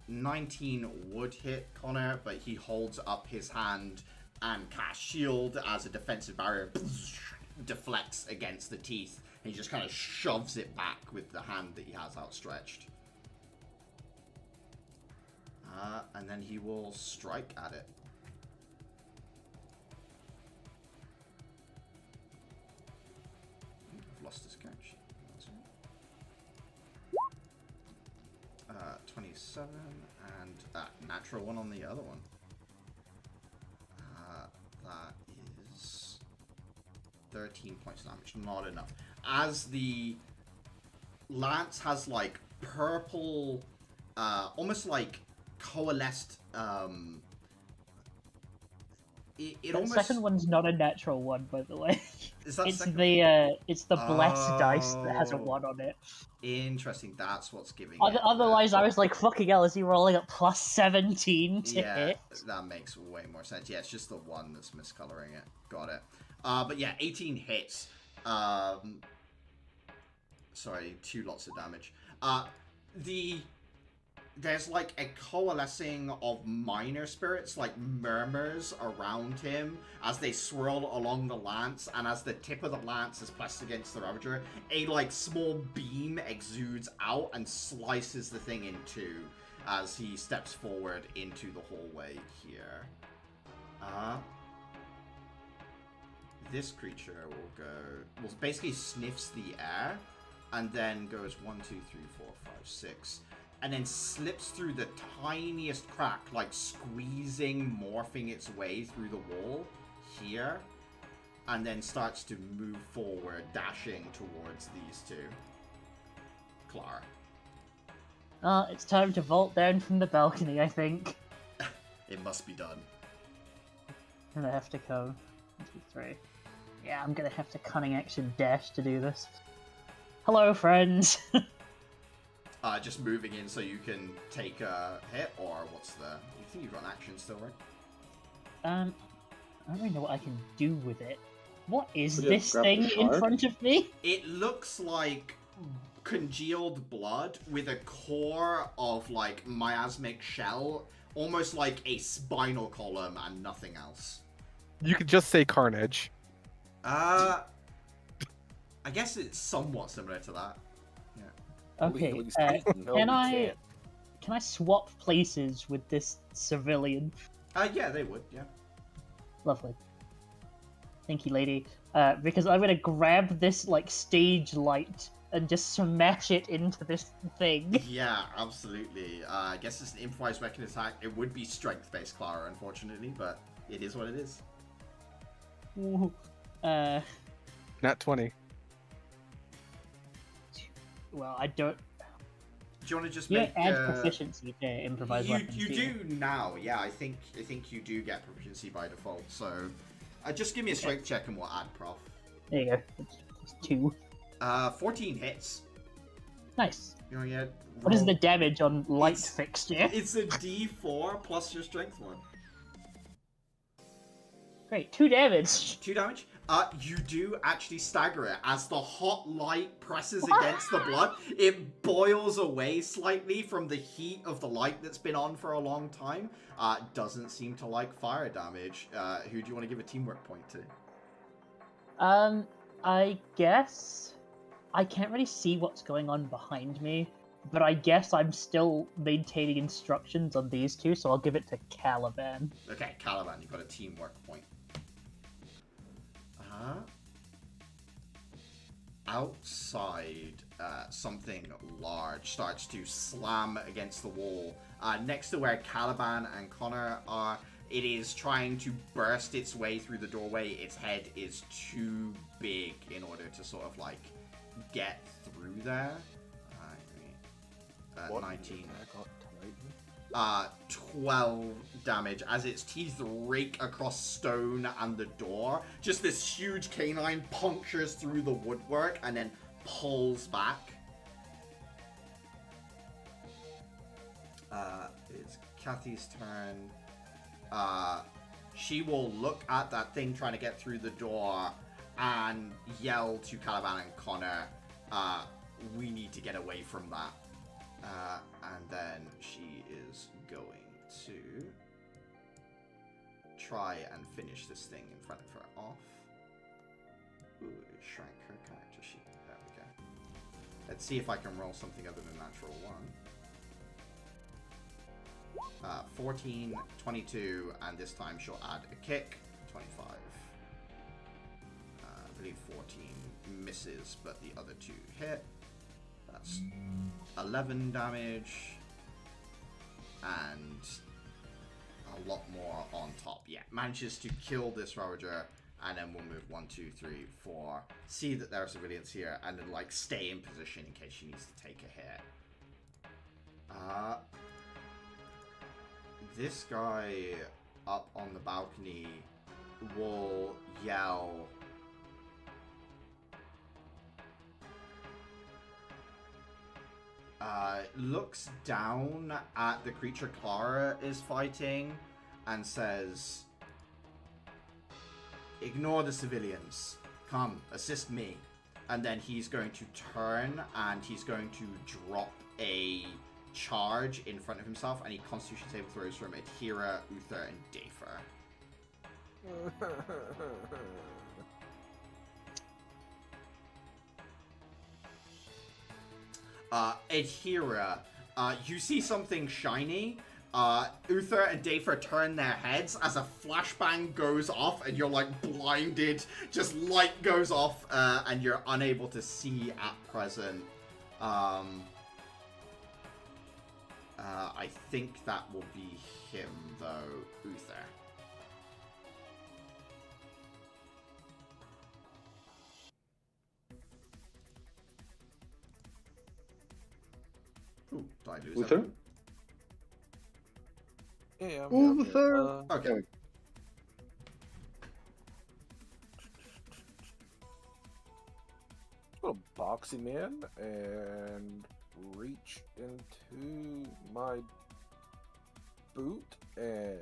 19 would hit Connor, but he holds up his hand and casts shield as a defensive barrier deflects against the teeth, and he just kind of shoves it back with the hand that he has outstretched. And then he will strike at it. I've lost his couch. 27 and natural one on the other one. That is 13 points of damage. Not enough. As the lance has like purple, almost like coalesced. It
The
almost.
second one's not a natural one, by the way.
Is that
It's
second?
it's the blessed dice that has a
Oh.
1 on it.
Interesting. That's what's giving. it
Otherwise, I was like, fucking hell, is he rolling at plus 17 to
yeah,
hit?
that makes way more sense. Yeah, it's just the one that's miscoloring it. Got it. But yeah, 18 hits. Sorry, 2 lots of damage. There's like a coalescing of minor spirits, like murmurs around him as they swirl along the lance, and as the tip of the lance is pressed against the Ravager, a like small beam exudes out and slices the thing in two as he steps forward into the hallway here. This creature will basically sniffs the air and then goes 1, 2, 3, 4, 5, 6. And then slips through the tiniest crack, like squeezing, morphing its way through the wall here. And then starts to move forward, dashing towards these two. Clara.
It's time to vault down from the balcony, I think.
It must be done.
I'm gonna have to go. 1, 2, 3. Yeah, I'm gonna have to cunning action dash to do this. Hello, friends!
Just moving in so you can take a hit, or what's the... You think you've got an action still, right?
I don't really know what I can do with it. What is
Could you
this
grab the
thing in
shard?
front of me?
It looks like congealed blood with a core of like miasmic shell, almost like a spinal column and nothing else.
You could just say Carnage.
I guess it's somewhat similar to that.
Okay,
Legally speaking, no,
can
we
I
can't.
can I swap places with this civilian?
Yeah, they would. Yeah.
Lovely. Thank you, lady. Because I'm gonna grab this like stage light and just smash it into this thing.
Yeah, absolutely. I guess it's an improvised weapon attack. It would be strength-based, Clara, unfortunately, but it is what it is.
Ooh.
Nat 20.
Well, I don't.
Do you want to just
You
make
add proficiency to improvised weapons.
You
do you?
do now, yeah. I think you do get proficiency by default. So, just give me a strength check and we'll add prof.
There you go. It's 2.
14 hits.
Nice.
You know, yeah.
What is
roll-
the damage on light
It's-
fixture?
It's a D4 plus your strength one.
Great, 2 damage.
2 damage. You do actually stagger it as the hot light presses against the blood. It boils away slightly from the heat of the light that's been on for a long time. Doesn't seem to like fire damage. Who do you want to give a teamwork point to?
I guess I can't really see what's going on behind me, but I guess I'm still maintaining instructions on these two, so I'll give it to Caliban.
Okay, Caliban, you got a teamwork point. Outside, something large starts to slam against the wall. Next to where Caliban and Connor are, it is trying to burst its way through the doorway. Its head is too big in order to sort of like get through there. 19. 12 damage as its teeth rake across stone and the door. Just this huge canine punctures through the woodwork and then pulls back. It's Kathy's turn. She will look at that thing trying to get through the door and yell to Caliban and Connor, we need to get away from that. And then she is going to try and finish this thing in front of her off. Ooh, shrank her character sheet. There we go. Let's see if I can roll something other than natural 1. 14, 22, and this time she'll add a kick. 25. I believe 14 misses, but the other 2 hit. That's 11 damage, and a lot more on top. Yeah, manages to kill this Ravager, and then we'll move 1, 2, 3, 4. See that there are civilians here, and then like stay in position in case she needs to take a hit. This guy up on the balcony will yell. Looks down at the creature Clara is fighting and says, ignore the civilians. Come, assist me. And then he's going to turn and he's going to drop a charge in front of himself. Any Constitution saving throws from Adhira, Uther, and Dafer. Adhira, you see something shiny. Uther and Dafer turn their heads as a flashbang goes off and you're like blinded. Just light goes off and you're unable to see at present. I think that will be him though, Uther. Ooh, did I lose
Uther?
everyone?
Yeah,
Uther!
Okay.
I'll box him in and reach into my boot, and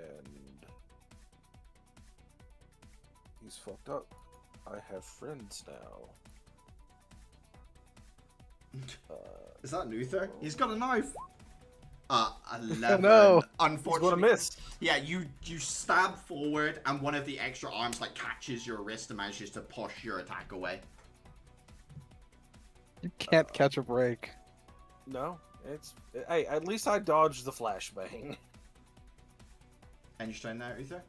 he's fucked up. I have friends now.
Is that Luther? He's got a knife. 11.
No.
Unfortunately,
He's gonna miss.
Yeah, you stab forward, and one of the extra arms like catches your wrist and manages to push your attack away.
You can't catch a break.
No, hey. At least I dodged the flashbang.
End your turn now, Uther.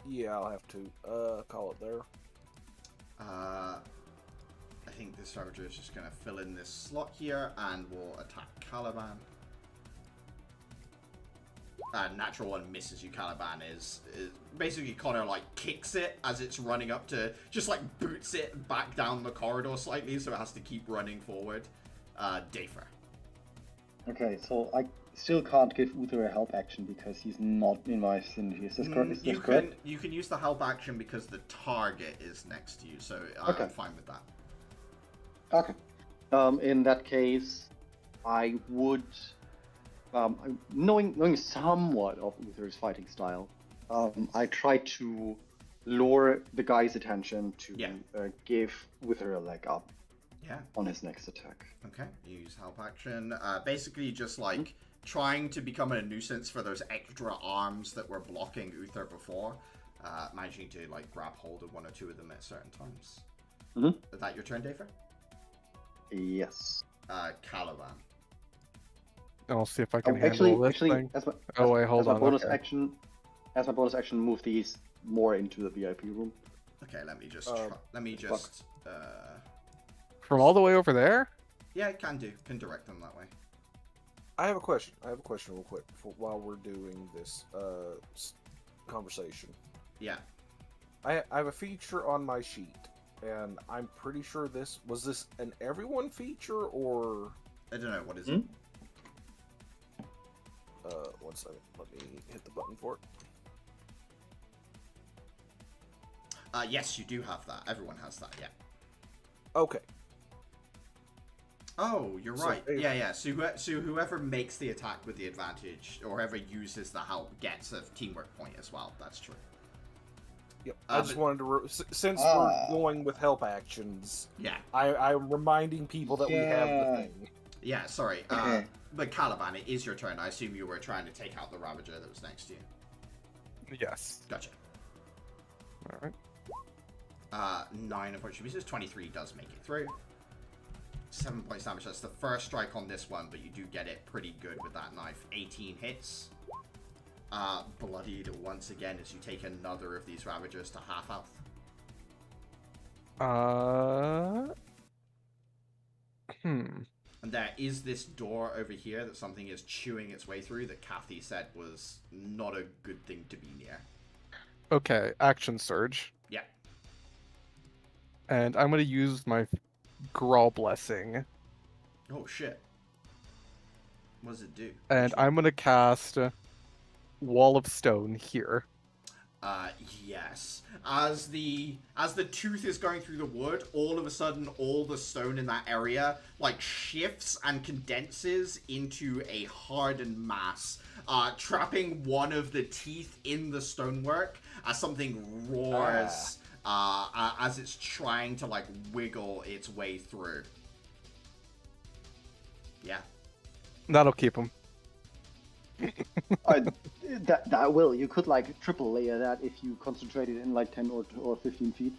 Yeah, I'll have to call it there.
I think this Ravager is just gonna fill in this slot here, and will attack Caliban. Natural one misses you. Caliban is basically Connor like kicks it as it's running up to, just like boots it back down the corridor slightly, so it has to keep running forward. Dafer.
Okay, so I still can't give Uther a help action because he's not in my vicinity. Is this correct?
You can use the help action because the target is next to you, so I'm fine with that.
Okay. In that case, I would, knowing somewhat of Uther's fighting style, I try to lure the guy's attention to give Uther a leg up.
Yeah.
On his next attack.
Okay. Use help action. Basically, just like trying to become a nuisance for those extra arms that were blocking Uther before. Managing to like grab hold of one or two of them at certain times. Is that your turn, Dafer?
Yes.
Caliban.
I'll see if I can handle this thing.
As
hold
my
on.
Bonus action, as my bonus action, move these more into the VIP room.
Okay, let me just.
From all the way over there?
Yeah, it can do. Can direct them that way.
I have a question. Real quick while we're doing this conversation.
Yeah.
I have a feature on my sheet, and I'm pretty sure this was an everyone feature or
I don't know, what is it?
1 second. Let me hit the button for it.
Yes, you do have that. Everyone has that, yeah.
Okay.
Oh, you're right. Yeah. So whoever makes the attack with the advantage, or whoever uses the help, gets a teamwork point as well. That's true.
Yep. I just wanted to, since we're going with help actions.
Yeah.
I'm reminding people that we have the thing.
Yeah. Sorry. But Caliban, it is your turn. I assume you were trying to take out the Ravager that was next to you.
Yes.
Gotcha.
All right.
9 unfortunately misses. 23 does make it through. 7 points damage. That's the first strike on this one, but you do get it pretty good with that knife. 18 hits. Bloodied once again as you take another of these Ravagers to half health. And there is this door over here that something is chewing its way through that Kathy said was not a good thing to be near.
Okay, action surge.
Yeah.
And I'm going to use my Grawl Blessing.
Oh, shit. What does it do?
And I'm going to cast Wall of Stone here.
Yes. As the tooth is going through the wood, all of a sudden, all the stone in that area, like, shifts and condenses into a hardened mass, trapping one of the teeth in the stonework as something roars, as it's trying to, like, wiggle its way through. Yeah.
That'll keep him.
That will. You could like triple layer that if you concentrate it in like 10 or 15 feet.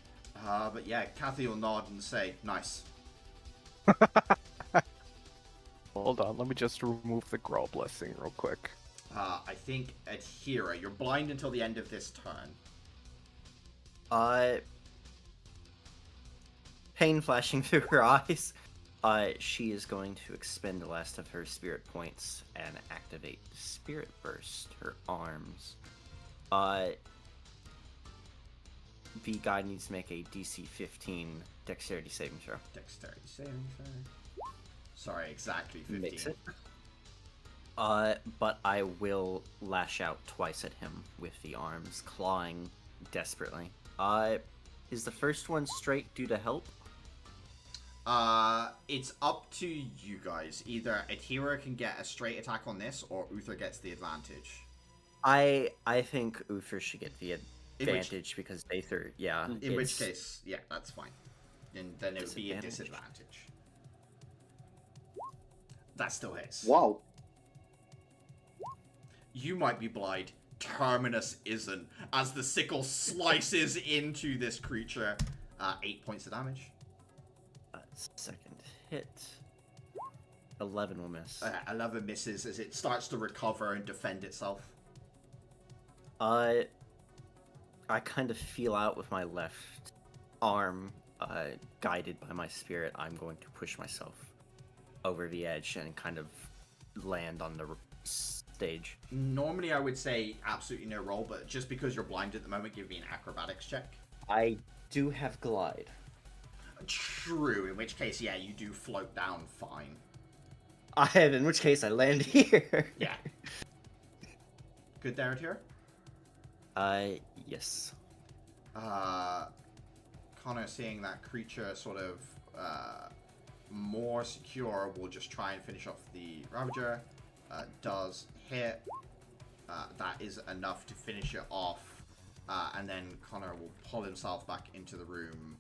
But yeah, Kathy will nod and say, nice.
Hold on, let me just remove the Grawl Blessing real quick.
I think Adhira, you're blind until the end of this turn.
Pain flashing through her eyes. She is going to expend the last of her spirit points and activate Spirit Burst, her arms. The guy needs to make a DC 15 dexterity saving throw.
Dexterity saving throw. Sorry, exactly 15.
Makes it. But I will lash out twice at him with the arms, clawing desperately. Is the first one straight due to help?
It's up to you guys. Either Adhira can get a straight attack on this, or Uther gets the advantage.
I think Uther should get the advantage because Aether, yeah.
In which case, yeah, that's fine. And then it would be a disadvantage. That still hits.
Wow.
You might be blind. Terminus isn't. As the sickle slices into this creature, 8 points of damage.
Second hit. 11 will miss.
11 misses as it starts to recover and defend itself.
I kind of feel out with my left arm, guided by my spirit. I'm going to push myself over the edge and kind of land on the stage.
Normally I would say absolutely no roll, but just because you're blind at the moment, give me an acrobatics check.
I do have glide.
True, in which case, yeah, you do float down fine.
In which case I land here.
Yeah. Good there, here?
Yes.
Connor, seeing that creature sort of more secure, will just try and finish off the Ravager. Does hit. That is enough to finish it off. And then Connor will pull himself back into the room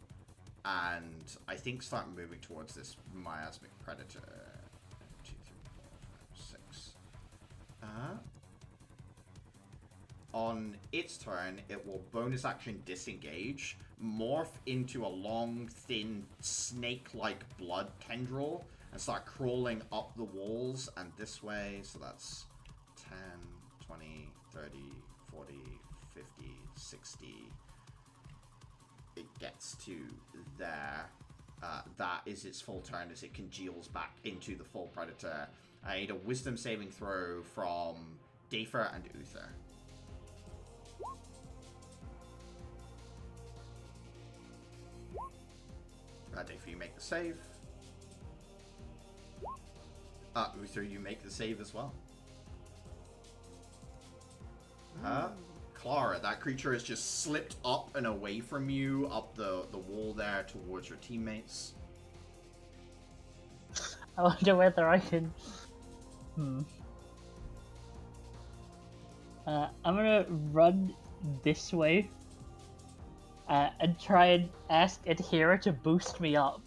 and I think start moving towards this miasmic predator. 2, 3, 4, 5, 6. On its turn, it will bonus action disengage, morph into a long, thin, snake-like blood tendril, and start crawling up the walls and this way. So that's 10, 20, 30, 40, 50, 60. It gets to there. That is its full turn as it congeals back into the full predator. I need a wisdom saving throw from Dafer and Uther. Dafer, you make the save. Uther, you make the save as well. Clara, that creature has just slipped up and away from you, up the wall there towards your teammates.
I wonder whether I can... I'm gonna run this way and try and ask Adhira to boost me up.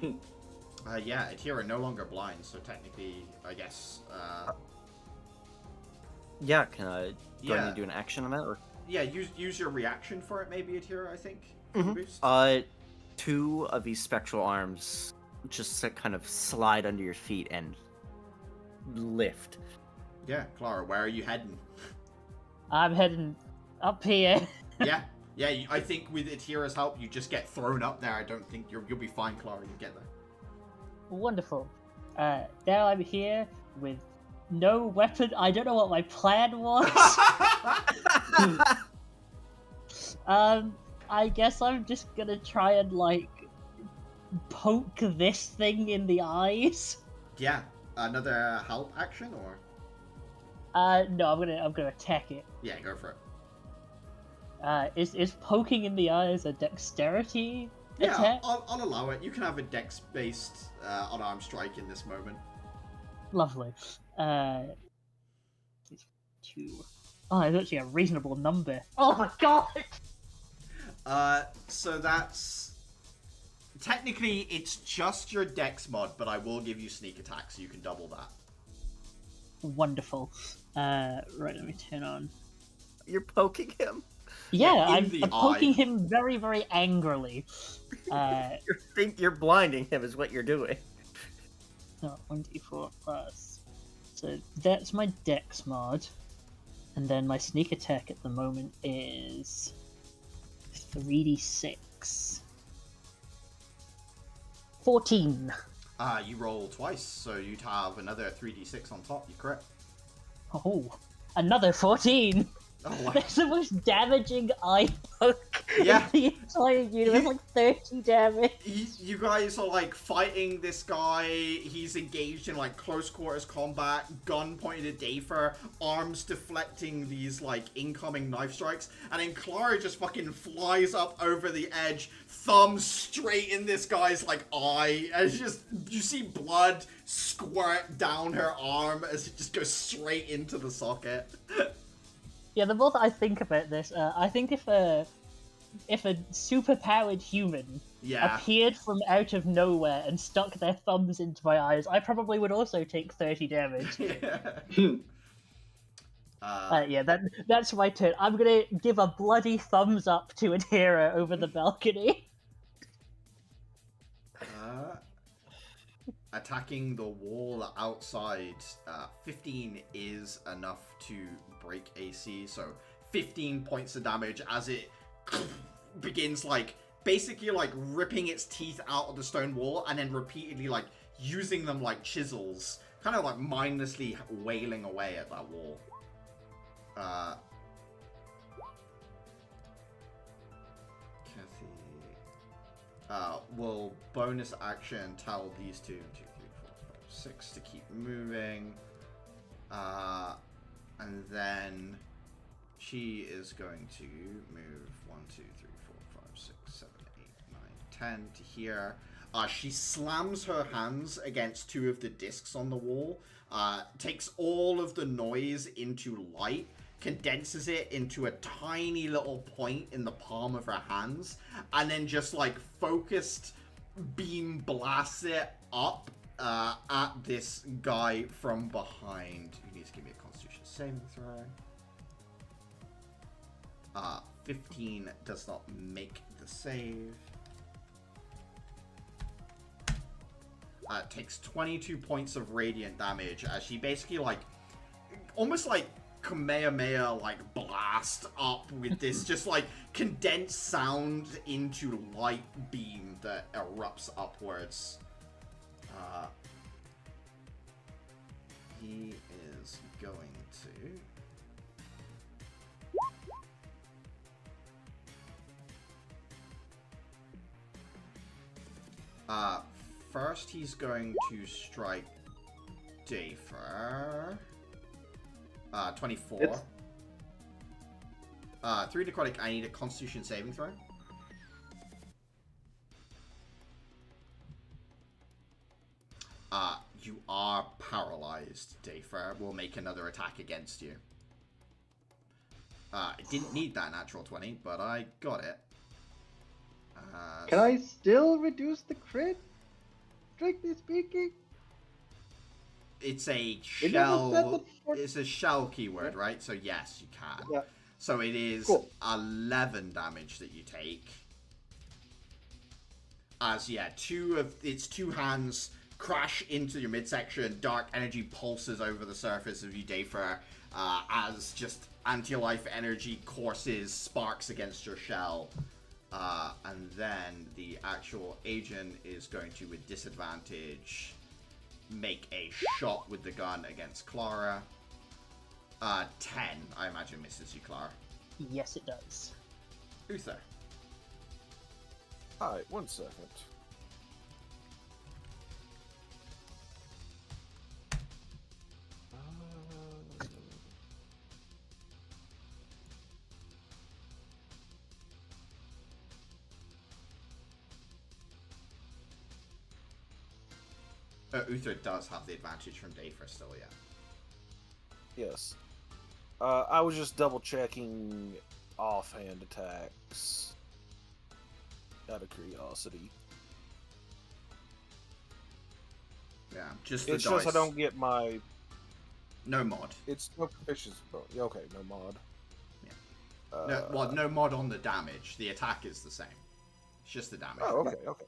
Yeah, Adhira no longer blind, so technically, I guess...
Yeah, do I need to do an action on that? Or?
Yeah, use your reaction for it, maybe, Adhira, I think. Boost.
2 of these spectral arms just kind of slide under your feet and lift.
Yeah, Clara, where are you heading?
I'm heading up here.
Yeah, I think with Adhira's help, you just get thrown up there. I don't think you'll be fine, Clara, you get there.
Wonderful. Now I'm here with no weapon. I don't know what my plan was. I guess I'm just gonna try and, like, poke this thing in the eyes.
Yeah, another help action, or?
No, I'm gonna attack it.
Yeah, go for
Is
it.
poking in the eyes a dexterity attack?
Yeah, I'll allow it. You can have a dex-based unarmed strike in this moment.
Lovely. 2. Oh, it's actually a reasonable number. Oh my god!
So that's... Technically, it's just your dex mod, but I will give you sneak attack, so you can double that.
Wonderful. Right, let me turn on.
You're poking him?
Yeah, I'm poking him very, very angrily.
You're blinding him is what you're doing.
No, 1d4 plus. So that's my dex mod. And then my sneak attack at the moment is 3d6. 14.
You roll twice, so you'd have another 3d6 on top, you correct?
Oh, another 14!
Oh, wow.
That's the most damaging eye poke
Yeah.
The entire unit was like 30 damage.
You guys are like fighting this guy. He's engaged in like close quarters combat, gun pointed at Dafer, arms deflecting these like incoming knife strikes, and then Clara just fucking flies up over the edge, thumb straight in this guy's like eye, and it's just you see blood squirt down her arm as it just goes straight into the socket.
Yeah, the more that I think about this, I think if a superpowered human appeared from out of nowhere and stuck their thumbs into my eyes, I probably would also take 30 damage. That's my turn. I'm gonna give a bloody thumbs up to Adhira over the balcony.
Attacking the wall outside, 15 is enough to break AC, so 15 points of damage as it begins like basically like ripping its teeth out of the stone wall and then repeatedly like using them like chisels, kind of like mindlessly wailing away at that wall. Will bonus action tell these two 2, 3, 4, 5, 6 to keep moving, and then she is going to move 1, 2, 3, 4, 5, 6, 7, 8, 9, 10 to here. She slams her hands against two of the discs on the wall, takes all of the noise into light, condenses it into a tiny little point in the palm of her hands, and then just like focused beam blasts it up at this guy from behind. You need to give me a Constitution saving throw. 15 does not make the save. Takes 22 points of radiant damage as she basically like almost like Kamehameha like blast up with this just like condensed sound into light beam that erupts upwards. He is going to first he's going to strike Dafer. 24.
It's...
3 necrotic, I need a Constitution saving throw. You are paralyzed, Dafer. We'll make another attack against you. It didn't need that natural 20, but I got it.
Can I still reduce the crit? Strictly speaking?
It's a shell. It's a shell keyword, right? So yes, you can.
Yeah.
So it is
cool.
11 damage that you take. As two of its two hands crash into your midsection. Dark energy pulses over the surface of you, Dafer, as just anti-life energy courses sparks against your shell. And then the actual agent is going to, with disadvantage, make a shot with the gun against Clara. 10, I imagine, misses you, Clara.
Yes, it does.
Uther.
Alright, 1 second.
Uther does have the advantage from Dafer still, yeah.
Yes. I was just double checking offhand attacks out of curiosity.
Yeah, just the
it's
dice.
just I don't get my...
No mod.
It's no proficiency. Okay, no mod.
Yeah. No mod on the damage. The attack is the same. It's just the damage.
Oh, okay, okay.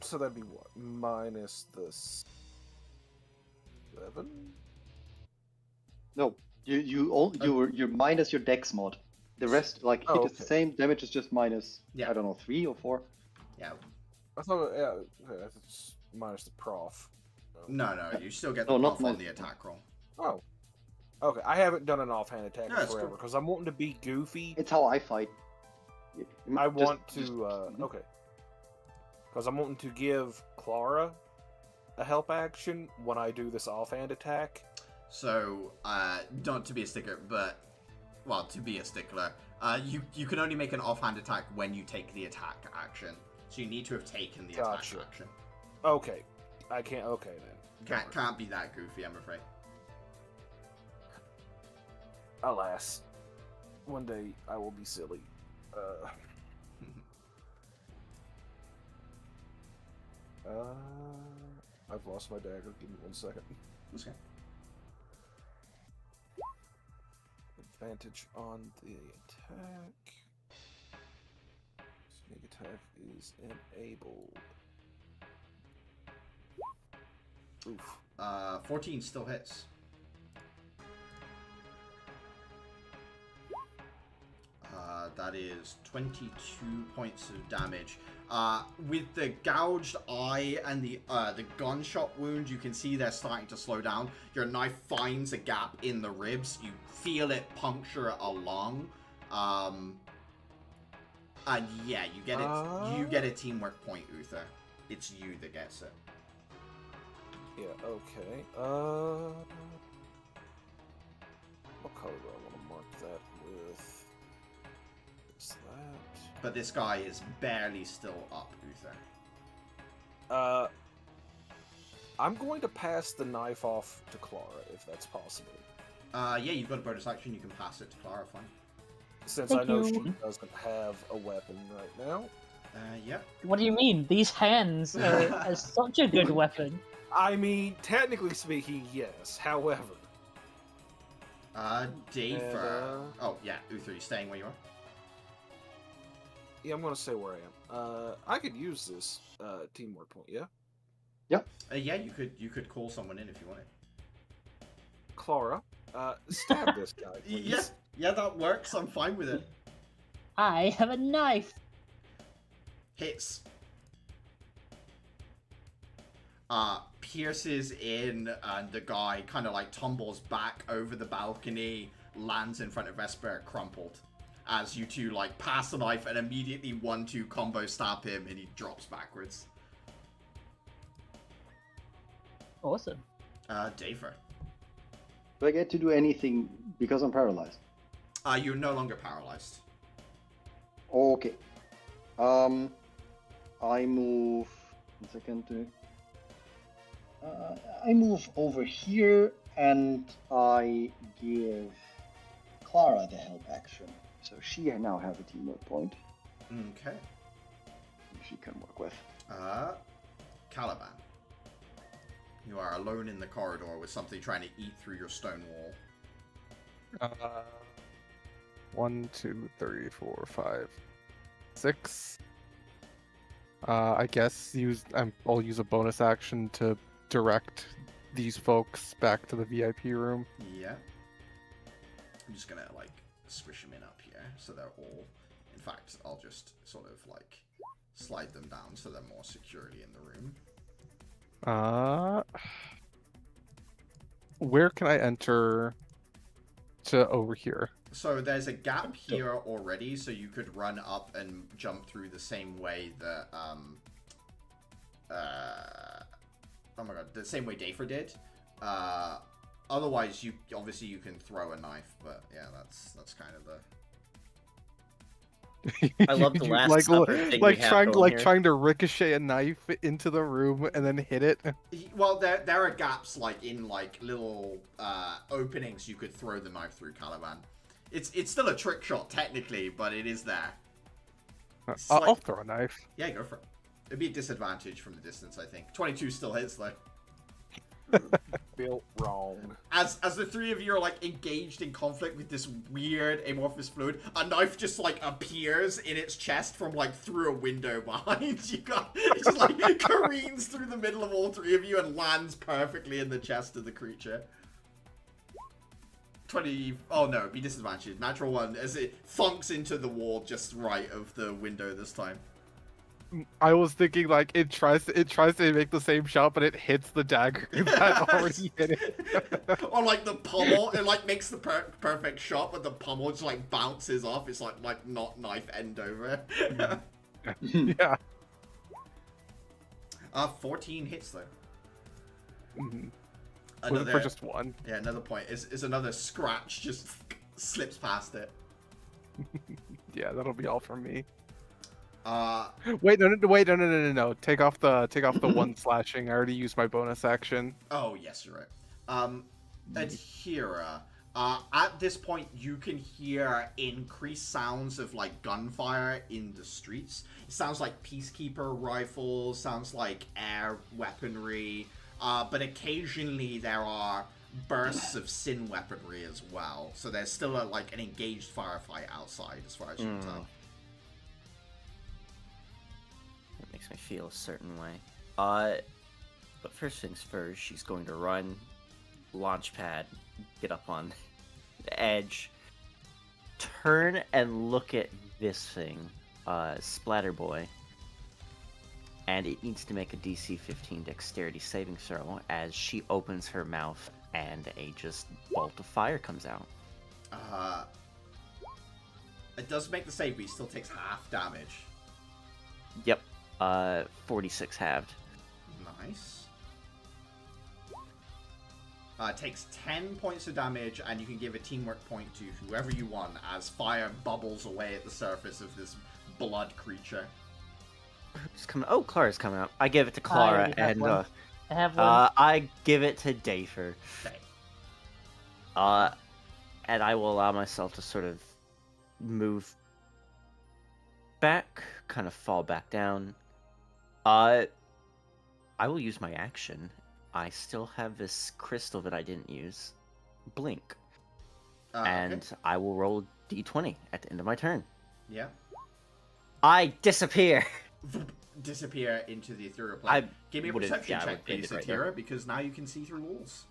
So that'd be what? Minus the 7?
No, you're minus your dex mod. The rest, like, hit is the same. Damage is just minus.
Yeah.
I don't know, 3 or 4.
Yeah.
I thought it's minus the prof.
No, you still get
No,
the
not
buff on
minus
the
the
attack roll.
Oh. Okay, I haven't done an offhand attack
No,
in
it's
forever
cool.
because I'm wanting to be goofy.
It's how I fight.
I
Just-
want to.
just-
Okay. Because I'm wanting to give Clara a help action when I do this offhand attack.
So, not to be a stickler, but well, to be a stickler, you can only make an offhand attack when you take the attack action. So you need to have taken the
Gotcha.
attack action.
Okay. I can't. Okay then.
Can't be that goofy, I'm afraid.
Alas, one day I will be silly. I've lost my dagger. Give me 1 second.
Okay.
Advantage on the attack. Sneak attack is enabled. Oof.
14 still hits. That is 22 points of damage. With the gouged eye and the gunshot wound, you can see they're starting to slow down. Your knife finds a gap in the ribs. You feel it puncture a lung. And yeah, you get it. You get a teamwork point, Uther. It's you that gets it.
Yeah. Okay. What color do I want to mark that with? That.
But this guy is barely still up, Uther.
I'm going to pass the knife off to Clara, if that's possible.
Yeah, you've got a bonus action. You can pass it to Clara, fine.
Since
Thank
I know
you.
she doesn't have a weapon right now.
Yeah.
What do you mean? These hands are such a good weapon.
I mean, technically speaking, yes. However.
Dafer. Oh, yeah, Uther, you staying where you are?
Yeah, I'm going to say where I am. I could use this teamwork point, yeah?
Yeah, you could call someone in if you wanted.
Clara, stab this guy, please.
Yeah, that works. I'm fine with it.
I have a knife.
Hits. Pierces in, and the guy kind of like tumbles back over the balcony, lands in front of Vesper, crumpled. As you two like pass the knife and immediately 1-2 combo stab him, and he drops backwards.
Awesome.
Dafer.
Do I get to do anything because I'm paralyzed?
You're no longer paralyzed.
Okay. I move. 1 second. I move over here and I give Clara the help action. So she now has a teamwork point.
Okay.
She can work with.
Caliban. You are alone in the corridor with something trying to eat through your stone wall.
1, 2, 3, 4, 5, 6. I guess I'll use a bonus action to direct these folks back to the VIP room.
Yeah. I'm just gonna like squish them in up here so they're all. In fact, I'll just sort of like slide them down so they're more securely in the room.
Where can I enter to over here?
So there's a gap here already, so you could run up and jump through the same way that oh my god, the same way Dafer did. Otherwise, you can throw a knife, but yeah, that's kind of the.
I love the last supper thing we have going here.
trying to ricochet a knife into the room and then hit it.
Well, there are gaps like in like little openings you could throw the knife through, Caliban. It's still a trick shot technically, but it is there.
I'll throw a knife.
Yeah, go for it. It'd be a disadvantage from the distance, I think. 22 still hits though.
Built wrong.
As the three of you are like engaged in conflict with this weird amorphous fluid, a knife just like appears in its chest from like through a window behind you. It just like careens through the middle of all three of you and lands perfectly in the chest of the creature. 20. Oh no, it'd be disadvantaged. Natural 1 as it thunks into the wall just right of the window this time.
I was thinking like it tries to make the same shot, but it hits the dagger that already hit it.
Or like the pommel, it like makes the perfect shot, but the pommel just like bounces off. It's like not knife end over.
Yeah.
14 hits though.
Mm-hmm. Was it for just one?
Yeah, another point. Is another scratch just slips past it.
Yeah, that'll be all from me.
Wait,
no. Take off the one slashing. I already used my bonus action.
Oh, yes, you're right. Adhira, at this point, you can hear increased sounds of, like, gunfire in the streets. It sounds like peacekeeper rifles, sounds like air weaponry, but occasionally there are bursts of sin weaponry as well. So there's still, an engaged firefight outside, as far as you can tell.
It makes me feel a certain way. But first things first, she's going to run, launch pad, get up on the edge, turn and look at this thing, Splatter Boy, and it needs to make a DC 15 dexterity saving throw as she opens her mouth and a just bolt of fire comes out.
It does make the save, but he still takes half damage.
Yep. 46 halved.
Nice. Takes 10 points of damage, and you can give a teamwork point to whoever you want as fire bubbles away at the surface of this blood creature.
It's coming. Oh, Clara's coming out. I give it to Clara, and
I have one.
I give it to Dafer.
Okay.
And I will allow myself to sort of move back, kind of fall back down. I will use my action. I still have this crystal that I didn't use. Blink. And
okay.
I will roll d20 at the end of my turn.
Yeah.
I disappear!
Disappear into the ethereal plane. Give me a perception
I
check, please,
right
Atira,
there.
because now you can see through walls.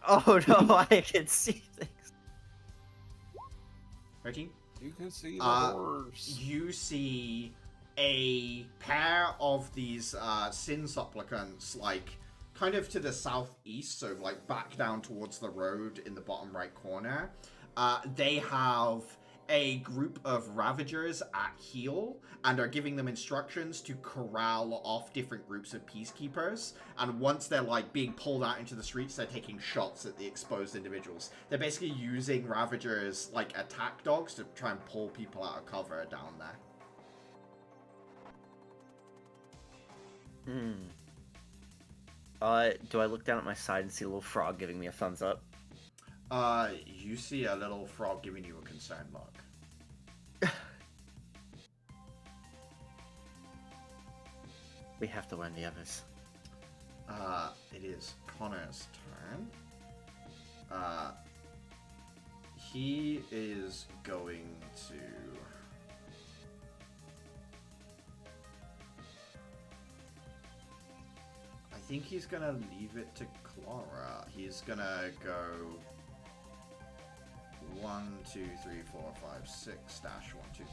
Oh no, I can see things.
13?
You can see the doors.
You see a pair of these sin supplicants, kind of to the southeast, so back down towards the road in the bottom right corner. They have a group of ravagers at heel and are giving them instructions to corral off different groups of peacekeepers. And once they're being pulled out into the streets, they're taking shots at the exposed individuals. They're basically using ravagers like attack dogs to try and pull people out of cover down there.
Do I look down at my side and see a little frog giving me a thumbs up?
You see a little frog giving you a concerned look.
We have to warn the others.
It is Connor's turn. He is going to... I think he's gonna leave it to Clara. He's gonna go 1, 2, 3, 4, 5, 6 dash 1, 2, 3,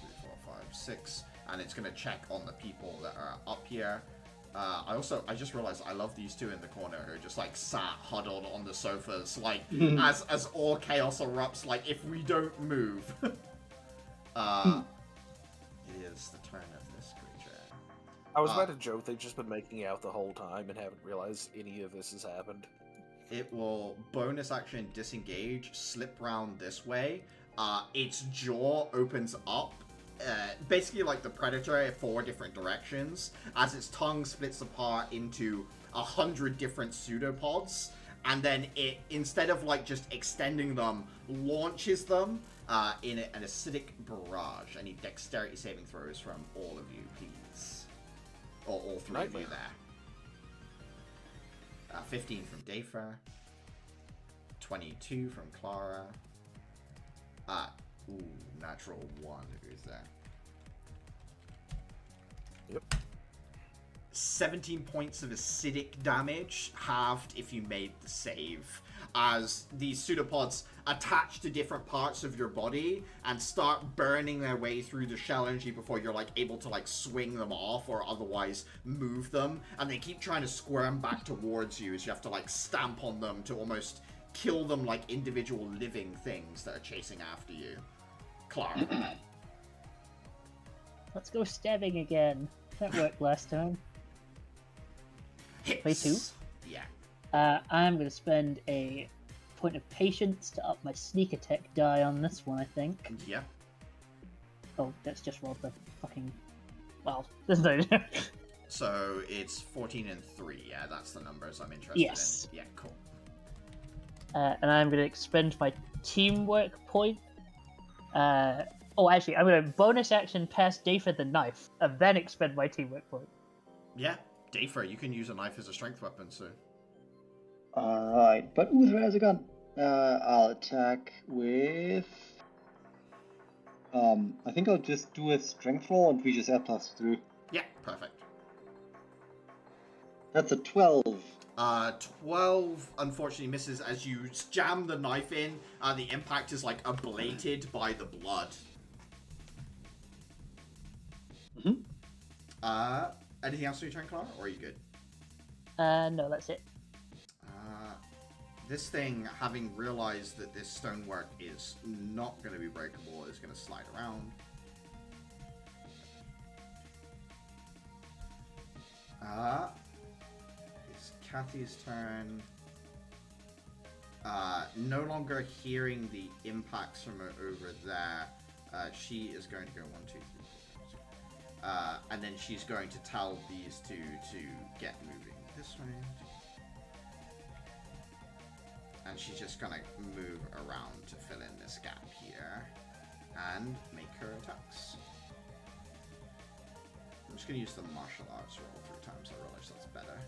4, 5, 6, and it's gonna check on the people that are up here. I just realized I love these two in the corner who are just sat huddled on the sofas, as all chaos erupts, if we don't move. It is the turn of this creature.
I was about to joke they've just been making out the whole time and haven't realized any of this has happened.
It will bonus action disengage, slip round this way. Its jaw opens up, basically like the predator, 4 different directions, as its tongue splits apart into 100 different pseudopods, and then it, instead of just extending them, launches them in an acidic barrage. I need dexterity saving throws from all of you, please. Or all 3 of you there. 15 from Dafer. 22 from Clara. Natural 1. Who's there?
Yep.
17 points of acidic damage, halved if you made the save, as these pseudopods attach to different parts of your body and start burning their way through the shell energy before you're like able to like swing them off or otherwise move them, and they keep trying to squirm back towards you as you have to like stamp on them to almost kill them like individual living things that are chasing after you. Clara.
Let's go stabbing again. That worked last time.
Hits.
Play 2?
Yeah.
I'm going to spend a point of patience to up my sneak attack die on this one, I think.
Yeah.
Oh, that's just rolled the fucking... Well, there's no...
So it's 14 and 3, yeah, that's the numbers I'm interested
Yes.
in. Yeah, cool.
And I'm going to expend my teamwork point. Oh, actually, I'm going to bonus action pass Dafer the knife, and then expend my teamwork point.
Yeah, Dafer, you can use a knife as a strength weapon soon.
Alright, but Uther has a gun. I'll attack with... I think I'll just do a strength roll and we just add +3.
Yeah, perfect.
That's a 12.
12 unfortunately misses as you jam the knife in. The impact is like ablated by the blood. Anything else on your turn, Clara, or are you good?
No, that's it.
This thing, having realized that this stonework is not going to be breakable, is going to slide around. It's Kathy's turn. No longer hearing the impacts from over there, she is going to go 1, 2, 3, 4, 5, 6. And then she's going to tell these two to get moving this way. And she's just gonna move around to fill in this gap here and make her attacks. I'm just gonna use the martial arts roll 3 times. I realize that's better.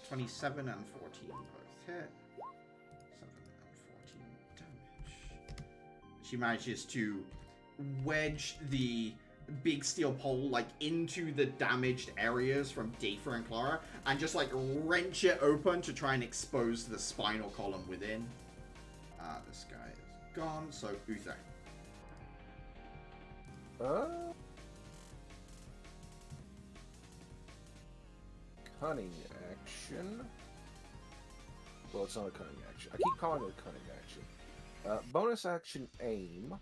27 and 14 both hit. 7 and 14 damage. She manages to wedge the big steel pole like into the damaged areas from Dafer and Clara and just like wrench it open to try and expose the spinal column within. This guy is gone, so Uther.
Cunning action. Well, it's not a cunning action. I keep calling it a cunning action. Bonus action aim.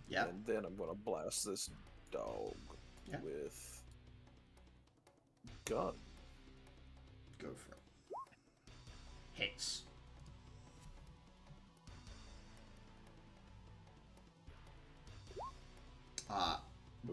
Yeah.
And then I'm gonna blast this dog with gun.
Go for it. Hits.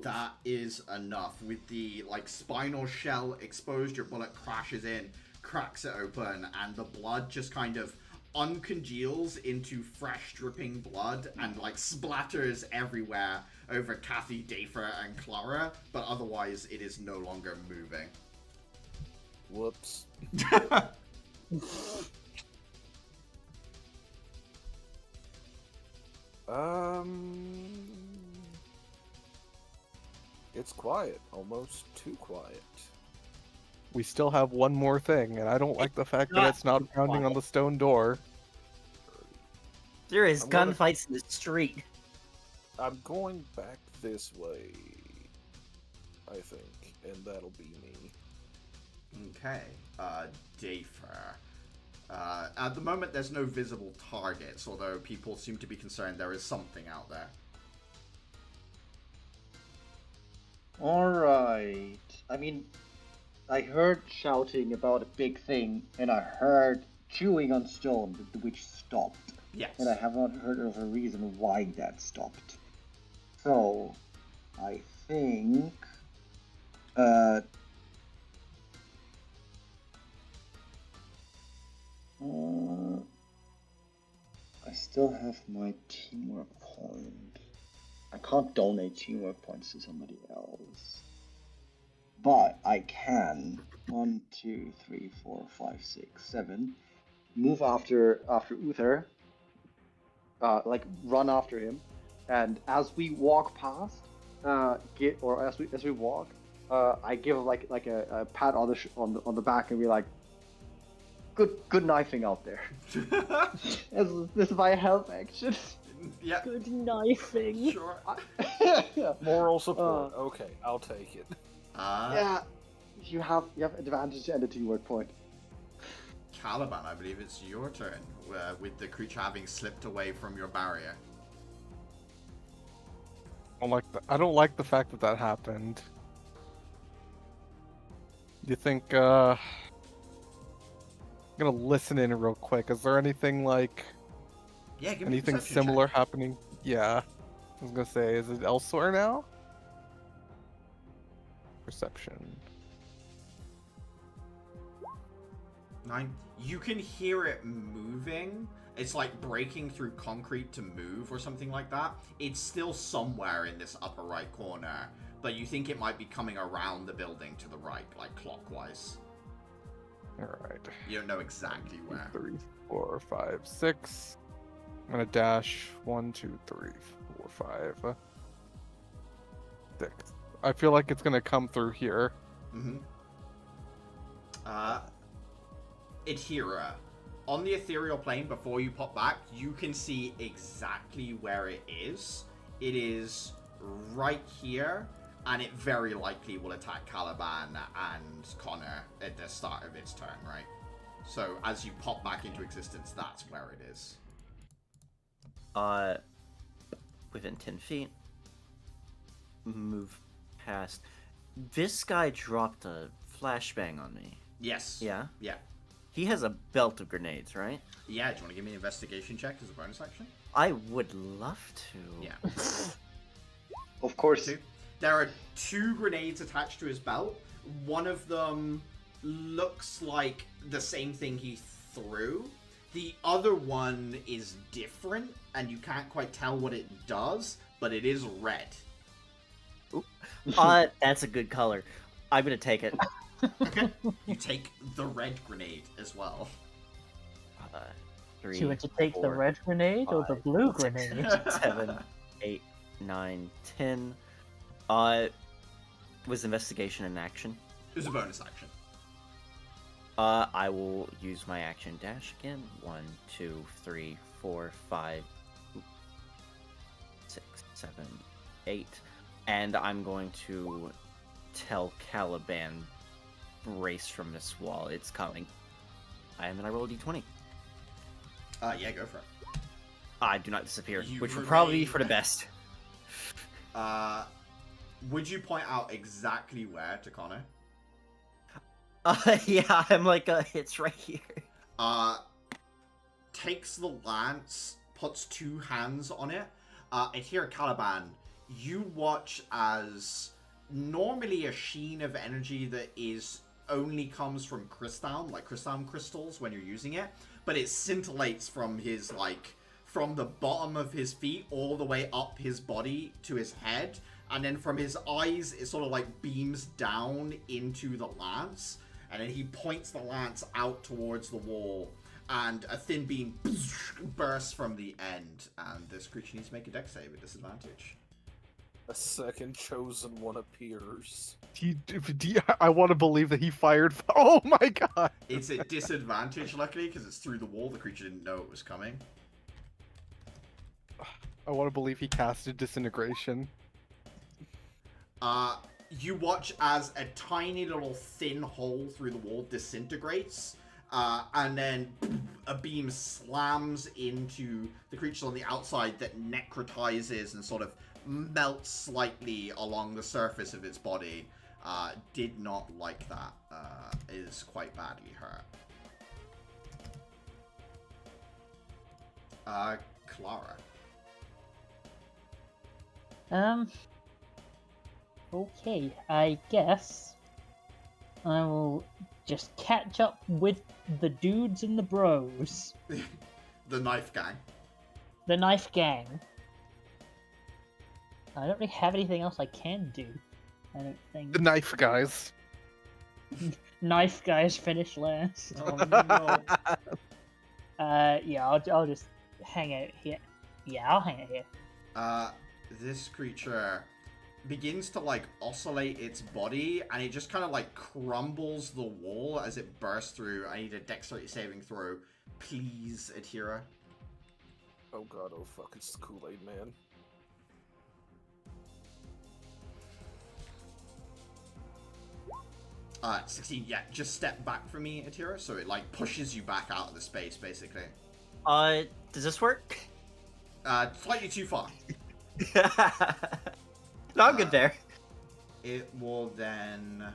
That is enough. With the like spinal shell exposed, your bullet crashes in, cracks it open, and the blood just kind of uncongeals into fresh dripping blood and like splatters everywhere over Kathy, Dafer, and Clara, but otherwise it is no longer moving.
Whoops. It's quiet. Almost too quiet.
We still have one more thing, and I don't like the fact that it's not pounding on the stone door.
There is
I'm gonna-
gunfights in the street.
I'm going back this way, I think, and that'll be me.
Okay, Dafer. At the moment, there's no visible targets, although people seem to be concerned there is something out there.
Alright. I mean, I heard shouting about a big thing, and I heard chewing on stone, which stopped.
Yes.
And I have not heard of a reason why that stopped. So, I think... I still have my teamwork point. I can't donate teamwork points to somebody else. But I can 1, 2, 3, 4, 5, 6, 7 move after Uther. Like run after him and as we walk past, as we walk, I give like a pat on the back and be like, good knifing out there. This is my help action.
Yeah.
Good knifing.
Sure.
Yeah.
Moral support. Okay, I'll take it.
Yeah, you have advantage and a teamwork point.
Caliban, I believe it's your turn, with the creature having slipped away from your barrier.
I don't like the fact that that happened. Do you think, I'm gonna listen in real quick. Is there anything like...
Yeah, give me a
anything
perception
similar
check.
happening? Yeah. I was gonna say, is it elsewhere now? Perception.
9. You can hear it moving. It's like breaking through concrete to move or something like that. It's still somewhere in this upper right corner, but you think it might be coming around the building to the right, like clockwise.
Alright.
You don't know exactly where.
3, 4, 5, 6. I'm gonna dash 1, 2, 3, 4, 5, 6. I feel like it's gonna come through here.
Mm-hmm. Adhera. On the ethereal plane, before you pop back, you can see exactly where it is. It is right here, and it very likely will attack Caliban and Connor at the start of its turn, right? So as you pop back into existence, that's where it is.
Within 10 feet, move past. This guy dropped a flashbang on me.
Yes.
Yeah?
Yeah.
He has a belt of grenades, right?
Yeah, do you want to give me an investigation check as a bonus action?
I would love to.
Yeah.
Of course.
There are 2 grenades attached to his belt. One of them looks like the same thing he threw. The other one is different, and you can't quite tell what it does, but it is red.
That's a good color. I'm gonna take it.
Okay. You take the red grenade as well.
3,
Do you want to take the
4,
red grenade or the
5,
blue grenade?
7, 8, 9, 10. Was investigation an action?
It was a bonus action.
I will use my action dash again. 1, 2, 3, 4, 5, 6, 7, 8. And I'm going to tell Caliban, brace from this wall. It's coming. And then I roll a d20.
Yeah, go for it.
I do not disappear,
You
which would probably be
remain-
for the best.
Would you point out exactly where to Connor?
Yeah, I'm like, it's right here.
Takes the lance, puts 2 hands on it. And here, Caliban, you watch as normally a sheen of energy that only comes from crystal, like crystal crystals when you're using it, but it scintillates from his, from the bottom of his feet all the way up his body to his head, and then from his eyes, it sort of beams down into the lance, and then he points the lance out towards the wall, and a thin beam bursts from the end, and this creature needs to make a dex save at disadvantage.
A second chosen one appears.
I want to believe that he fired... Oh my god!
It's at disadvantage, luckily, because it's through the wall. The creature didn't know it was coming.
I want to believe he casted Disintegration.
You watch as a tiny little thin hole through the wall disintegrates, and then a beam slams into the creature on the outside that necrotizes and sort of melts slightly along the surface of its body. Did not like that. Is quite badly hurt. Clara.
Okay, I guess I will just catch up with the dudes and the bros.
The knife gang.
The knife gang. I don't really have anything else I can do. I don't think.
The knife guys.
Knife guys finish last.
Oh no.
Yeah, I'll just hang out here. Yeah, I'll hang out here.
This creature begins to like oscillate its body, and it just kind of like crumbles the wall as it bursts through. I need a dexterity saving throw, please, Atira.
Oh god, oh fuck, it's the Kool-Aid man.
Uh, 16, yeah, just step back from me, Atira, so it like pushes you back out of the space, basically.
Does this work?
Slightly too far.
No, I'm good there.
It will then...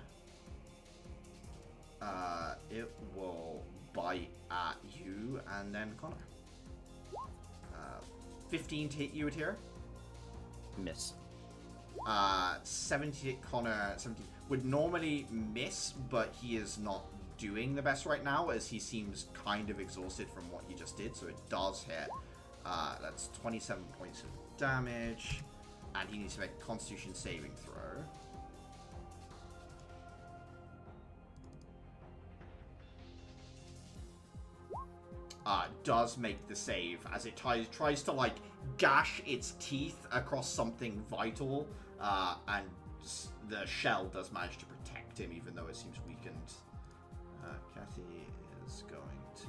it will bite at you, and then Connor. 15 to hit you, Atira.
Miss.
17 to hit Connor. 17 would normally miss, but he is not doing the best right now, as he seems kind of exhausted from what he just did, so it does hit. That's 27 points of damage, and he needs to make a Constitution saving throw. Does make the save as it tries to like gash its teeth across something vital, and the shell does manage to protect him, even though it seems weakened. Kathy is going to...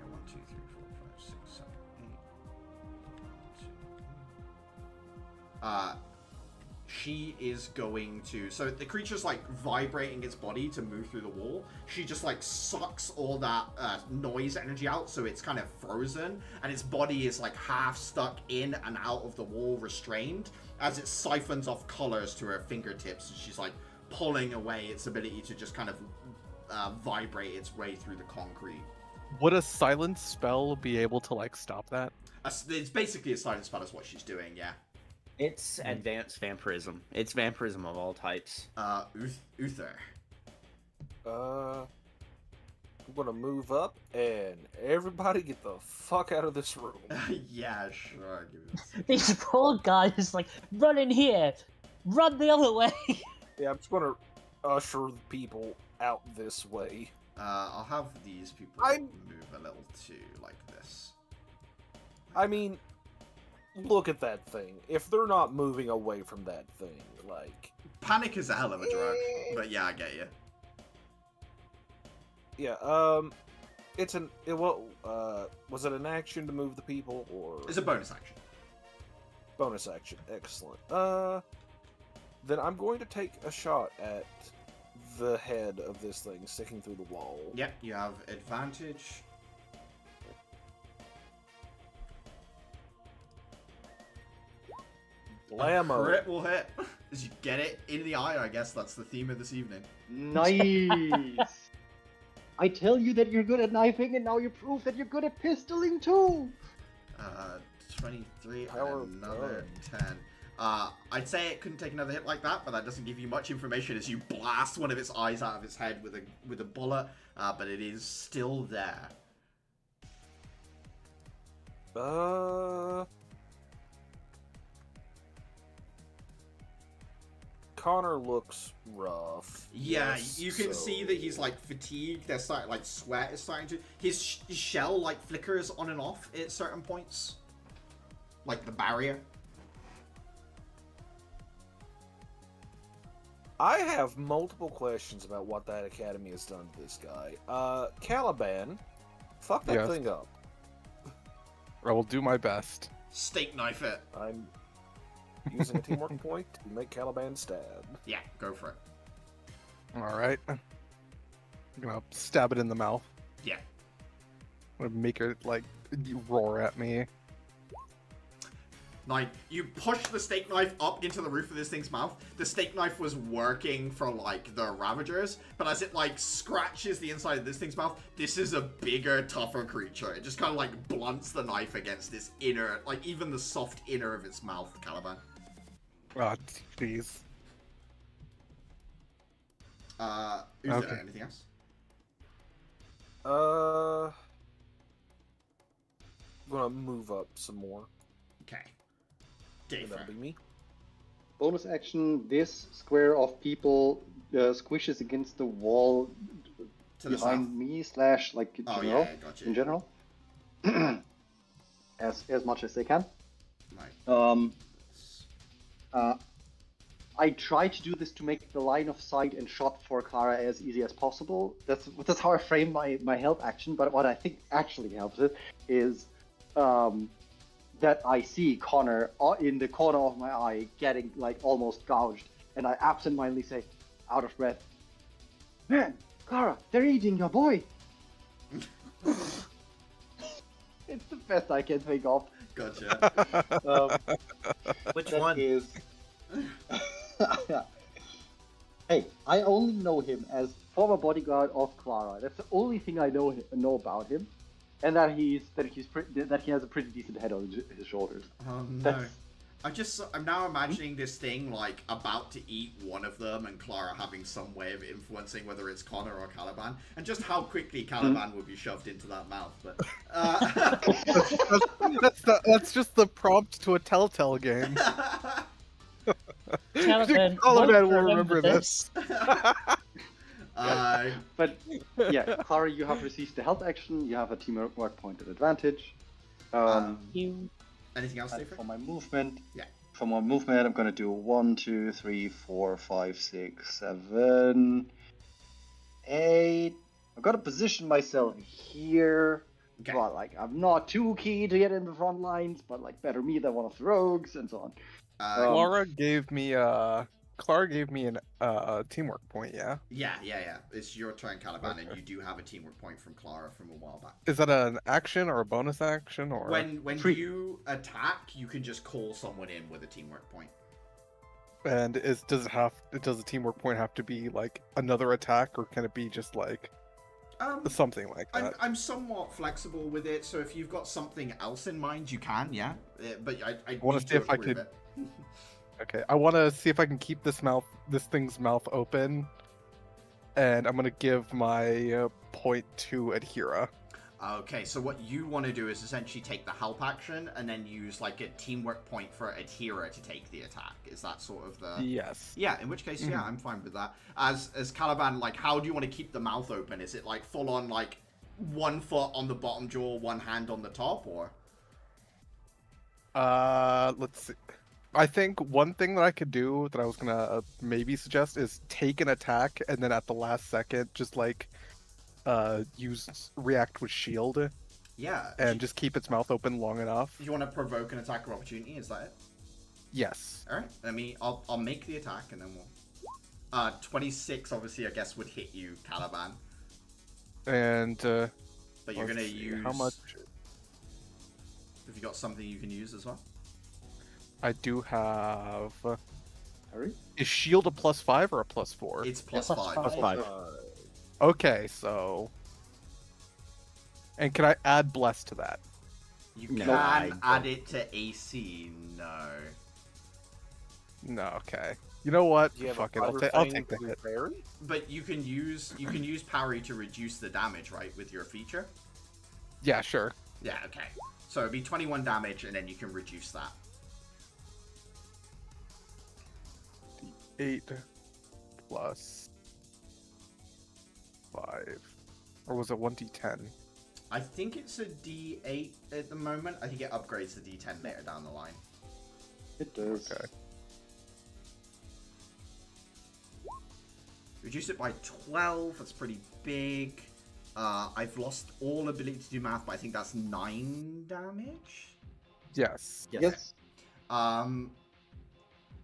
1, 2, 3, 4, 5, 6, 7, 8. 1, 2. She is going to... So the creature's like vibrating its body to move through the wall. She just like sucks all that noise energy out, so it's kind of frozen, and its body is like half stuck in and out of the wall, restrained, as it siphons off colors to her fingertips, and she's like pulling away its ability to just kind of vibrate its way through the concrete.
Would a silence spell be able to like stop that?
It's basically a silent spell is what she's doing, yeah.
It's advanced vampirism. It's vampirism of all types.
Uther.
I'm gonna move up and everybody get the fuck out of this room.
Yeah, sure.
These poor guys, like, run in here! Run the other way!
Yeah, I'm just gonna usher the people out this way.
I'll have these people move a little too, like this.
I mean, look at that thing. If they're not moving away from that thing, like...
Panic is a hell of a drug, but yeah, I get you.
Yeah, it's an... was it an action to move the people, or...
It's a bonus action.
Bonus action, excellent. Then I'm going to take a shot at the head of this thing sticking through the wall.
Yep, you have advantage.
Blammo.
Crit will hit. As you get it in the eye, I guess that's the theme of this evening.
Nice! I tell you that you're good at knifing, and now you prove that you're good at pistoling too!
23
Power
and another 10. I'd say it couldn't take another hit like that, but that doesn't give you much information as you blast one of its eyes out of its head with a bullet, but it is still there.
Connor looks rough.
Yeah,
yes,
you can see that he's like fatigued. There's starting like sweat is starting to. His shell like flickers on and off at certain points, like the barrier.
I have multiple questions about what that academy has done to this guy. Caliban, fuck that thing up.
I will do my best.
Steak knife it.
I'm using a teamwork point to make Caliban stab.
Yeah, go for it.
Alright. I'm gonna stab it in the mouth.
Yeah.
I'm gonna make it, like, roar at me.
Like, you push the steak knife up into the roof of this thing's mouth. The steak knife was working for, like, the Ravagers, but as it, like, scratches the inside of this thing's mouth, this is a bigger, tougher creature. It just kind of, like, blunts the knife against this inner, like, even the soft inner of its mouth, Caliban.
Oh, jeez.
Uther, anything else?
I'm gonna move up some more.
Okay.
That'll be me.
Bonus action, this square of people squishes against the wall
To the
behind
south.
me / like
Oh,
general,
yeah, gotcha.
in general. as much as they can.
Right.
I try to do this to make the line of sight and shot for Clara as easy as possible. That's how I frame my help action. But what I think actually helps it is that I see Connor in the corner of my eye getting like almost gouged, and I absentmindedly say, out of breath, "Man, Clara, they're eating your boy." It's the best I can think of.
Gotcha.
Which
That
one?
is. Hey, I only know him as former bodyguard of Clara. That's the only thing I know about him, and that he has a pretty decent head on his shoulders.
Oh no.
That's-
I'm now imagining this thing like about to eat one of them and Clara having some way of influencing whether it's Connor or Caliban, and just how quickly Caliban would be shoved into that mouth. But
that's just the prompt to a Telltale game.
Caliban,
Caliban
won't
will remember this.
But yeah, Clara, you have received the health action. You have a teamwork point of advantage.
Anything else,
And
David?
for my movement,
Yeah.
For my movement, I'm gonna do 1, 2, 3, 4, 5, 6, 7, 8. I've got to position myself here.
Okay.
But like, I'm not too keen to get in the front lines, but like, better me than one of the rogues, and so on.
Clara gave me a teamwork point. Yeah.
Yeah. It's your turn, Caliban,
Okay.
and you do have a teamwork point from Clara from a while back.
Is that an action or a bonus action or?
When
Free.
you attack, you can just call someone in with a teamwork point.
And does the teamwork point have to be like another attack, or can it be just like something like that?
I'm somewhat flexible with it, so if you've got something else in mind, you can, yeah. But I
wanna
need
see if I
approve
could-
it.
Okay, I want to see if I can keep this thing's mouth open, and I'm gonna give my point to Adhira.
Okay, so what you want to do is essentially take the help action and then use like a teamwork point for Adhira to take the attack. Is that sort of the?
Yes.
Yeah, in which case, yeah, I'm fine with that. As Caliban, like, how do you want to keep the mouth open? Is it like full on like 1 foot on the bottom jaw, 1 hand on the top, or?
Let's see. I think one thing that I could do that I was gonna maybe suggest is take an attack and then at the last second just like react with shield
Yeah.
and just keep its mouth open long enough.
Do you want to provoke an attack of opportunity? Is that it?
Yes.
All right. I'll make the attack and then we'll. 26 obviously I guess would hit you, Caliban.
And
But you're gonna
let's see,
use.
how much?
Have you got something you can use as well?
I do have.
Harry?
Is shield a +5 or a +4?
It's plus
plus
5.
five.
+5.
Okay, so. And can I add bless to that?
You
No,
can
I
add
don't.
it to AC. No.
No. Okay. You know what?
Do you have
Fuck
a
it. I'll
fighter
take the
thing
hit.
to parry?
But you can use parry to reduce the damage, right, with your feature?
Yeah, sure.
Yeah, okay. So it'd be 21 damage, and then you can reduce that.
8 plus 5. Or was it 1d10?
I think it's a D8 at the moment. I think it upgrades to D10 later down the line.
It does.
Okay.
Reduce it by 12. That's pretty big. I've lost all ability to do math, but I think that's 9 damage.
Yes.
Yes.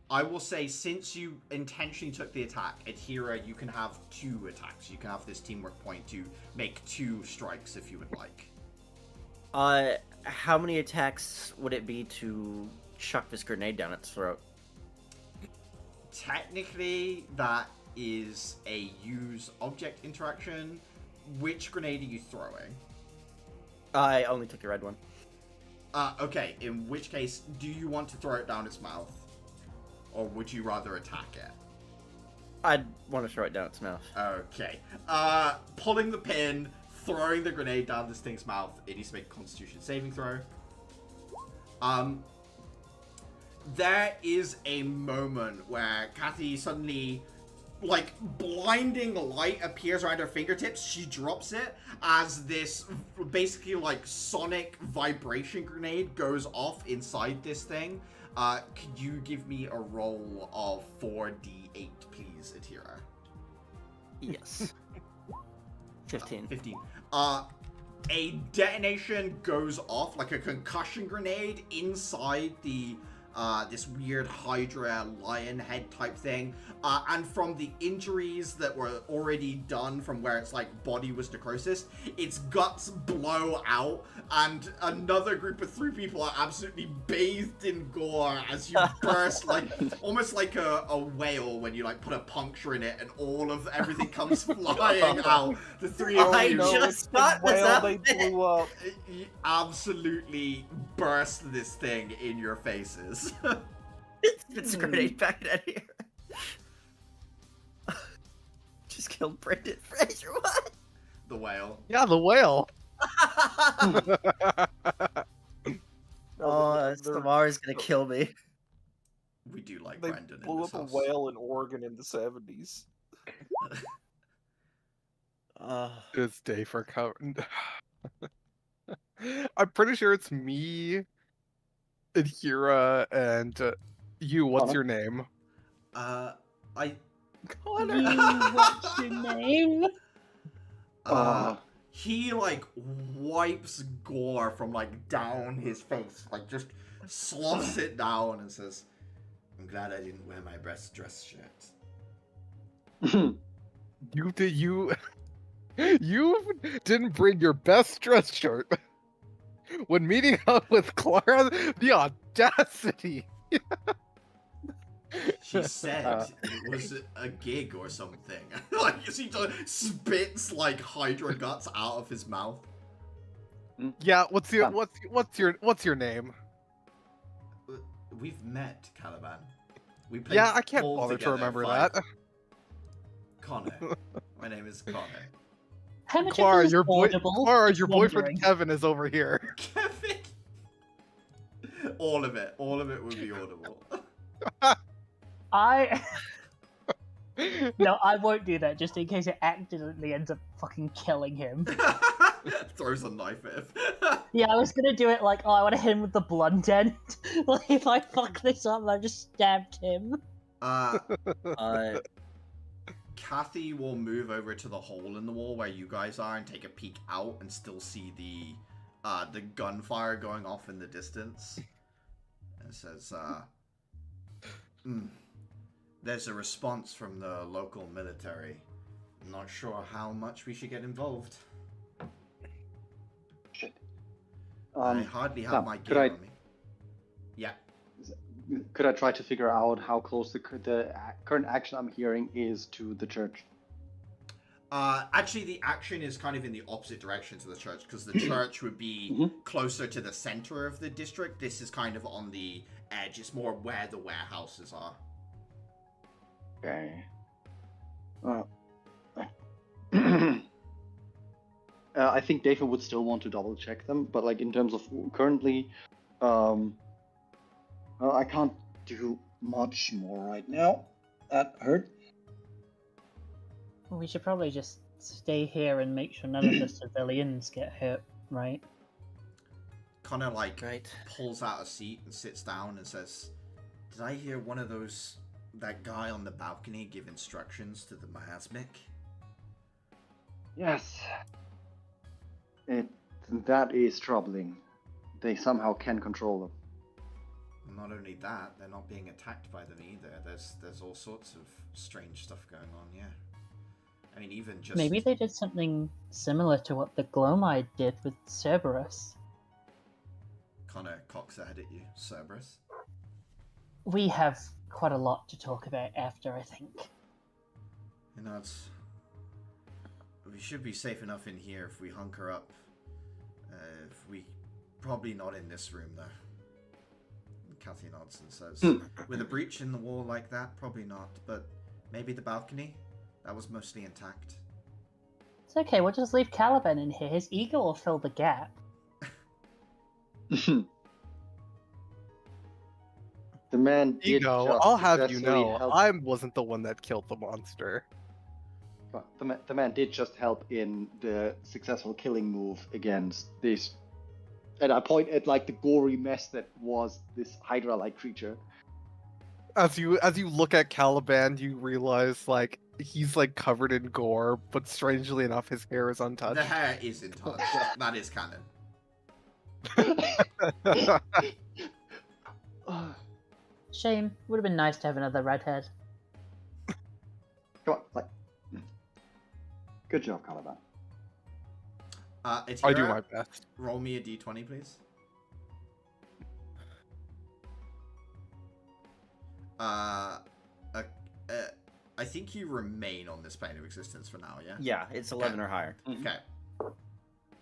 I will say, since you intentionally took the attack, Adhira, you can have 2 attacks. You can have this teamwork point to make 2 strikes if you would like.
How many attacks would it be to chuck this grenade down its throat?
Technically, that is a use object interaction. Which grenade are you throwing?
I only took the red one.
Okay, in which case, do you want to throw it down its mouth? Or would you rather attack it?
I'd want to throw it down its mouth.
Okay. Pulling the pin, throwing the grenade down this thing's mouth. It needs to make a Constitution saving throw. There is a moment where Kathy suddenly like blinding light appears around her fingertips. She drops it as this basically like sonic vibration grenade goes off inside this thing. Could you give me a roll of 4d8, please, Atira?
Yes. 15.
15. A detonation goes off, like a concussion grenade, inside the this weird Hydra lion head type thing. And from the injuries that were already done from where its like body was necrosis, its guts blow out, and another group of 3 people are absolutely bathed in gore as you burst like almost like a whale when you like put a puncture in it and all of everything comes flying out. The 3 of
I
you
just got this
Well,
out.
they blew up.
you absolutely burst this thing in your faces.
It's a grenade packet out of here. Just killed Brendan Fraser. What?
The whale.
Yeah, the whale.
Oh,
they're-
Samar's gonna kill me.
We do like
They
Brendan in
blew
this
up a
house.
whale in Oregon in the 70s.
This day for cover. I'm pretty sure it's me, Adhira, and you. What's your name?
I
What's your name?
He like wipes gore from like down his face, like just sloughs it down and says, "I'm glad I didn't wear my best dress shirt."
You didn't bring your best dress shirt when meeting up with Clara. The audacity!
She said it was a gig or something. Like he just spits like Hydra guts out of his mouth.
Yeah, what's your name?
We've met, Caliban. We played
Yeah, I can't
ball
bother to
together
remember
5
that.
Connor. My name is Connor.
How much
Clara,
of this is
your
audible?
Clara,
Just
your boyfriend
wondering.
Kevin is over here.
Kevin. All of it would be audible.
No, I won't do that just in case it accidentally ends up fucking killing him.
Throws a knife at him.
Yeah, I was gonna do it like, oh, I want to hit him with the blunt end. Like, if I fuck this up, I just stabbed him.
Kathy will move over to the hole in the wall where you guys are and take a peek out and still see the gunfire going off in the distance. And says, there's a response from the local military. I'm not sure how much we should get involved.
Shit.
I hardly have
Sam,
my
could
gear
I-
on me. Yeah.
Could I try to figure out how close the current action I'm hearing is to the church?
Actually, the action is kind of in the opposite direction to the church, because the church would be closer to the center of the district. This is kind of on the edge. It's more where the warehouses are.
Okay. I think David would still want to double check them, but like in terms of currently, I can't do much more right now. That hurt.
We should probably just stay here and make sure none of the civilians get hurt, right?
Connor, like,
Right.
pulls out a seat and sits down and says, "Did I hear that guy on the balcony give instructions to the miasmic?"
Yes. That is troubling. They somehow can control them.
Not only that, they're not being attacked by them either. There's all sorts of strange stuff going on, yeah. I mean, even just...
Maybe they did something similar to what the Glomide did with Cerberus.
Connor cocks ahead at you. Cerberus?
We have quite a lot to talk about after, I think.
You know, we should be safe enough in here if we hunker up. Probably not in this room, though. Kathy nods and says, with a breach in the wall like that, probably not. But maybe the balcony? That was mostly intact.
It's okay, we'll just leave Caliban in here. His ego will fill the gap.
The man did
Ego,
just
I'll have you
successfully
know,
help.
I wasn't the one that killed the monster.
The man did just help in the successful killing move against this. And I point at like the gory mess that was this Hydra-like creature.
As you look at Caliban, you realize like he's like covered in gore, but strangely enough, his hair is untouched.
The hair is untouched. That is canon.
Shame. Would have been nice to have another redhead.
Come on, like. Good job, Caliban.
I do my best.
Roll me a d20, please. I think you remain on this plane of existence for now, yeah?
Yeah, it's 11 or higher.
Okay.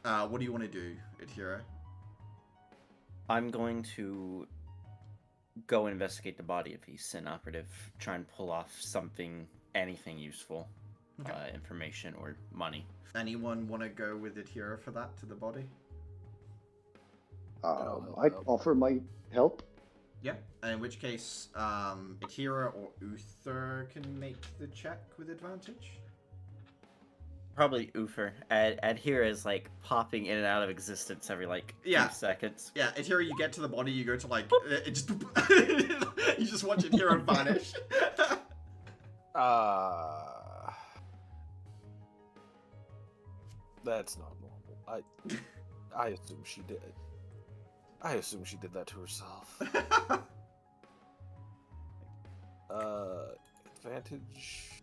What do you want to do, Adhira?
I'm going to go investigate the body of Easton Operative, try and pull off something, anything useful,
Okay.
information or money.
Anyone want to go with Adhira for that to the body?
I'd offer my help.
Yeah. In which case, Adhira or Uther can make the check with advantage.
Probably Uther. Adhere is like popping in and out of existence every like
Yeah.
2 seconds.
Yeah, Adhira, you get to the body, you go to like, it just, you just watch Adhira vanish.
That's not normal. I assume she did. I assume she did that to herself. Advantage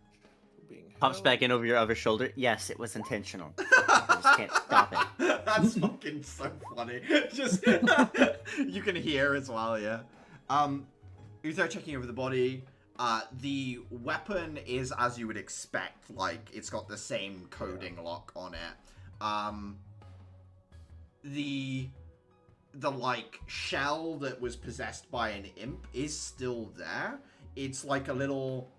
for being
Pops
held.
back in over your other shoulder. Yes, it was intentional. I just can't stop it.
That's fucking so funny. Just you can hear as well, yeah. Uther checking over the body. The weapon is as you would expect, like it's got the same coding lock on it. The like shell that was possessed by an imp is still there. It's like a little,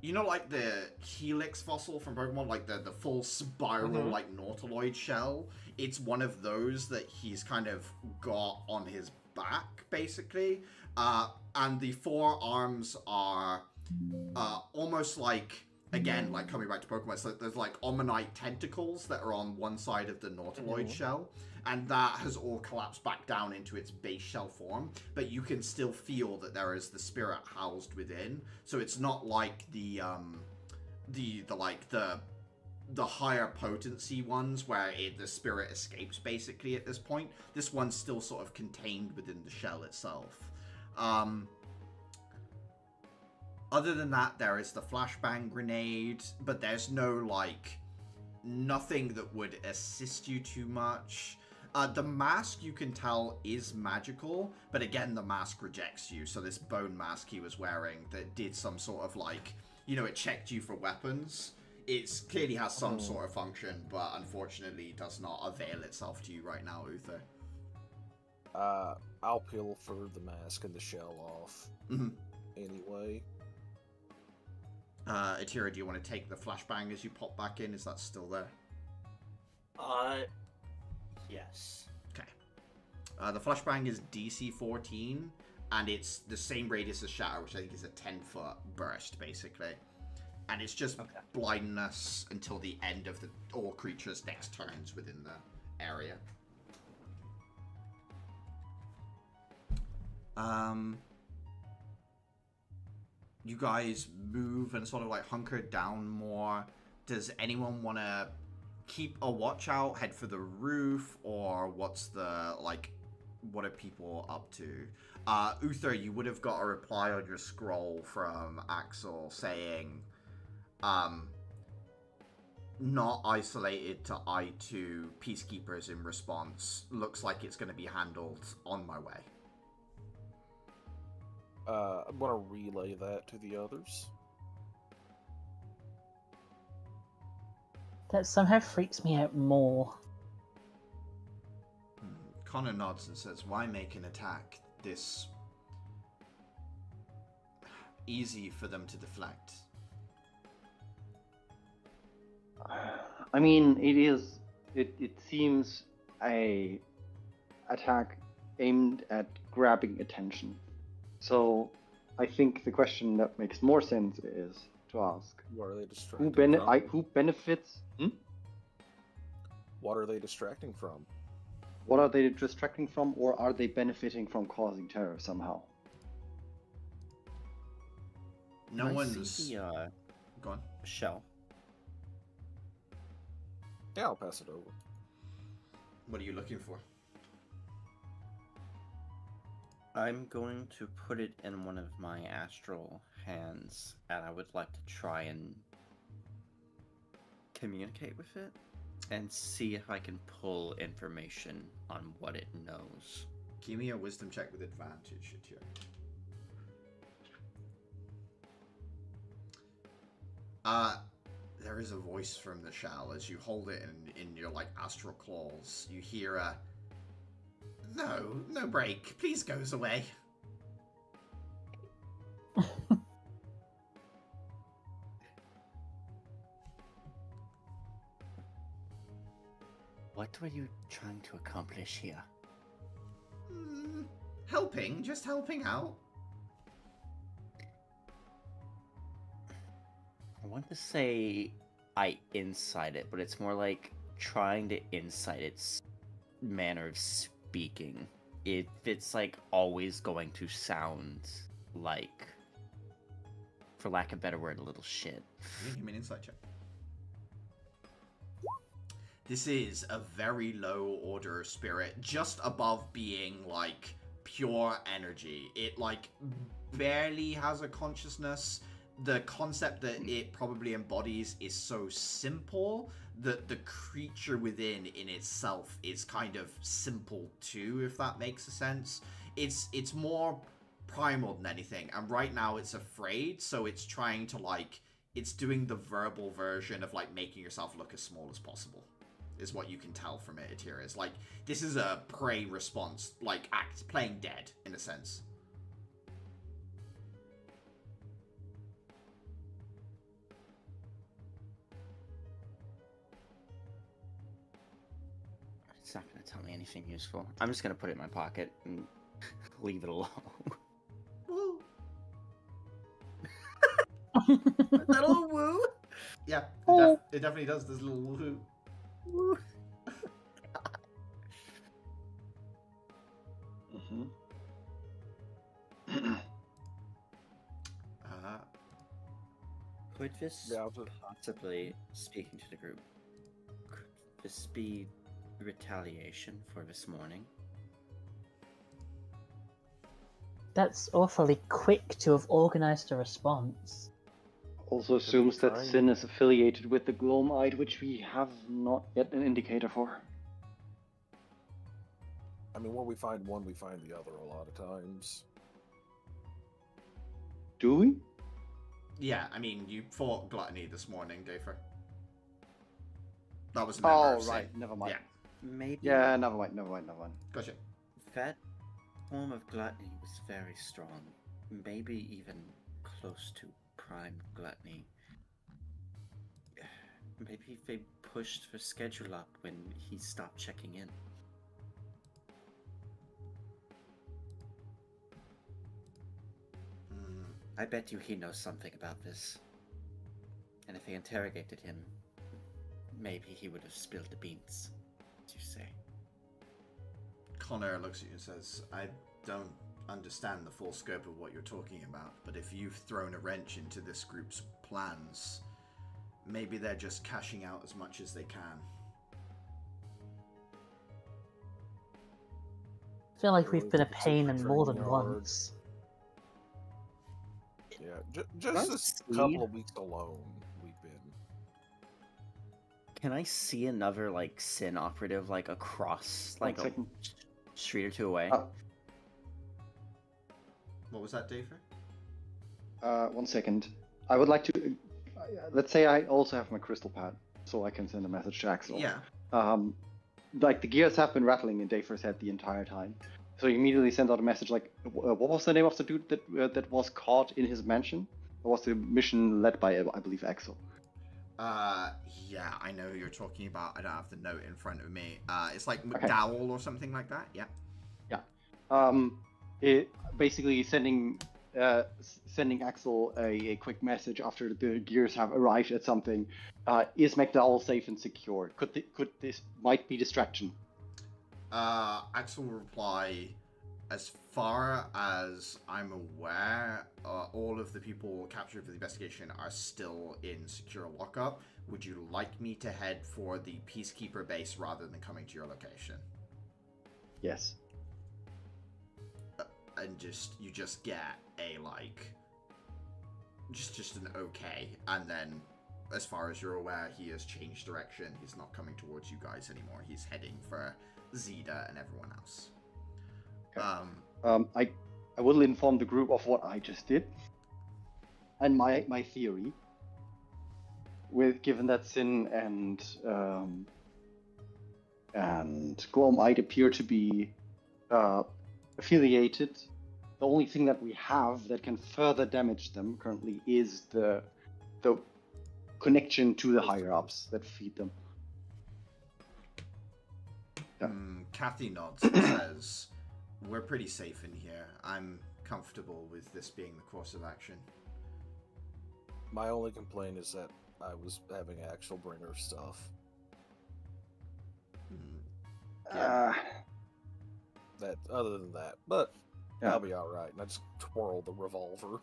you know, like the Helix fossil from Pokemon, like the full spiral like Nautiloid shell. It's one of those that he's kind of got on his back, basically. And the forearms are almost like, again, like coming back to Pokemon, so there's like Omanyte tentacles that are on one side of the Nautiloid shell, and that has all collapsed back down into its base shell form, but you can still feel that there is the spirit housed within. So it's not like the higher potency ones where the spirit escapes basically at this point. This one's still sort of contained within the shell itself. Other than that, there is the flashbang grenade, but there's no, like, nothing that would assist you too much. The mask, you can tell, is magical, but again, the mask rejects you. So this bone mask he was wearing that did some sort of, like, you know, it checked you for weapons. It clearly has some sort of function, but unfortunately does not avail itself to you right now, Uther.
I'll peel for the mask and the shell off. Anyway.
Atira, do you want to take the flashbang as you pop back in? Is that still there?
Yes.
Okay. The flashbang is DC 14, and it's the same radius as Shatter, which I think is a 10-foot burst, basically. And it's just blindness until the end of all creatures' next turns within the area. You guys move and sort of like hunker down more. Does anyone want to keep a watch out, head for the roof, or what's the, like, what are people up to? Uther, you would have got a reply on your scroll from Axel saying, not isolated to I2 peacekeepers in response. Looks like it's going to be handled on my way.
I'm gonna relay that to the others.
That somehow freaks me out more.
Connor nods and says, why make an attack this easy for them to deflect?
I mean, it seems a attack aimed at grabbing attention. So I think the question that makes more sense is to ask
What are they
who,
distracting from?
who benefits.
What are they distracting from?
What are they distracting from, or are they benefiting from causing terror somehow?
No
Can I
one's.
see the
Go on.
shell.
Yeah, I'll pass it over.
What are you looking for?
I'm going to put it in one of my astral hands, and I would like to try and communicate with it and see if I can pull information on what it knows.
Give me a wisdom check with advantage here. There is a voice from the shell as you hold it in your like astral claws. You hear a no break. Please goes away.
What were you trying to accomplish here?
Just helping out.
I want to say I insight it, but it's more like trying to insight its manner of speaking. If it's like always going to sound like, for lack of a better word, a little shit.
Give me an insight check. This is a very low order spirit, just above being like pure energy. It like barely has a consciousness. The concept that it probably embodies is so simple that the creature within in itself is kind of simple too, if that makes sense. It's more primal than anything, and right now it's afraid, so it's trying to like, it's doing the verbal version of like making yourself look as small as possible, is what you can tell from it here. Is like, this is a prey response, like playing dead in a sense.
It's not going to tell me anything useful. I'm just going to put it in my pocket and leave it alone.
Woo.
That little woo?
Yeah, it definitely does this little woohoo.
Woo. Could this possibly, speaking to the group, could this be retaliation for this morning?
That's awfully quick to have organized a response.
Also assumes that Sin is affiliated with the Gloamite, which we have not yet an indicator for.
I mean, when we find one, we find the other a lot of times.
Do we?
Yeah, I mean, you fought Gluttony this morning, Dafer. That was a member of Sin.
Right, never mind.
Yeah.
Maybe.
Yeah, never mind.
Gotcha.
That form of gluttony was very strong. Maybe even close to prime gluttony. Maybe they pushed the schedule up when he stopped checking in. I bet you he knows something about this. And if they interrogated him, maybe he would have spilled the beans, as you say.
Connor looks at you and says, I don't understand the full scope of what you're talking about, but if you've thrown a wrench into this group's plans, maybe they're just cashing out as much as they can.
I feel like we've been a pain in more than once.
Yeah, just this couple of weeks alone, we've been.
Can I see another, like, Sin operative, like, across, like, a street or two away?
What was that, Dafer?
1 second. I would like to... let's say I also have my crystal pad, so I can send a message to Axel.
Yeah.
Like, the gears have been rattling in Dafer's head the entire time. So he immediately sends out a message like, what was the name of the dude that was caught in his mansion? What was the mission led by, I believe, Axel?
Yeah, I know who you're talking about. I don't have the note in front of me. It's like McDowell or something like that, yeah?
Yeah. It basically sending sending Axel a quick message after the gears have arrived at something. Is Magdal safe and secure? Could this might be distraction?
Axel will reply, as far as I'm aware, all of the people captured for the investigation are still in secure lockup. Would you like me to head for the Peacekeeper base rather than coming to your location?
Yes.
And you just get a, just an okay, and then, as far as you're aware, he has changed direction. He's not coming towards you guys anymore. He's heading for Zeta and everyone else.
Okay. I will inform the group of what I just did and my theory. Given that Sin and Glow might appear to be affiliated, the only thing that we have that can further damage them currently is the connection to the higher ups that feed them. Yeah.
Kathy nods and says, "We're pretty safe in here. I'm comfortable with this being the course of action."
My only complaint is that I was having Axel bring her stuff.
Yeah.
That other than that, but
Yeah.
I'll be all right. And I just twirl the revolver.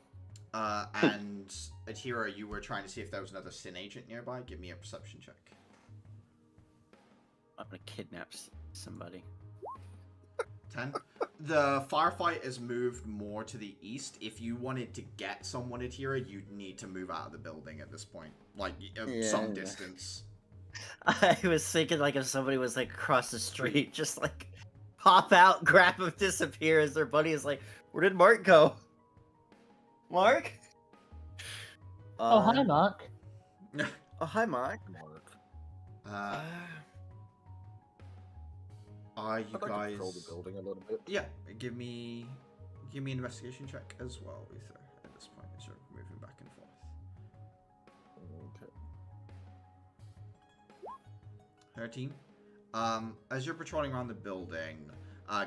And Atira, you were trying to see if there was another Sin agent nearby. Give me a perception check.
I'm gonna kidnap somebody.
10. The firefight has moved more to the east. If you wanted to get someone, Atira, you'd need to move out of the building at this point. Some distance.
I was thinking, if somebody was, across the street, just, pop out, grab him, disappear, as their buddy is like, where did Mark go? Mark?
Oh, hi, Mark.
Oh, hi, Mark.
Are you
I'd like to
guys...
control the building a little bit.
Yeah, give me an investigation check as well, Uther, at this point, as you're moving back and forth.
Okay.
13. As you're patrolling around the building,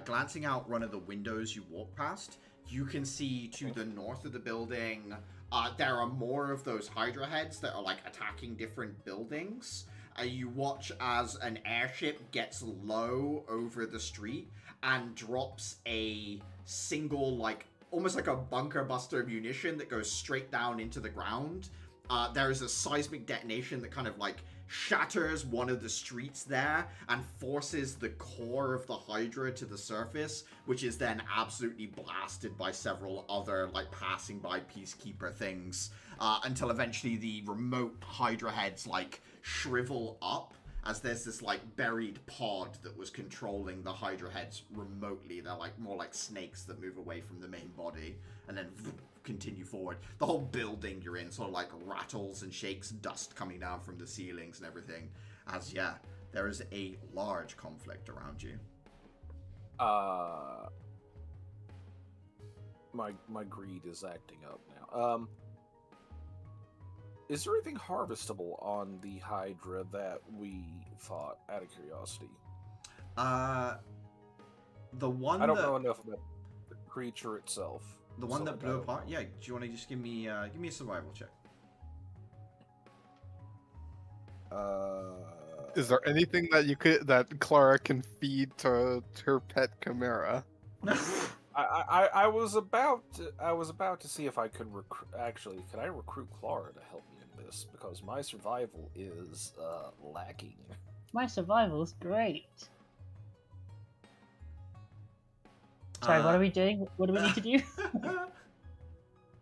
glancing out one of the windows you walk past, you can see to the north of the building, there are more of those Hydra heads that are, attacking different buildings. You watch as an airship gets low over the street and drops a single, almost like a bunker buster munition that goes straight down into the ground. There is a seismic detonation that kind of, shatters one of the streets there and forces the core of the Hydra to the surface, which is then absolutely blasted by several other, passing by Peacekeeper things, until eventually the remote Hydra heads, shrivel up as there's this buried pod that was controlling the Hydra heads remotely. They're more like snakes that move away from the main body and then continue forward. The whole building you're in sort of rattles and shakes, dust coming down from the ceilings and everything, as there is a large conflict around you.
My greed is acting up now. Is there anything harvestable on the Hydra that we fought, out of curiosity?
The one
I don't know enough about the creature itself.
The one that blew apart? Yeah, do you want to just give me a survival check?
Is there anything that Clara can feed to her pet chimera?
I was about to see if I could actually, could I recruit Clara to help me in this, because my survival is lacking.
My survival's great. Sorry, what are we doing? What do we need to do?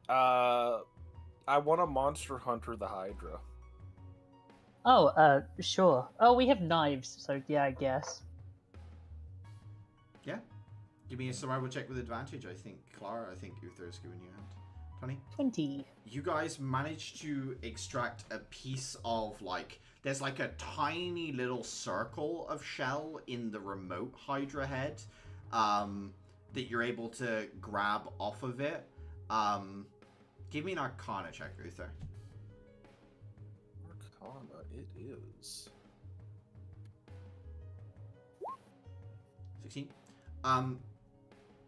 I want to monster hunter the Hydra.
Oh, sure. Oh, we have knives, so yeah, I guess.
Yeah. Give me a survival check with advantage, I think. Clara, I think Uther's giving you a hand. 20?
20.
You guys managed to extract a piece of, there's a tiny little circle of shell in the remote Hydra head, that you're able to grab off of it. Give me an Arcana check, Uther.
Arcana, it is.
16.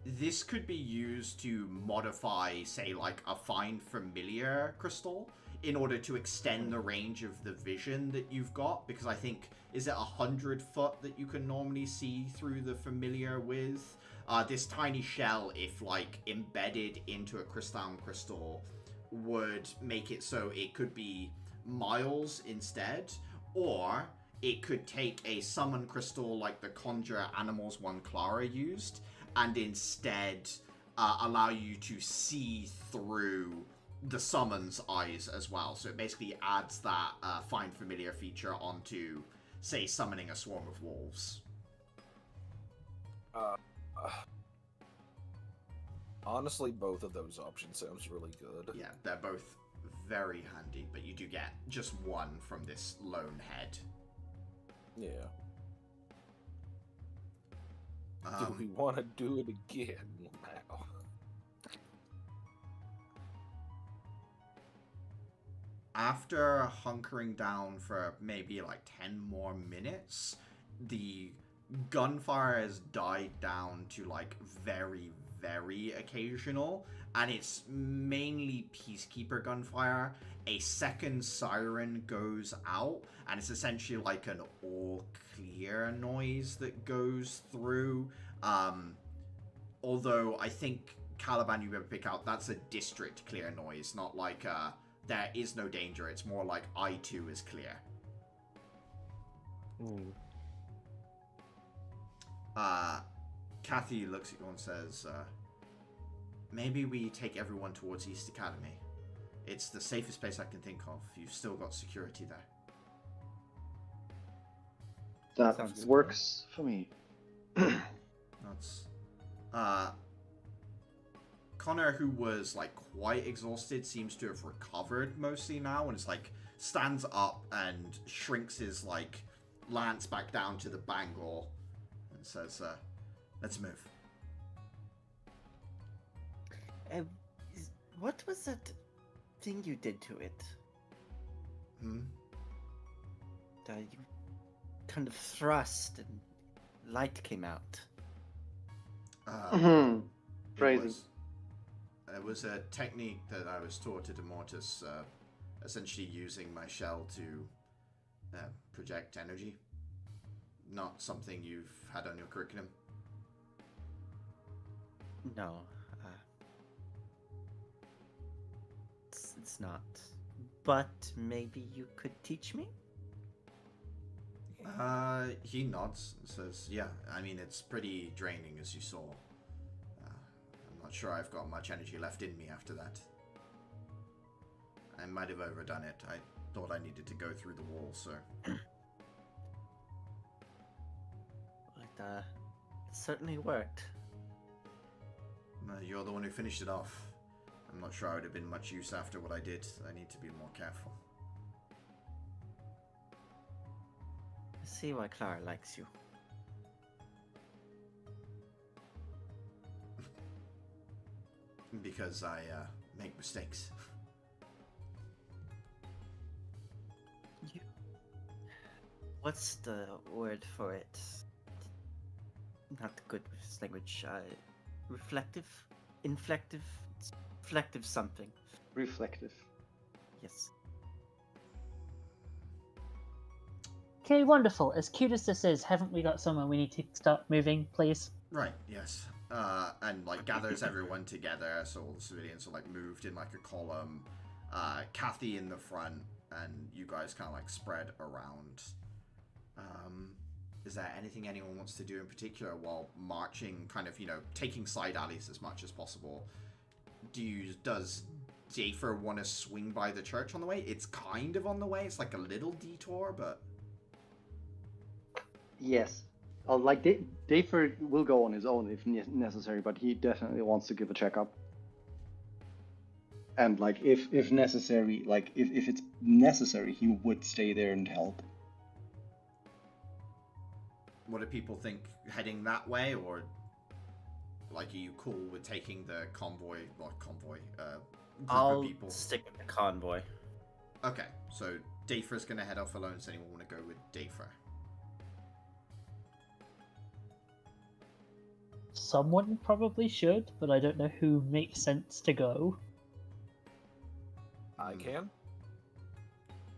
this could be used to modify, say, like a find familiar crystal in order to extend the range of the vision that you've got, because I think, is it 100 foot that you can normally see through the familiar with? This tiny shell, if like embedded into a crystalline crystal, would make it so it could be miles instead, or it could take a summon crystal like the Conjure Animals one Clara used, and instead allow you to see through the summon's eyes as well. So it basically adds that find familiar feature onto, say, summoning a swarm of wolves.
Honestly, both of those options sounds really good.
Yeah, they're both very handy, but you do get just one from this lone head.
Yeah. Do we want to do it again now?
After hunkering down for maybe like 10 more minutes, the gunfire has died down to like very, very occasional, and it's mainly peacekeeper gunfire. A second siren goes out, and it's essentially like an all clear noise that goes through. Although I think Caliban, you better pick out, that's a district clear noise, not like there is no danger. It's more like I2 is clear. Kathy looks at you and says, maybe we take everyone towards East Academy. It's the safest place I can think of. You've still got security there.
That
Sounds
works for me.
That's Connor, who was like quite exhausted, seems to have recovered mostly now, and is like stands up and shrinks his like lance back down to the bangle and says, let's move.
What was that thing you did to it? You kind of thrust and light came out.
Crazy.
It was a technique that I was taught at Immortus, essentially using my shell to project energy. Not something you've had on your curriculum.
No. It's not. But maybe you could teach me?
He nods and says, yeah, I mean, it's pretty draining, as you saw. I'm not sure I've got much energy left in me after that. I might have overdone it. I thought I needed to go through the wall, so...
It certainly worked.
You're the one who finished it off. I'm not sure I would have been much use after what I did. I need to be more careful.
I see why Clara likes you.
Because I make mistakes.
What's the word for it? Not good with this language. Reflective? Inflective? Reflective something.
Reflective.
Yes.
Okay, wonderful. As cute as this is, haven't we got someone we need to start moving, please?
Right, yes. And like gathers everyone together, so all the civilians are like moved in like a column. Kathy in the front, and you guys kind of like spread around. Is there anything anyone wants to do in particular while marching, kind of, taking side alleys as much as possible? Does Jafer want to swing by the church on the way? It's kind of on the way. It's like a little detour, but...
Yes. Dayford will go on his own if necessary, but he definitely wants to give a checkup. And if necessary, if it's necessary, he would stay there and help.
What do people think? Heading that way, or are you cool with taking the convoy? Group
I'll
of people?
stick with the convoy.
Okay, so Dafer's gonna head off alone. Does anyone want to go with Dafer?
Someone probably should, but I don't know who makes sense to go.
I can.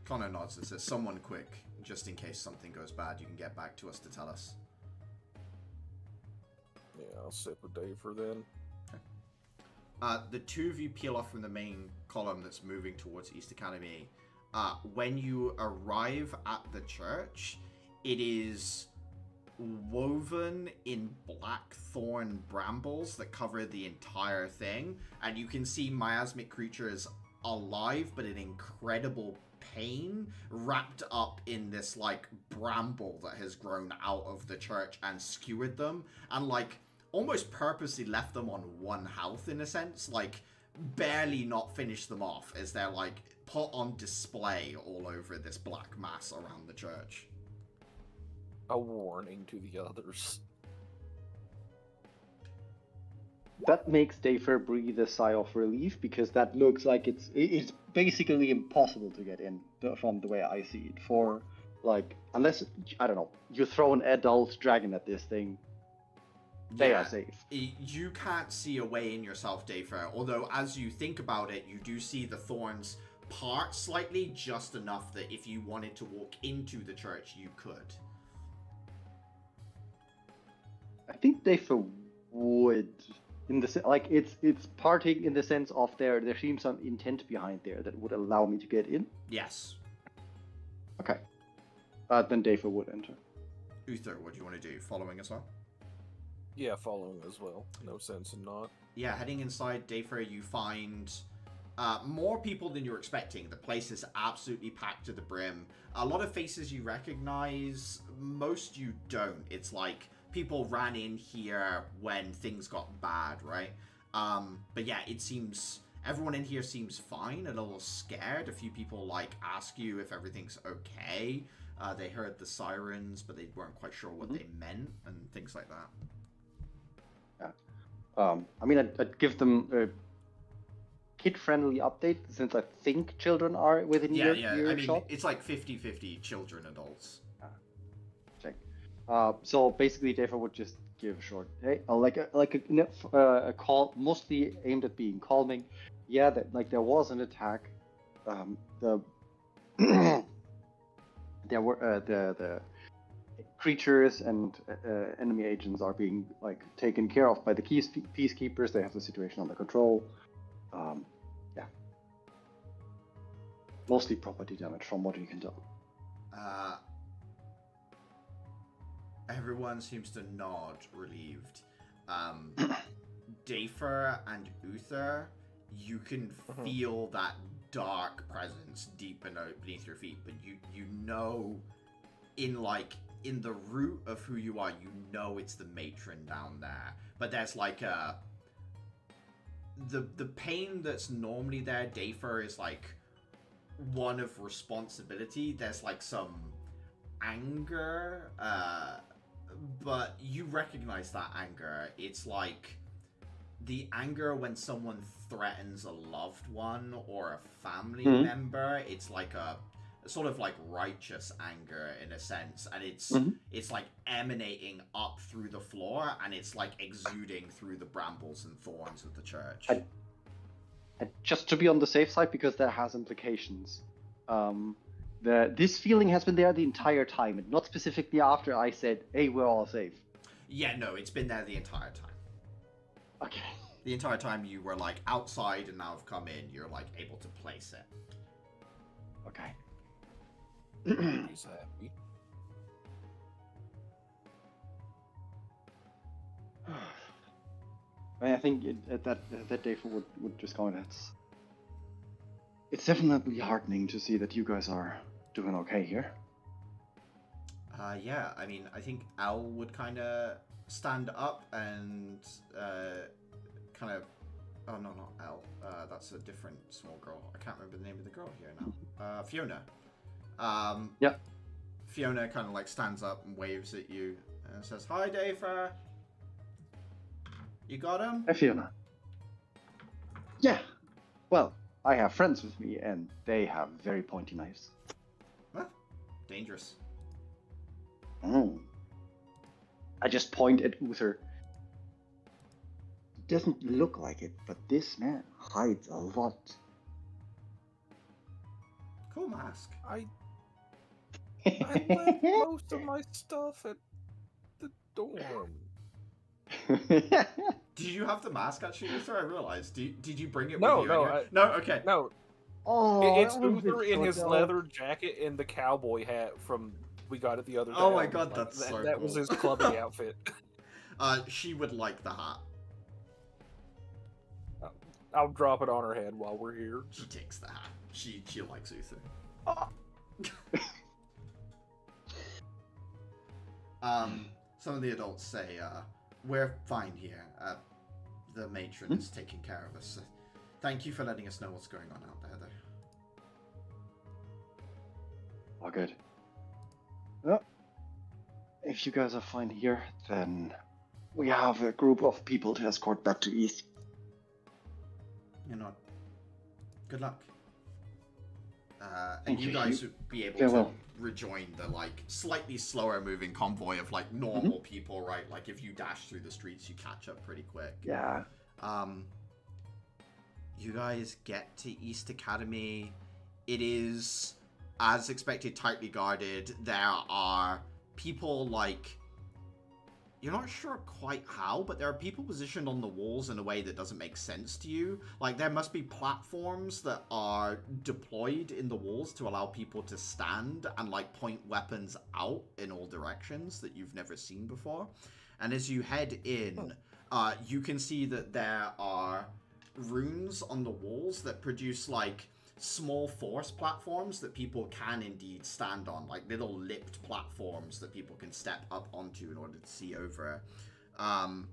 Connor nods and says, someone quick, just in case something goes bad, you can get back to us to tell us.
Yeah, I'll sit with Dave for then.
The two of you peel off from the main column that's moving towards East Academy. When you arrive at the church, it is woven in blackthorn brambles that cover the entire thing, and you can see miasmic creatures alive but in incredible pain, wrapped up in this like bramble that has grown out of the church and skewered them, and like almost purposely left them on 1 health in a sense, like barely not finished them off as they're like put on display all over this black mass around the church.
A warning to the others.
That makes Dafer breathe a sigh of relief, because that looks like it's basically impossible to get in from the way I see it. For like, unless, I don't know, you throw an adult dragon at this thing, they are safe.
You can't see a way in yourself, Dafer, although as you think about it, you do see the thorns part slightly, just enough that if you wanted to walk into the church, you could.
I think Dafer would, in the like, it's parting in the sense of there seems some intent behind there that would allow me to get in.
Yes.
Okay. Then Dafer would enter.
Uther, what do you want to do? Following as well?
Yeah, following as well. No sense in not.
Yeah, heading inside Dafer, you find more people than you're expecting. The place is absolutely packed to the brim. A lot of faces you recognize, most you don't. It's like people ran in here when things got bad, right? But yeah, it seems everyone in here seems fine and a little scared. A few people like ask you if everything's okay. They heard the sirens, but they weren't quite sure what they meant and things like that.
Yeah. I mean, I'd give them a kid-friendly update, since I think children are within
Yeah. I mean,
earshot.
it's like 50-50 children, adults.
Check. So basically, Dafer would just give a short, hey, a call, mostly aimed at being calming. Yeah, that like there was an attack. The there were the creatures and enemy agents are being like taken care of by the peacekeepers. They have the situation under control. Yeah, mostly property damage from what you can tell.
Everyone seems to nod, relieved. Dafer and Uther, you can feel that dark presence deep beneath your feet, but you know, in the root of who you are, you know it's the matron down there. But there's like the pain that's normally there, Dafer, is like one of responsibility. There's like some anger, but you recognize that anger. It's like the anger when someone threatens a loved one or a family member. It's like a sort of like righteous anger in a sense, and it's like emanating up through the floor, and it's like exuding through the brambles and thorns of the church.
Just to be on the safe side, because that has implications. This feeling has been there the entire time, and not specifically after I said, "Hey, we're all safe."
Yeah, no, it's been there the entire time.
Okay.
The entire time you were like outside, and now have come in, you're like able to place it.
Okay.
He's happy.
I think that Dafer would just go, it's definitely heartening to see that you guys are doing okay here.
Yeah, I mean, I think Al would kind of stand up and kind of... Oh, no, not Al. That's a different small girl. I can't remember the name of the girl here now. Fiona.
Yep.
Fiona kind of like stands up and waves at you and says, "Hi, Dafer. You got him?"
Hi, Fiona. Yeah. Well, I have friends with me, and they have very pointy knives.
Huh? Dangerous.
I just point at Uther. doesn't look like it, but this man hides a lot.
Cool mask.
I left most of my stuff at the dorm.
Did you have the mask actually, Uther? I realized. Did you bring it
No,
with you?
no,
anyway? No. Okay.
No,
Oh,
it's
that was a bit
Uther in his
short,
leather jacket and the cowboy hat from we got it the other day.
Oh my god, that's
that,
so
that
cool.
was his clubbing outfit.
She would like the hat.
I'll drop it on her head while we're here.
She takes the hat. She likes Uther. Some of the adults say, we're fine here. The matron is taking care of us. Thank you for letting us know what's going on out there, though.
Oh, good. Well, if you guys are fine here, then we have a group of people to escort back to East.
You know, good luck. And
Thank
you
you.
guys would be able to rejoin the, like, slightly slower moving convoy of, like, normal people, right? Like, if you dash through the streets, you catch up pretty quick.
Yeah.
You guys get to East Academy. It is, as expected, tightly guarded. There are people, like, you're not sure quite how, but there are people positioned on the walls in a way that doesn't make sense to you. Like, there must be platforms that are deployed in the walls to allow people to stand and, like, point weapons out in all directions that you've never seen before. And as you head in, you can see that there are runes on the walls that produce, like, small force platforms that people can indeed stand on, like little lipped platforms that people can step up onto in order to see over. And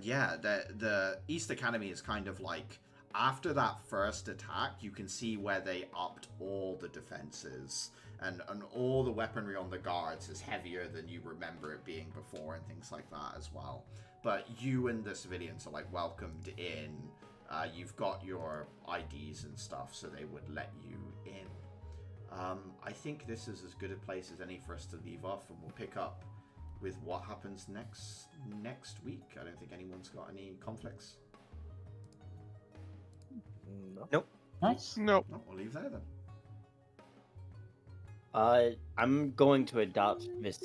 yeah, the East Academy is kind of like, after that first attack, you can see where they upped all the defenses, and all the weaponry on the guards is heavier than you remember it being before, and things like that as well. But you and the civilians are, like, welcomed in. You've got your IDs and stuff, so they would let you in. I think this is as good a place as any for us to leave off, and we'll pick up with what happens next week. I don't think anyone's got any conflicts.
Nope.
Nice.
Nope.
No, we'll leave there then.
I'm going to adopt this